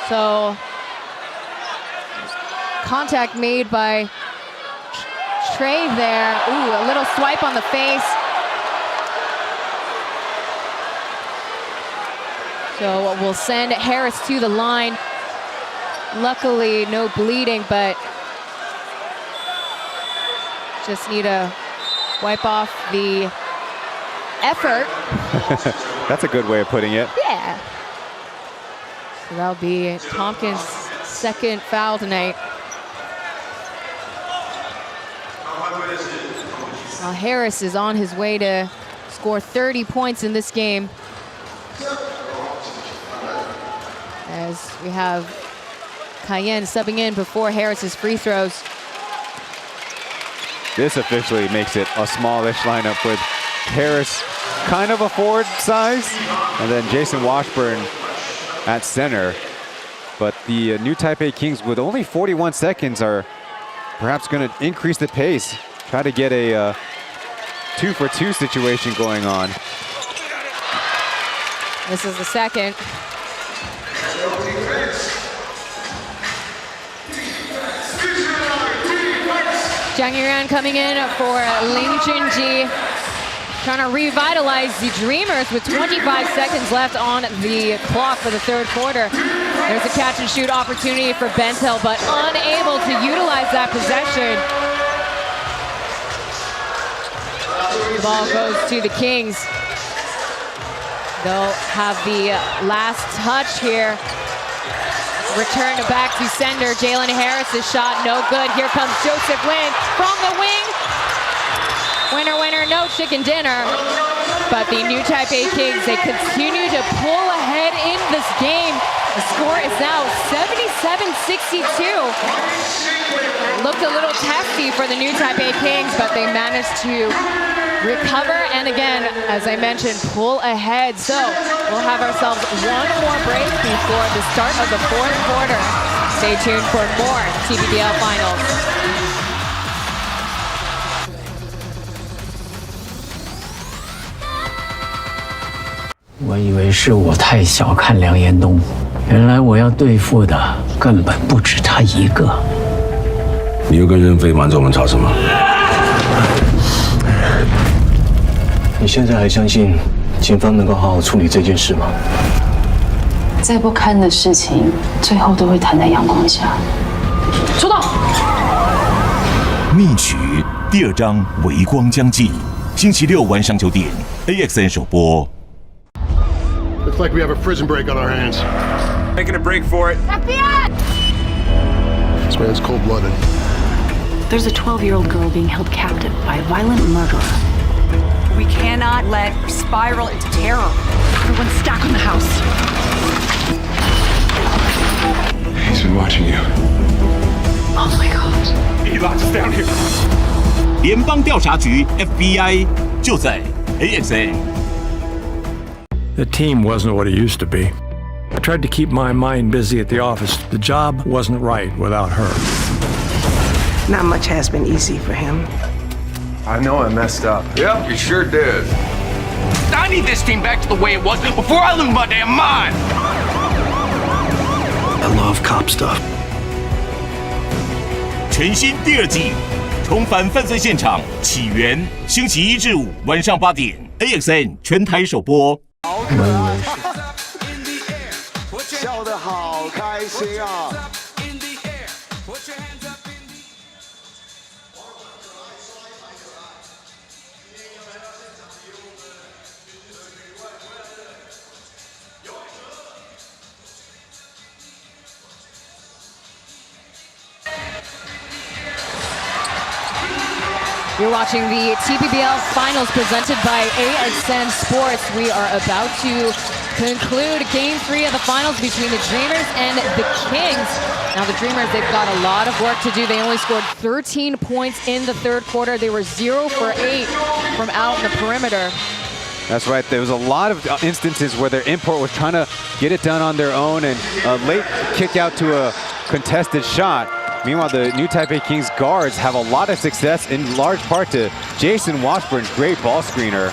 So, contact made by Trey there. Ooh, a little swipe on the face. So we'll send Harris to the line. Luckily, no bleeding, but just need to wipe off the effort. That's a good way of putting it. Yeah. So that'll be Tompkins' second foul tonight. Well, Harris is on his way to score 30 points in this game. As we have Cayenne subbing in before Harris's free throws. This officially makes it a smallish lineup with Harris kind of a forward size, and then Jason Washburn at center. But the new Taipei Kings, with only 41 seconds, are perhaps going to increase the pace, try to get a 2-for-2 situation going on. This is the second. Zhang Yuran coming in for Ling Junji. trying to revitalize the Dreamers with 25 seconds left on the clock for the third quarter. There's a catch and shoot opportunity for Bentel, but unable to utilize that possession. The ball goes to the Kings. They'll have the last touch here. Return back to sender. Jalen Harris's shot, no good. Here comes Joseph Lin from the wing. Winner, winner, no chicken dinner. But the new Taipei Kings, they continue to pull ahead in this game. The score is now 77-62. Looked a little testy for the new Taipei Kings, but they managed to recover and again, as I mentioned, pull ahead. So we'll have ourselves one more break before the start of the fourth quarter. Stay tuned for more TPBL Finals. 我以为是我太小看梁延东，原来我要对付的根本不止他一个。你又跟任飞瞒着我们吵什么？你现在还相信警方能够好好处理这件事吗？再不堪的事情，最后都会摊在阳光下。出动！密曲第2章微光将近，星期6晚上9点 ，AXN 首播。 Looks like we have a prison break on our hands. Making a break for it. FBI! This man's cold-blooded. There's a 12-year-old girl being held captive by a violent murderer. We cannot let her spiral into terror. Everyone's stacked on the house. He's been watching you. Oh my God. He locked us down here. 联邦调查局 FBI 就在 AXN。 The team wasn't what it used to be. I tried to keep my mind busy at the office. The job wasn't right without her. Not much has been easy for him. I know I messed up. Yep, you sure did. I need this team back to the way it was before I lose my damn mind. I love cop stuff. 全新第2季，重返犯罪现场起源，星期1至5晚上8点 ，AXN 全台首播。 笑得好开心啊！ You're watching the TPBL Finals presented by AXN Sports. We are about to conclude Game 3 of the Finals between the Dreamers and the Kings. Now the Dreamers, they've got a lot of work to do. They only scored 13 points in the third quarter. They were 0 for 8 from out in the perimeter. That's right. There was a lot of instances where their import was trying to get it done on their own, and a late kick out to a contested shot. Meanwhile, the new Taipei Kings guards have a lot of success in large part to Jason Washburn's great ball screener.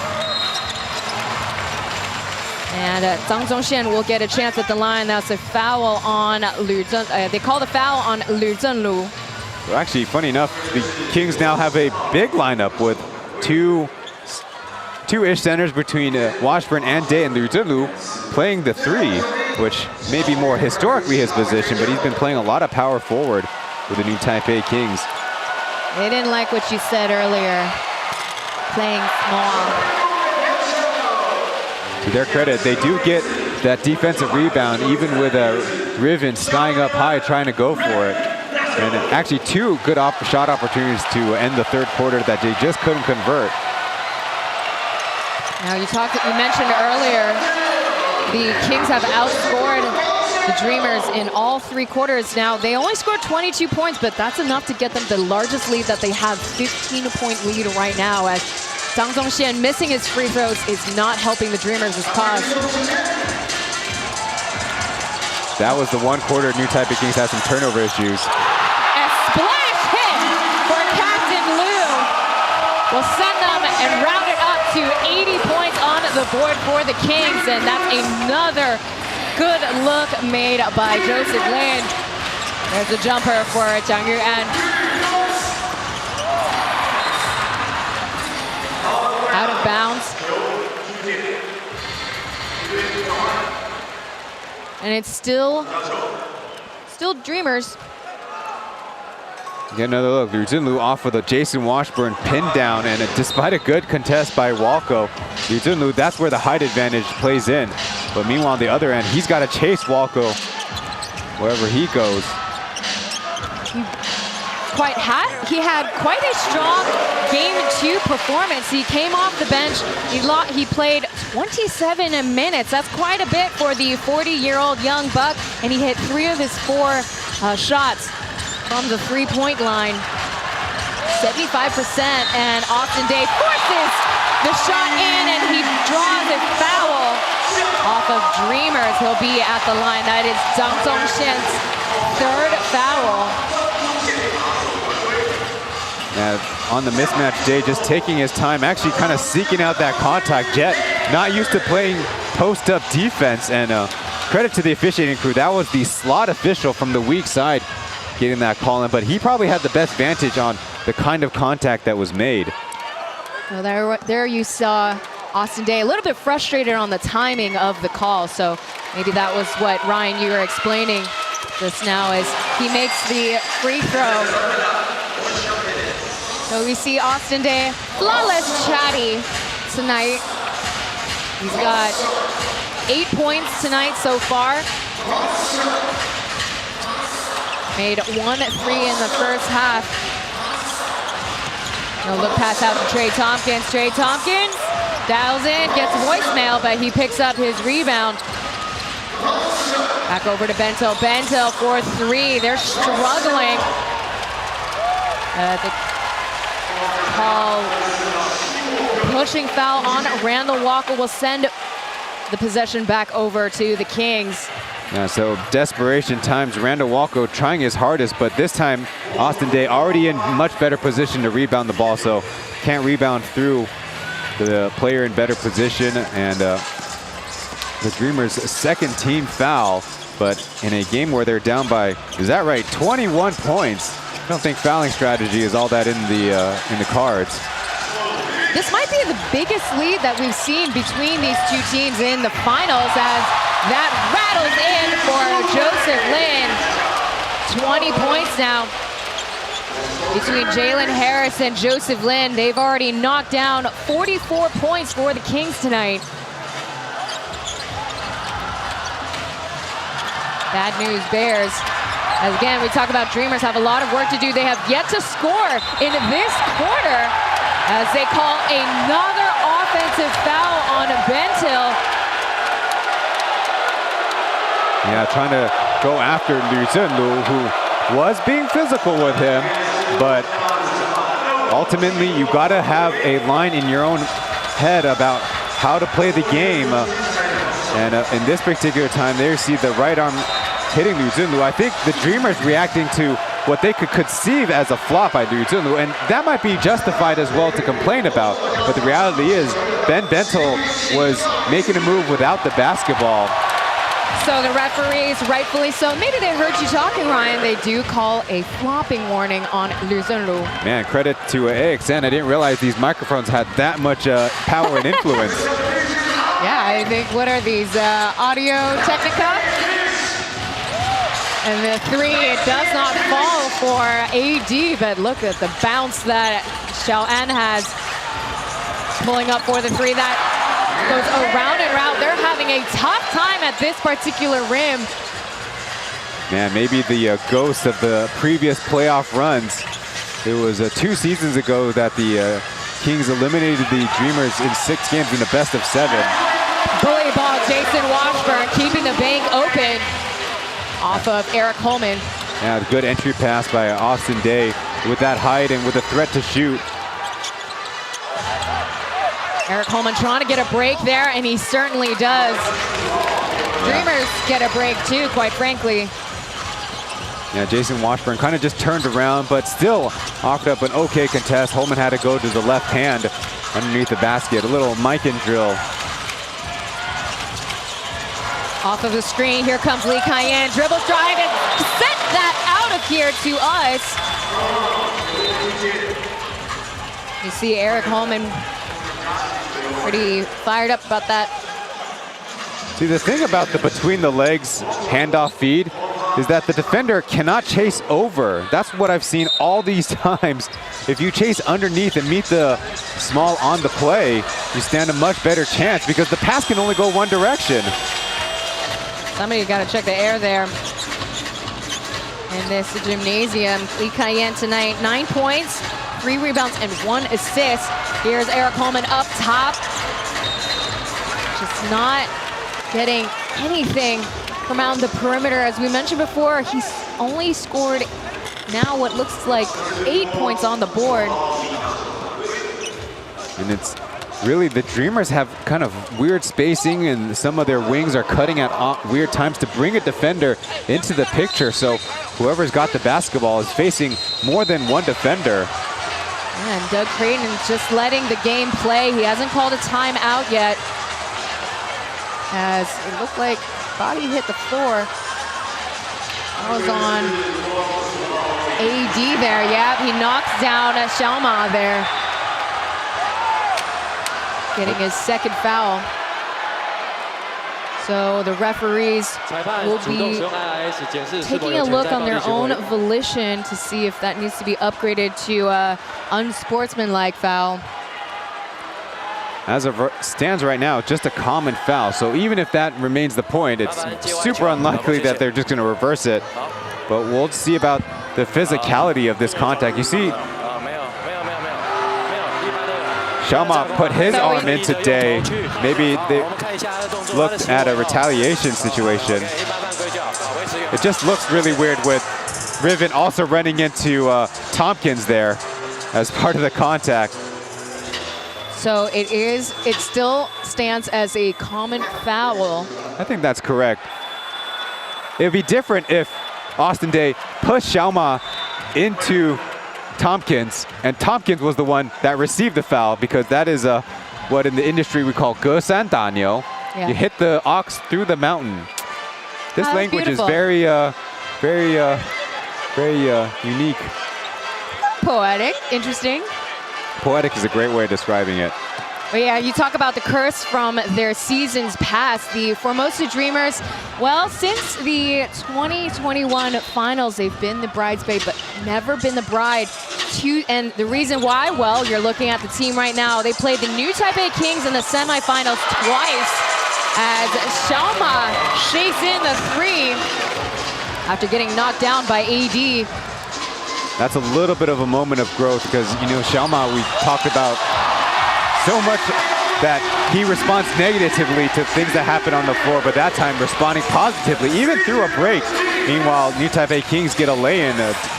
And Zhang Zhongxian will get a chance at the line. That's a foul on Lu Zhen. They call the foul on Lu Zhenlu. Well, actually, funny enough, the Kings now have a big lineup with two-ish centers between Washburn and Day, and Lu Zhenlu playing the 3, which may be more historically his position, but he's been playing a lot of power forward with the new Taipei Kings. They didn't like what you said earlier, playing small. To their credit, they do get that defensive rebound, even with Riven skying up high trying to go for it. And actually 2 good shot opportunities to end the third quarter that they just couldn't convert. Now you mentioned earlier, the Kings have outscored the Dreamers in all 3 quarters. Now, they only scored 22 points, but that's enough to get them the largest lead that they have, 15-point lead right now, as Zhang Zhongxian missing his free throws is not helping the Dreamers' cause. That was the one quarter new Taipei Kings had some turnover issues. A splash hit for Captain Liu will send them and round it up to 80 points on the board for the Kings, and that's another good look made by Joseph Lin. There's a jumper for Zhang Yuan. Out of bounds. And it's still Dreamers. Get another look. Liu Junlu off with a Jason Washburn pin down, and despite a good contest by Walco, Liu Junlu, that's where the height advantage plays in. But meanwhile, on the other end, he's got to chase Walco wherever he goes. He had quite a strong Game 2 performance. He came off the bench. He played 27 minutes. That's quite a bit for the 40-year-old young buck, and he hit 3 of his 4 shots from the three-point line. 75%, and Austin Day forces the shot in, and he draws a foul off of Dreamers. He'll be at the line. That is Zhang Zhongxian's 3rd foul. On the mismatch, Day just taking his time, actually kind of seeking out that contact. Jet not used to playing post-up defense, and credit to the officiating crew. That was the slot official from the weak side getting that call in, but he probably had the best vantage on the kind of contact that was made. Well, there you saw Austin Day a little bit frustrated on the timing of the call, so maybe that was what, Ryan, you were explaining just now, as he makes the free throw. So we see Austin Day, flawless chatty tonight. He's got 8 points tonight so far. Made 1 3 in the first half. No look pass out to Trey Tompkins. Trey Tompkins dials in, gets voicemail, but he picks up his rebound. Back over to Bento. Bento for 3. They're struggling. The call, pushing foul on Randall Walker will send the possession back over to the Kings. Yeah, so desperation times. Randall Walco trying his hardest, but this time Austin Day already in much better position to rebound the ball, so can't rebound through the player in better position. And the Dreamers' 2nd team foul, but in a game where they're down by, is that right, 21 points? I don't think fouling strategy is all that in the cards. This might be the biggest lead that we've seen between these two teams in the finals, as that rattles in for Joseph Lin. 20 points now between Jalen Harris and Joseph Lin. They've already knocked down 44 points for the Kings tonight. Bad news, Bears. As again, we talk about Dreamers have a lot of work to do. They have yet to score in this quarter, as they call another offensive foul on Bentil. Yeah, trying to go after Liu Junlu, who was being physical with him, but ultimately you got to have a line in your own head about how to play the game. And in this particular time, there you see the right arm hitting Liu Junlu. I think the Dreamers reacting to what they could conceive as a flop by Liu Junlu, and that might be justified as well to complain about, but the reality is Ben Bentil was making a move without the basketball. So the referees, rightfully so, maybe they heard you talking, Ryan, they do call a flopping warning on Liu Junlu. Man, credit to AXN. I didn't realize these microphones had that much power and influence. Yeah, I think, what are these, Audio Technica? And the 3, it does not fall for AD, but look at the bounce that Xiao An has. Pulling up for the 3, that goes around and around. They're having a tough time at this particular rim. Man, maybe the ghost of the previous playoff runs. It was 2 seasons ago that the Kings eliminated the Dreamers in 6 games in the best of 7. Bully ball, Jason Washburn keeping the bank open off of Eric Holman. Yeah, good entry pass by Austin Day with that height and with a threat to shoot. Eric Holman trying to get a break there, and he certainly does. Dreamers get a break too, quite frankly. Yeah, Jason Washburn kind of just turned around, but still offered up an okay contest. Holman had to go to the left hand underneath the basket. A little Mikan drill. Off of the screen, here comes Lee Cayenne. Dribble drive and set that out of here to us. You see Eric Holman pretty fired up about that. See, the thing about the between the legs handoff feed is that the defender cannot chase over. That's what I've seen all these times. If you chase underneath and meet the small on the play, you stand a much better chance because the pass can only go one direction. Somebody got to check the air there in this gymnasium. Lee Kai-yen tonight, 9 points, 3 rebounds, and 1 assist. Here's Eric Holman up top. Just not getting anything from out the perimeter. As we mentioned before, he's only scored now what looks like 8 points on the board. And it's really, the Dreamers have kind of weird spacing and some of their wings are cutting at weird times to bring a defender into the picture. So whoever's got the basketball is facing more than one defender. And Doug Creighton just letting the game play. He hasn't called a timeout yet, as it looked like body hit the floor. That was on AD there. Yeah, he knocks down Xiaoma there, getting his second foul. So the referees will be taking a look on their own volition to see if that needs to be upgraded to a unsportsmanlike foul. As it stands right now, just a common foul. So even if that remains the point, it's super unlikely that they're just going to reverse it. But we'll see about the physicality of this contact. You see, Xiaoma put his arm in today. Maybe they looked at a retaliation situation. It just looks really weird with Riven also running into Tompkins there as part of the contact. So it still stands as a common foul. I think that's correct. It would be different if Austin Day pushed Xiaoma into Tompkins, and Tompkins was the one that received the foul, because that is what in the industry we call 隔山打牛. Yeah. You hit the ox through the mountain. This language beautiful. is very unique. Poetic, interesting. Poetic is a great way of describing it. But yeah, you talk about the curse from their seasons past. The Formosa Dreamers, well, since the 2021 finals, they've been the bridesmaid, but never been the bride. And the reason why, well, you're looking at the team right now. They played the new Taipei Kings in the semifinals twice, as Xiaoma shakes in the 3 after getting knocked down by AD. That's a little bit of a moment of growth, because, you know, Xiaoma, we talked about so much that he responds negatively to things that happen on the floor, but that time responding positively, even through a break. Meanwhile, New Taipei Kings get a lay-in.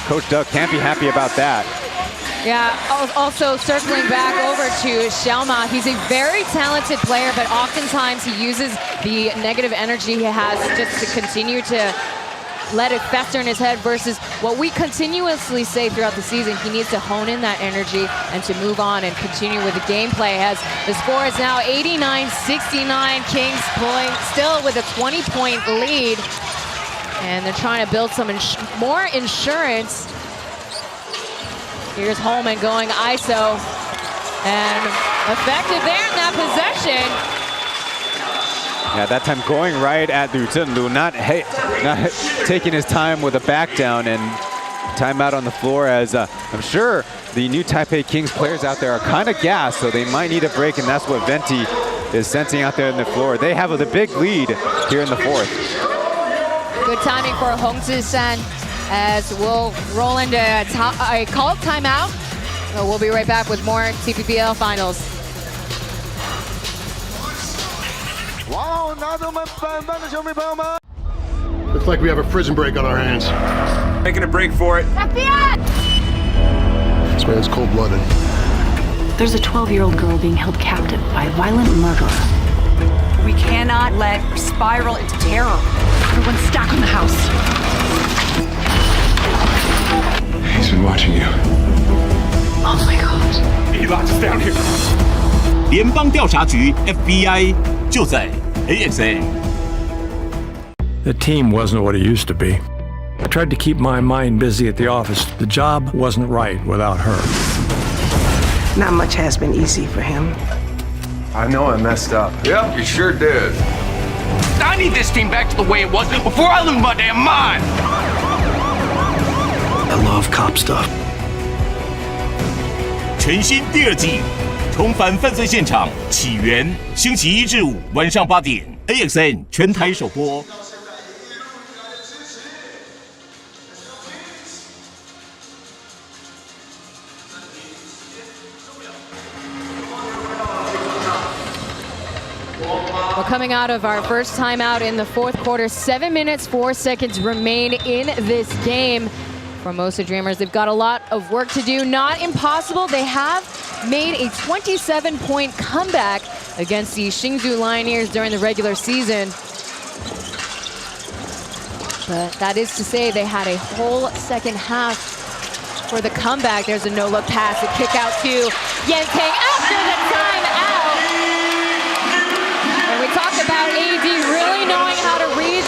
Coach Doug can't be happy about that. Yeah, also circling back over to Xiaoma, he's a very talented player, but oftentimes he uses the negative energy he has just to continue to let it fester in his head, versus what we continuously say throughout the season, he needs to hone in that energy and to move on and continue with the gameplay. As the score is now 89-69, Kings pulling still with a 20-point lead, and they're trying to build some more insurance. Here's Holman going ISO, and effective there in that possession. Yeah, that time going right at Liu Zhenlu, not taking his time with a back down, and timeout on the floor, as I'm sure the New Taipei Kings players out there are kind of gassed, so they might need a break, and that's what Venti is sensing out there on the floor. They have the big lead here in the 4th. Good timing for Hong Zisan, as we'll roll into a called timeout. So we'll be right back with more TPBL Finals. Looks like we have a prison break on our hands. Making a break for it. This man's cold-blooded. There's a 12-year-old girl being held captive by a violent murderer. We cannot let her spiral into terror. Everyone stack on the house. He's been watching you. Oh my God. He locked us down here. 联邦调查局 FBI 就在 AXN。 The team wasn't what it used to be. I tried to keep my mind busy at the office. The job wasn't right without her. Not much has been easy for him. I know I messed up. Yep, you sure did. I need this team back to the way it was before I lose my damn mind. I love cop stuff. 全新第二季，重返犯罪现场，起源，星期1至5晚上8点 ，AXN 全台首播。We're coming out of our first timeout in the fourth quarter. 7 minutes, 4 seconds remain in this game. Formosa Dreamers, they've got a lot of work to do. Not impossible. They have made a 27-point comeback against the Hsinchu Lioneers during the regular season. But that is to say they had a whole second half for the comeback. There's a no-look pass, a kick out to Yentang after the timeout. And we talked about AD really knowing how to read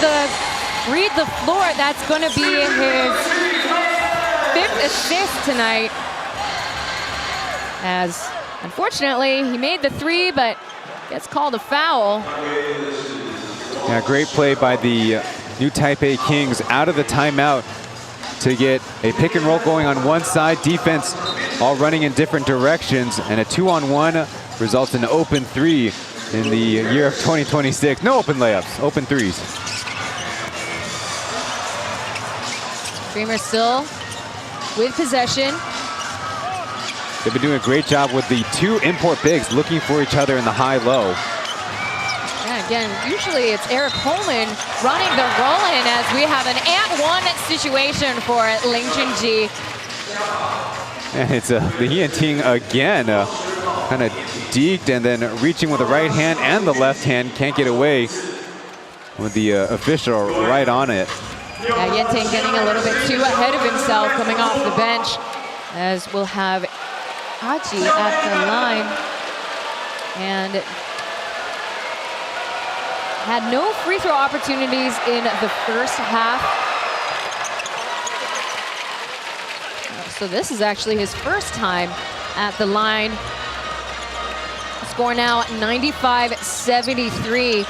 the floor. That's going to be his 5th assist tonight. As unfortunately he made the 3, but gets called a foul. Yeah, great play by the new Taipei Kings out of the timeout to get a pick and roll going on one side, defense all running in different directions, and a 2-on-1 results in an open 3 in the year of 2026. No open layups, open 3s. Dreamers still with possession. They've been doing a great job with the 2 import bigs looking for each other in the high-low. Yeah, again, usually it's Eric Holman running the roll-in as we have an and-1 situation for Ling Junji. And it's the Yentang again, kind of deked and then reaching with the right hand and the left hand. Can't get away with the official right on it. Yeah, Yentang getting a little bit too ahead of himself coming off the bench, as we'll have Aji at the line. And had no free throw opportunities in the first half. So this is actually his first time at the line. Score now 95-73.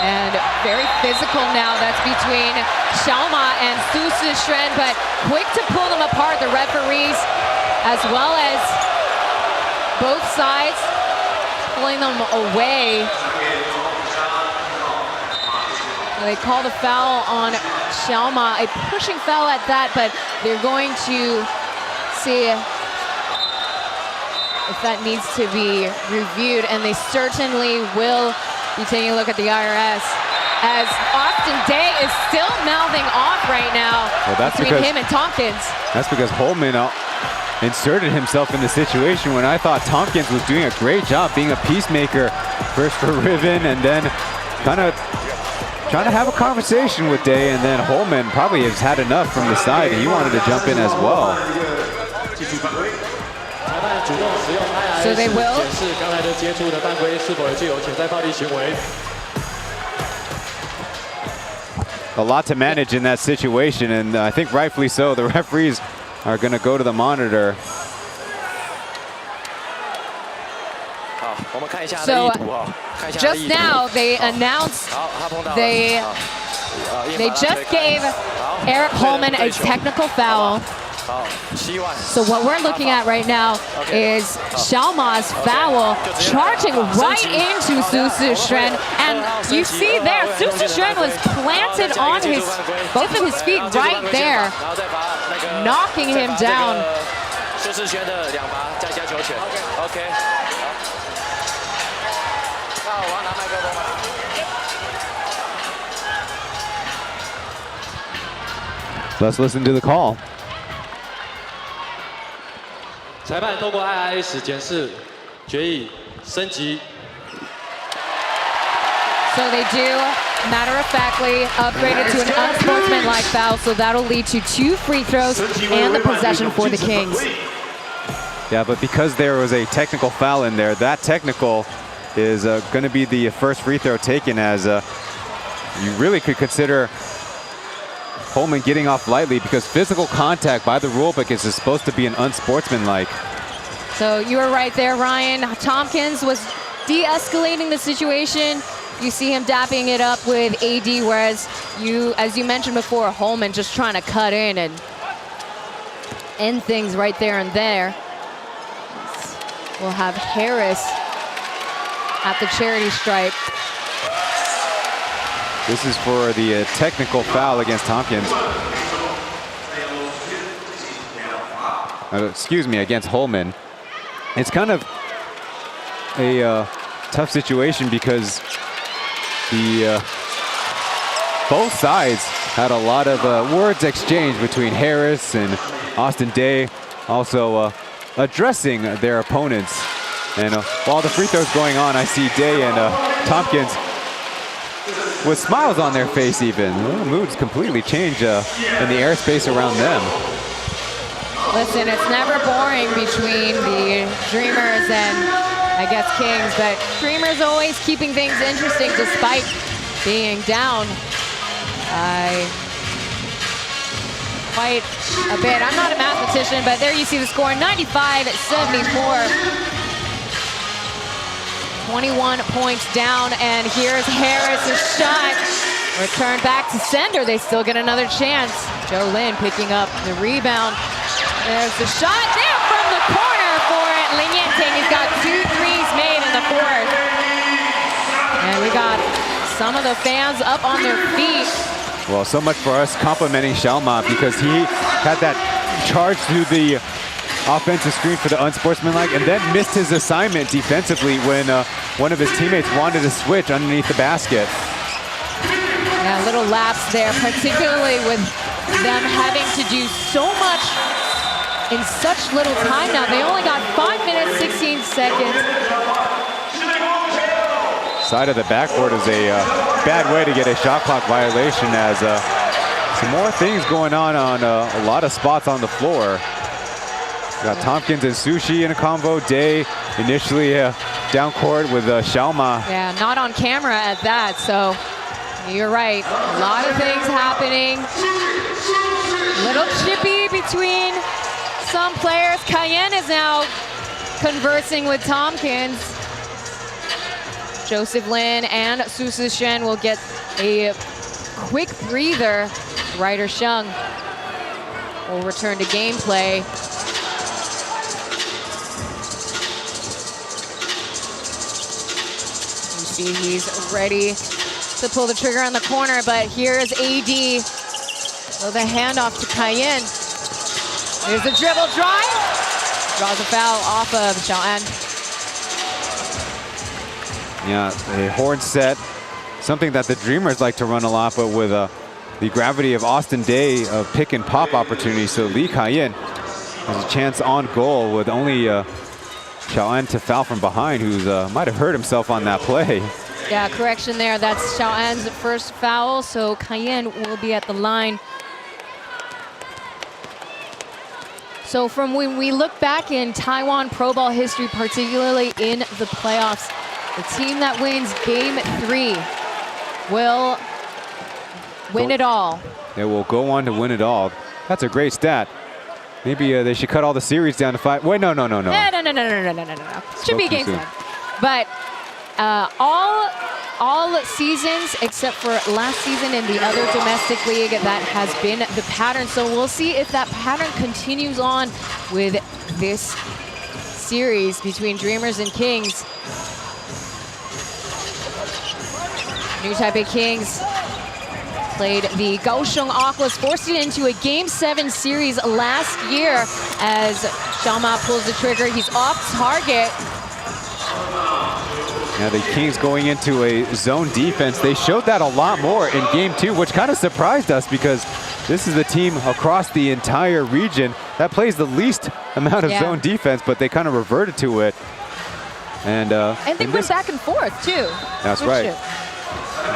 And very physical now. That's between Xiaoma and Su Shishuan, but quick to pull them apart, the referees, as well as both sides pulling them away. They called a foul on Xiaoma, a pushing foul at that, but they're going to see if that needs to be reviewed, and they certainly will be taking a look at the IRS, as Austin Day is still mouthing off right now between him and Tompkins. That's because Holman inserted himself in the situation when I thought Tompkins was doing a great job being a peacemaker, first for Riven and then kind of trying to have a conversation with Day, and then Holman probably has had enough from the side and he wanted to jump in as well. So they will. A lot to manage in that situation, and I think rightfully so. The referees are going to go to the monitor. So just now they announced they just gave Eric Holman a technical foul. So what we're looking at right now is Xiaoma's foul charging right into Su Shishuan, and you see there Su Shishuan was planted on both of his feet right there, knocking him down. Let's listen to the call. 裁判透过 IRS 检视决议升级。 So they do, matter-of-factly, upgraded to an unsportsmanlike foul, so that'll lead to 2 free throws and the possession for the Kings. Yeah, but because there was a technical foul in there, that technical is going to be the first free throw taken, as you really could consider Holman getting off lightly, because physical contact by the rulebook is supposed to be an unsportsmanlike. So you were right there, Ryan. Tompkins was de-escalating the situation. You see him dapping it up with AD, whereas as you mentioned before, Holman just trying to cut in and end things right there and there. We'll have Harris at the charity stripe. This is for the technical foul against Tompkins. Excuse me, against Holman. It's kind of a tough situation because both sides had a lot of words exchanged between Harris and Austin Day, also addressing their opponents. And while the free throw's going on, I see Day and Tompkins with smiles on their face even. The moods completely change in the airspace around them. Listen, it's never boring between the Dreamers and, I guess, Kings, but Dreamers always keeping things interesting despite being down quite a bit. I'm not a mathematician, but there you see the score, 95-74. 21 points down, and here's Harris's shot. Return back to sender. They still get another chance. Joe Lin picking up the rebound. There's the shot there from the corner for Lin Yanting. He's got 2 threes made in the fourth. And we got some of the fans up on their feet. Well, so much for us complimenting Xiaoma because he had that charge through the offensive screen for the unsportsmanlike and then missed his assignment defensively when one of his teammates wanted to switch underneath the basket. Yeah, a little lapse there, particularly with them having to do so much in such little time now. They only got 5 minutes, 16 seconds. Side of the backboard is a bad way to get a shot clock violation as some more things going on a lot of spots on the floor. We got Tompkins and Sushi in a combo. Day initially down court with Xiaoma. Yeah, not on camera at that, so you're right. A lot of things happening. Little chippy between some players. Cayenne is now conversing with Tompkins. Joseph Lin and Su Shen will get a quick breather. Ryder Sheng will return to gameplay. He's ready to pull the trigger on the corner, but here's AD. So the handoff to Cayenne. Here's the dribble drive. Draws a foul off of Xiaoan. Yeah, a horn set. Something that the Dreamers like to run a lot, but with the gravity of Austin Day of pick and pop opportunities. So Lee Cayenne has a chance on goal with only Xiaoan to foul from behind, who's might have hurt himself on that play. Yeah, correction there. That's Xiaoan's first foul, so Cayenne will be at the line. So from when we look back in Taiwan Pro Ball history, particularly in the playoffs, the team that wins Game 3 will win it all. They will go on to win it all. That's a great stat. Maybe they should cut all the series down to 5. Wait, no. No. Should be game 7. But all seasons except for last season in the other domestic league, that has been the pattern. So we'll see if that pattern continues on with this series between Dreamers and Kings. New Taipei Kings played the Kaohsiung Aquas, forced it into a Game 7 series last year as Xiaoma pulls the trigger. He's off target. Now the Kings going into a zone defense. They showed that a lot more in Game 2, which kind of surprised us because this is the team across the entire region that plays the least amount of zone defense, but they kind of reverted to it. And they went back and forth too. That's right.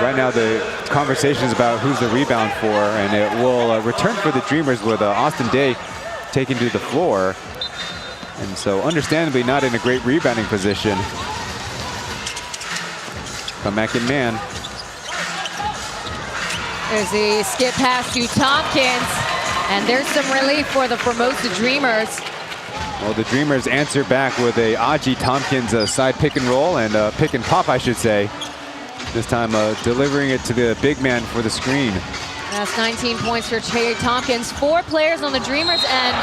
Right now the conversation is about who's the rebound for, and it will return for the Dreamers with Austin Day taken to the floor. And so understandably not in a great rebounding position. Come back in man. There's a skip pass to Tompkins, and there's some relief for the Formosa Dreamers. Well, the Dreamers answer back with a Aji Tompkins side pick and roll and pick and pop, I should say. This time delivering it to the big man for the screen. That's 19 points for Trey Tompkins. 4 players on the Dreamers end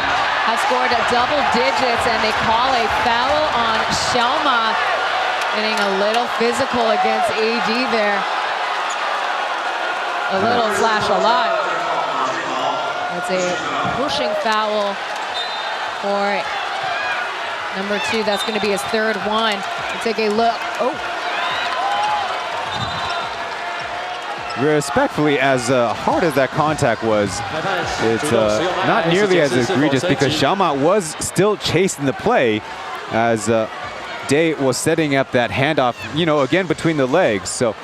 have scored double digits, and they call a foul on Xiaoma, getting a little physical against AD there. A little slash a lot. That's a pushing foul for number 2. That's going to be his 3rd one. We'll take a look. Oh. Respectfully, as hard as that contact was, it's not nearly as egregious because Xiaoma was still chasing the play as Day was setting up that handoff, you know, again between the legs. So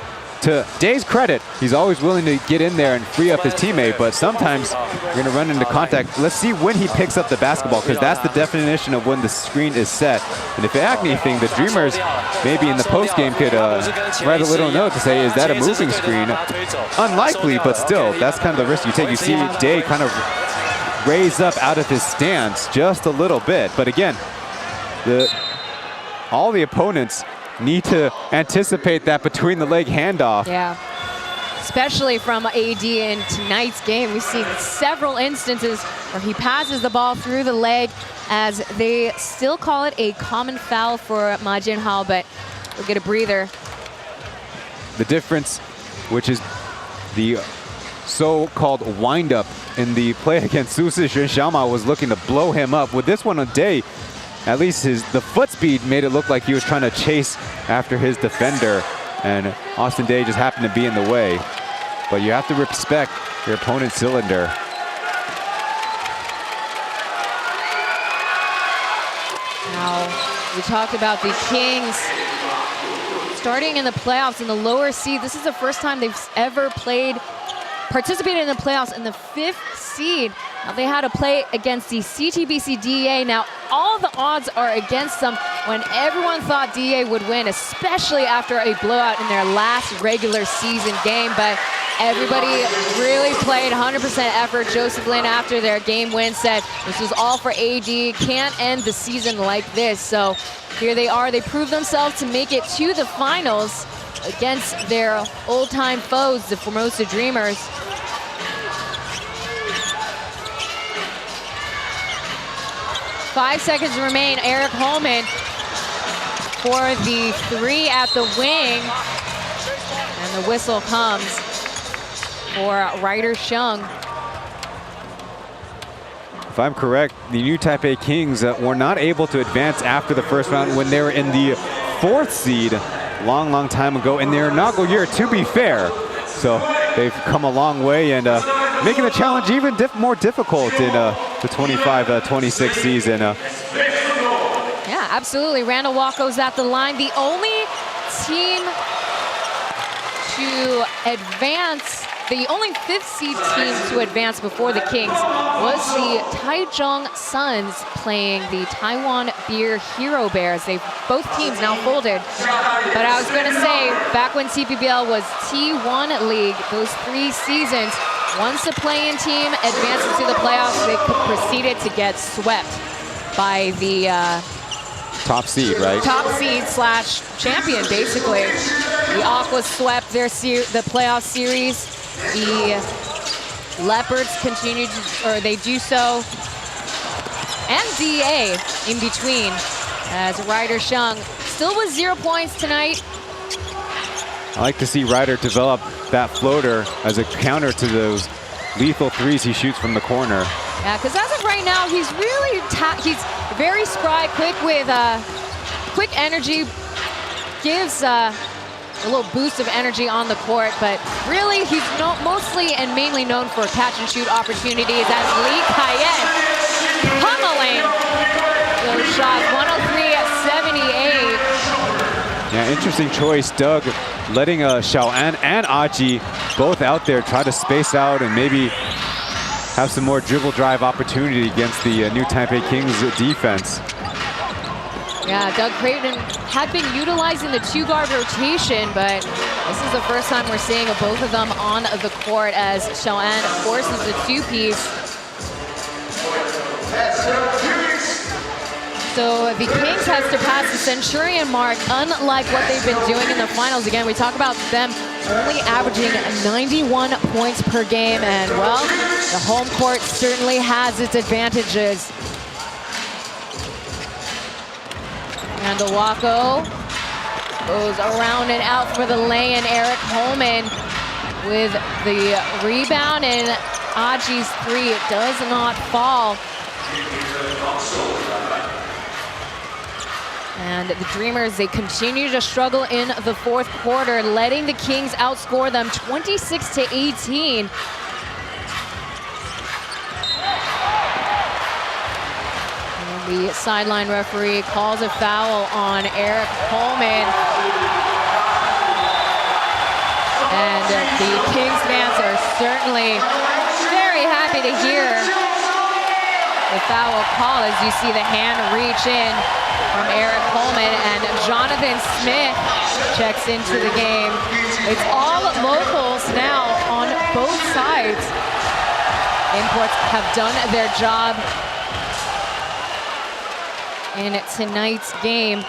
to Day's credit, he's always willing to get in there and free up his teammate, but sometimes you're going to run into contact. Let's see when he picks up the basketball, because that's the definition of when the screen is set. And if anything, the Dreamers maybe in the postgame could write a little note to say, is that a moving screen? Unlikely, but still, that's kind of the risk you take. You see Day kind of raise up out of his stance just a little bit. But again, all the opponents need to anticipate that between the leg handoff. Yeah, especially from AD in tonight's game. We've seen several instances where he passes the ball through the leg, as they still call it a common foul for Ma Jinhao, but we'll get a breather. The difference, which is the so-called wind-up in the play against Su Zixuan, Xiaoma was looking to blow him up. With this one on Day, at least the foot speed made it look like he was trying to chase after his defender, and Austin Day just happened to be in the way. But you have to respect your opponent's cylinder. Now, we talked about the Kings starting in the playoffs in the lower seed. This is the first time they've ever participated in the playoffs in the 5th seed. Now, they had to play against the CTBC DEA. Now, all the odds are against them when everyone thought DEA would win, especially after a blowout in their last regular season game. But everybody really played 100% effort. Joseph Lin, after their game win, said this was all for AD. Can't end the season like this. So here they are. They proved themselves to make it to the finals against their old-time foes, the Formosa Dreamers. Five seconds remain. Eric Holman for the 3 at the wing. And the whistle comes for Ryder Shung. If I'm correct, the new Taipei Kings were not able to advance after the first round when they were in the 4th seed long time ago in their inaugural year, to be fair. So they've come a long way and making the challenge even more difficult in the 25-26 season. Yeah, absolutely. Randall Walko's at the line. The only team to advance, the only 5th seed team to advance before the Kings was the Taichung Suns playing the Taiwan Beer Hero Bears. Both teams now folded. But I was going to say, back when TPBL was T1 League, those 3 seasons, once the play-in team advances to the playoffs, they proceeded to get swept by the top seed, right? Top seed / champion, basically. The Aquas swept the playoff series. The Leopards continue to, or they do so, and DA in between, as Ryder Shung still with 0 points tonight. I like to see Ryder develop that floater as a counter to those lethal 3s he shoots from the corner. Yeah, because as of right now, he's really he's very spry, quick with quick energy, gives a little boost of energy on the court, but really he's mostly and mainly known for catch and shoot opportunities, as Lee Kayen pummeling those shots, 103-78. Yeah, interesting choice, Doug, letting Xiao An and Aji both out there try to space out and maybe have some more dribble drive opportunity against the new Taipei Kings defense. Yeah, Doug Creighton had been utilizing the 2-guard rotation, but this is the first time we're seeing both of them on the court, as Xiao An forces the 2-piece. So the Kings have surpassed the Centurion mark, unlike what they've been doing in the finals. Again, we talk about them only averaging 91 points per game, and well, the home court certainly has its advantages. And Owako goes around and out for the lay-in. Eric Holman with the rebound, and Aji's three does not fall. And the Dreamers, they continue to struggle in the fourth quarter, letting the Kings outscore them 26-18. The sideline referee calls a foul on Eric Holman. And the Kings fans are certainly very happy to hear the foul call as you see the hand reach in from Eric Holman, and Jonathan Smith checks into the game. It's all locals now on both sides. Imports have done their job in tonight's game.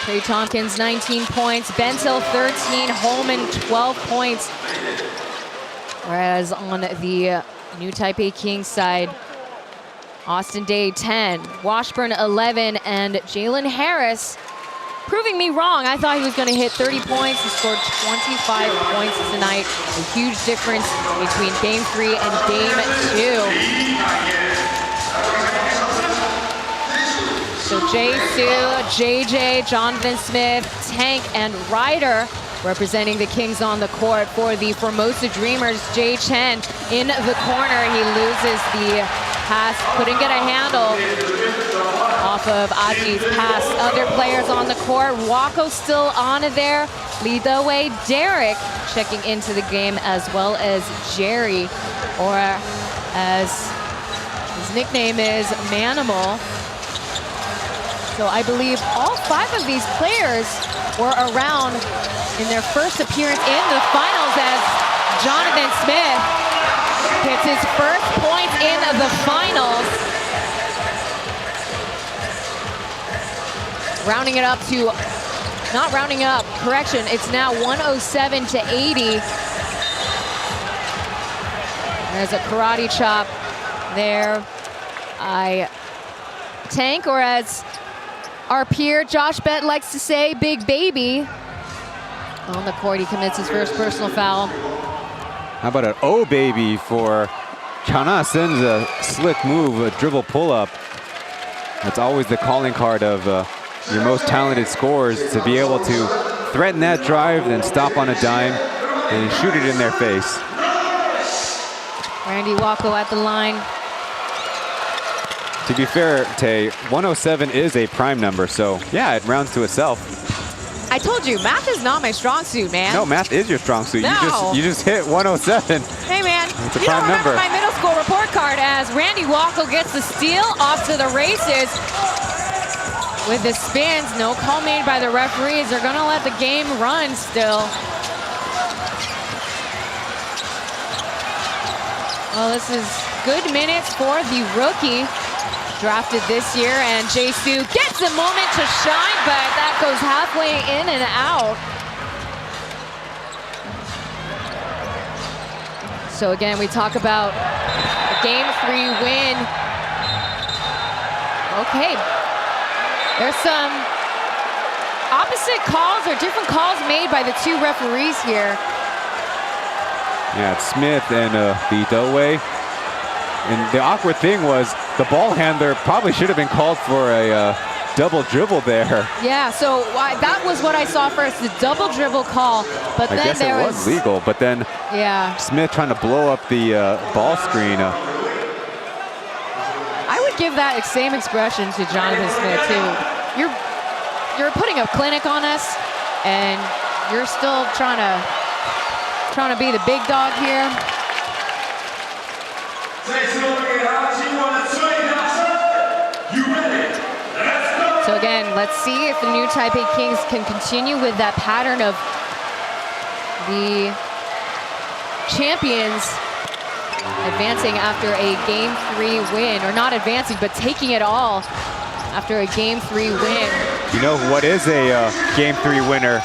Trey Tompkins, 19 points. Bentil, 13. Holman, 12 points. Whereas on the New Taipei Kings side, Austin Day, 10. Washburn, 11. And Jalen Harris, proving me wrong. I thought he was going to hit 30 points. He scored 25 points tonight. A huge difference between game 3 and game 2. So Jay-Su, JJ, Jonathan Smith, Tank, and Ryder representing the Kings on the court. For the Formosa Dreamers, Jay Chen in the corner. He loses the pass, couldn't get a handle off of Aji's pass. Other players on the court, Wako still on there. Lee Do-wei, Derek checking into the game, as well as Jerry, or as his nickname is, Manimal. So I believe all 5 of these players were around in their first appearance in the finals, as Jonathan Smith gets his first point in the finals. Rounding it up to, not rounding up, correction, it's now 107-80. There's a karate chop there. Tank, or as our peer Josh Bett likes to say, Big Baby. On the court, he commits his first personal foul. How about an oh baby for Chana Sen's a slick move, a dribble pull-up. That's always the calling card of your most talented scorers, to be able to threaten that drive, then stop on a dime and shoot it in their face. Randy Wako at the line. To be fair, Tay, 107 is a prime number, so yeah, it rounds to itself. I told you, math is not my strong suit, man. No, math is your strong suit. No. You just hit 107. Hey, man, it's a you prime don't remember number. my middle school report card, as Randy Wako gets the steal, off to the races. With the spins, no call made by the referees. They're gonna let the game run still. Well, this is good minutes for the rookie, drafted this year, and Jay-Su gets a moment to shine, but that goes halfway in and out. So again, we talk about the game 3 win. Okay, there's some opposite calls or different calls made by the 2 referees here. Yeah, it's Smith and Lee Do-wei. And the awkward thing was the ball handler probably should have been called for a double dribble there. Yeah, so that was what I saw first, the double dribble call. But I then guess there it was legal, but then yeah, Smith trying to blow up the ball screen. I would give that same expression to Jonathan Smith too. You're putting a clinic on us, and you're still trying to be the big dog here. So again, let's see if the New Taipei Kings can continue with that pattern of the champions advancing after a Game 3 win, or not advancing, but taking it all after a Game 3 win. You know what is a Game 3 winner?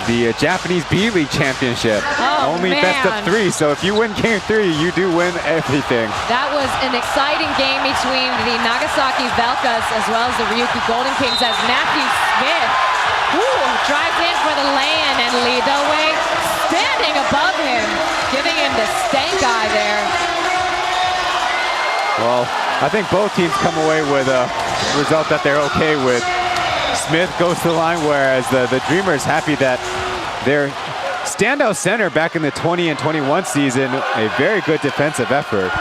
The Japanese B-League Championship. Oh, Only man. best of 3, so if you win Game 3, you do win everything. That was an exciting game between the Nagasaki Velkas as well as the Ryukyu Golden Kings, as Matthew Smith drives in for the lay-in, and Lee Do-wei standing above him, giving him the stank eye there. Well, I think both teams come away with a result that they're okay with. Smith goes to the line, whereas the Dreamers happy that their standout center back in the 20 and 21 season, a very good defensive effort.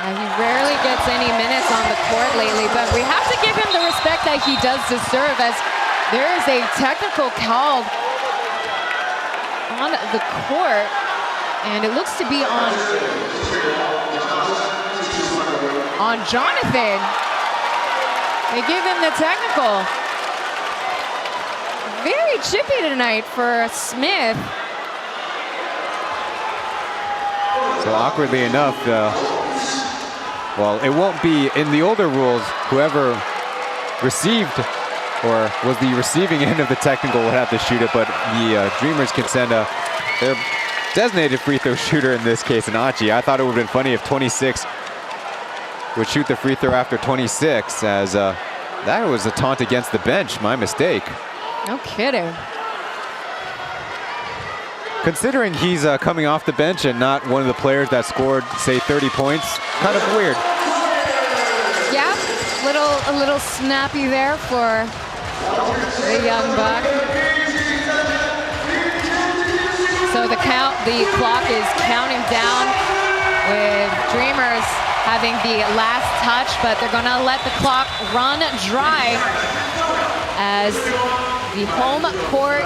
He rarely gets any minutes on the court lately, but we have to give him the respect that he does deserve, as there is a technical call on the court, and it looks to be on Jonathan. They give him the technical. Very chippy tonight for Smith. So awkwardly enough, well, it won't be in the older rules. Whoever received or was the receiving end of the technical would have to shoot it, but the Dreamers can send their designated free throw shooter in this case, an Achi. I thought it would have been funny if 26 would shoot the free throw after 26, as that was a taunt against the bench. My mistake. No kidding. Considering he's coming off the bench and not one of the players that scored, say, 30 points, kind of weird. Yeah, a little snappy there for the young buck. So the clock is counting down, with Dreamers having the last touch, but they're gonna let the clock run dry as the home court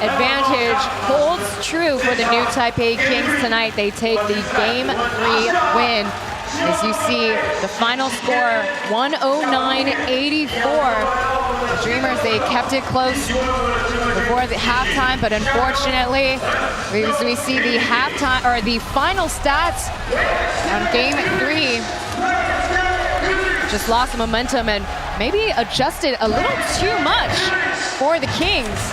advantage holds true for the new Taipei Kings tonight. They take the Game 3 win. As you see, the final score, 109-84. The Dreamers, they kept it close before the halftime, but unfortunately, we see the halftime, or the final stats on Game 3 just lost momentum and maybe adjusted a little too much for the Kings.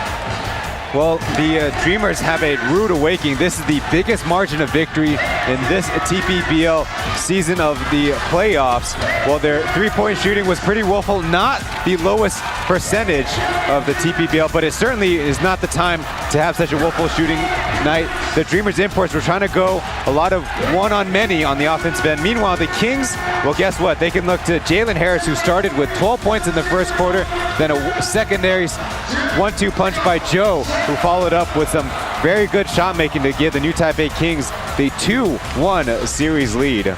Well, the Dreamers have a rude awakening. This is the biggest margin of victory in this TPBL season of the playoffs. Well, their three-point shooting was pretty woeful, not the lowest percentage of the TPBL, but it certainly is not the time to have such a woeful shooting night. The Dreamers imports were trying to go a lot of one-on-many on the offensive end. Meanwhile, the Kings, well, guess what? They can look to Jalen Harris, who started with 12 points in the first quarter, then a secondary 1-2 punch by Joe, who followed up with some very good shot making to give the new Taipei Kings the 2-1 series lead.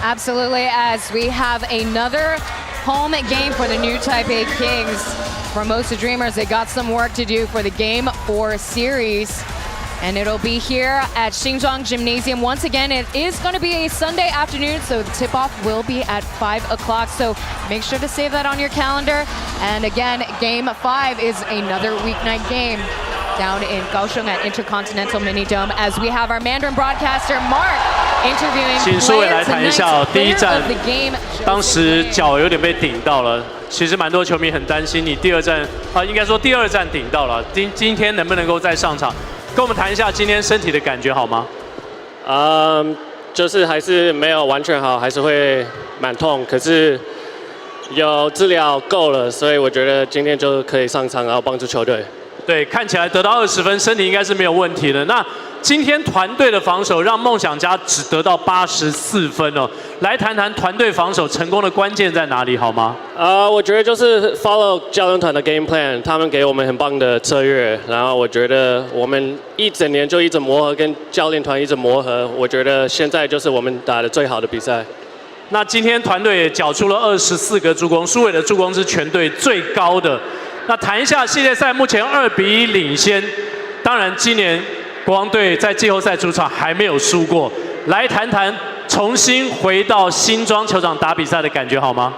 Absolutely, as we have another home game for the new Taipei Kings. Formosa Dreamers, they got some work to do for the Game 4 series. And it'll be here at Xinzhuang Gymnasium. Once again, it is going to be a Sunday afternoon, so the tip-off will be at 5 o'clock. So make sure to save that on your calendar. And again, Game 5 is another weeknight game down in Kaohsiung at Intercontinental Mini Dome, as we have our Mandarin broadcaster Mark interviewing players tonight. Player of the game. 当时脚有点被顶到了，其实蛮多球迷很担心你第二站应该说第二站顶到了，今天能不能够再上场？跟我们谈一下今天身体的感觉好吗？就是还是没有完全好，还是会蛮痛，可是有治疗够了，所以我觉得今天就可以上场，然后帮助球队。对，看起来得到20分，身体应该是没有问题的。那今天团队的防守让梦想家只得到84分哦。来谈谈团队防守成功的关键在哪里，好吗？我觉得就是 follow 教练团的 game plan， 他们给我们很棒的策略，然后我觉得我们一整年就一直磨合，跟教练团一直磨合，我觉得现在就是我们打的最好的比赛。那今天团队也缴出了24个助攻，苏伟的助攻是全队最高的。那谈一下系列赛目前2-1领先，当然今年国王队在季后赛主场还没有输过，来谈谈重新回到新庄球场打比赛的感觉好吗？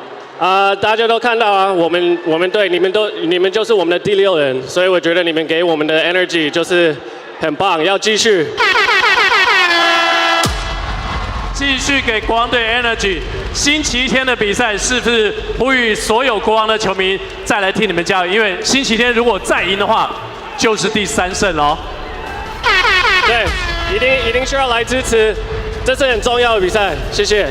大家都看到啊，我们队你们就是我们的第6人，所以我觉得你们给我们的 energy 就是很棒，要继续。继续给国王队 energy。星期天的比赛是不是呼吁所有国王的球迷再来替你们加油？因为星期天如果再赢的话，就是第3胜喽。对，一定需要来支持，这是很重要的比赛。谢谢。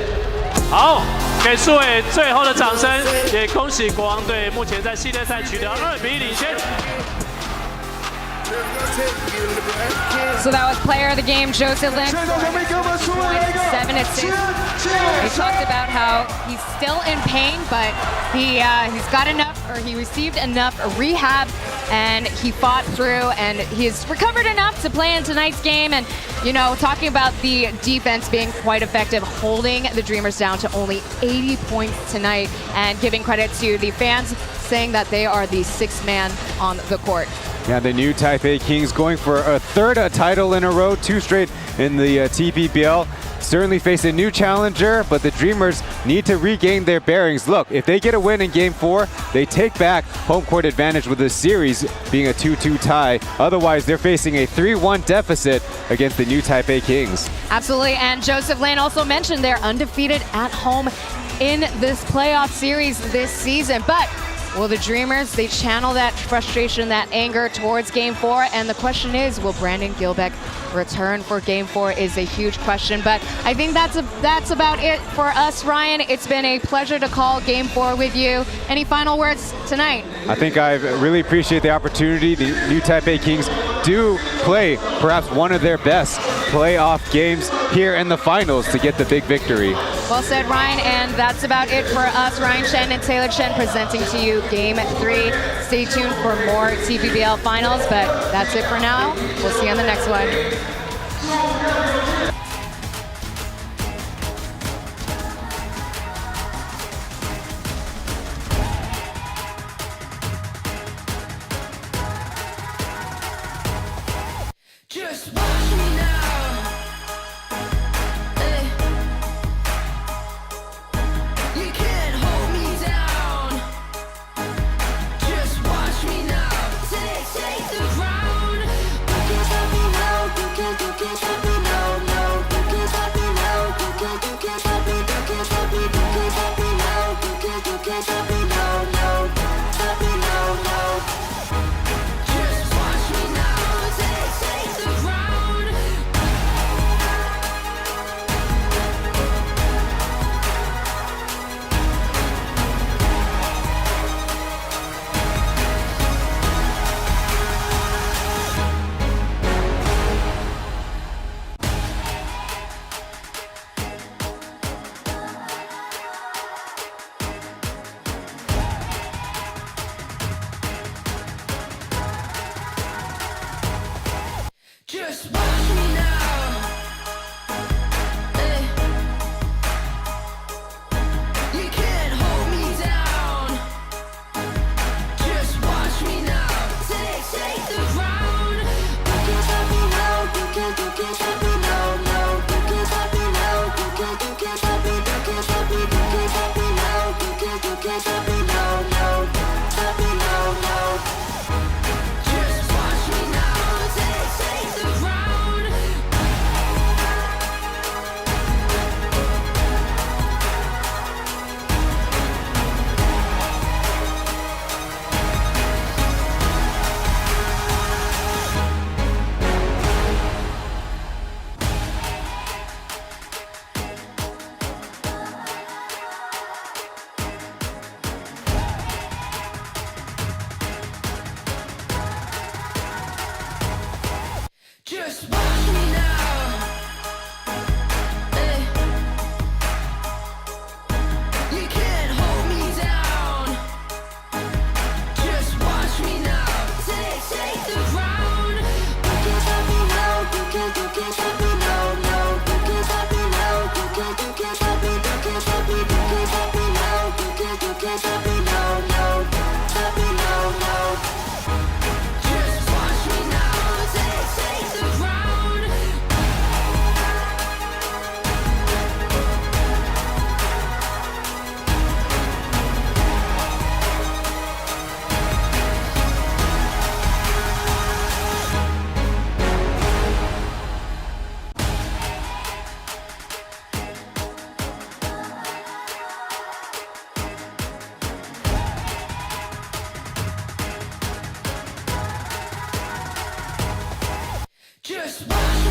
好，给苏伟最后的掌声，也恭喜国王队目前在系列赛取得2比1领先。So that was player of the game, Joseph Lin. 7 assists. He talked about how he's still in pain, but he's got enough, or he received enough rehab, and he fought through, and he's recovered enough to play in tonight's game. And, you know, talking about the defense being quite effective, holding the Dreamers down to only 80 points tonight, and giving credit to the fans, saying that they are the 6th man on the court. Yeah, the new Taipei Kings going for a 3rd title in a row, 2 straight in the TPBL. Certainly face a new challenger, but the Dreamers need to regain their bearings. Look, if they get a win in Game 4, they take back home court advantage with the series being a 2-2 tie. Otherwise, they're facing a 3-1 deficit against the new Taipei Kings. Absolutely, and Joseph Lin also mentioned they're undefeated at home in this playoff series this season. But will the Dreamers, they channel that frustration, that anger towards Game 4? And the question is, will Brandon Gilbeck return for Game 4 is a huge question. But I think that's about it for us, Ryan. It's been a pleasure to call Game 4 with you. Any final words tonight? I think I really appreciate the opportunity. The new Taipei Kings do play perhaps one of their best playoff games here in the finals to get the big victory. Well said, Ryan, and that's about it for us. Ryan Shen and Taylor Chen presenting to you Game 3. Stay tuned for more TPBL Finals, but that's it for now. We'll see you on the next one. Just watch me now. You can't hold me down. Just watch me now. Take the ground. You can't stop me now. You can't stop me now. No, you can't stop me now. You can't stop me. You can't stop me. You can't stop me now. You can't stop me now. No, stop me now. No. Just watch me now. Take the ground. Just watch me now. You can't hold me down. Just watch me now. Take the ground. You can't stop me now. You can't stop me now. No, you can't stop me now. You can't stop me. You can't stop me. You can't stop me now. You can't stop me now. No, stop me now. No. Just watch me now. Take the ground. Just watch me now. You can't hold me down. Just watch me now. Take the ground. You can't stop me now. You can't stop me now. No, you can't stop me now. You can't stop me. You can't stop me. You can't stop me now. You can't stop me now. No, stop me now. No. Just watch me now. Take the ground. Just watch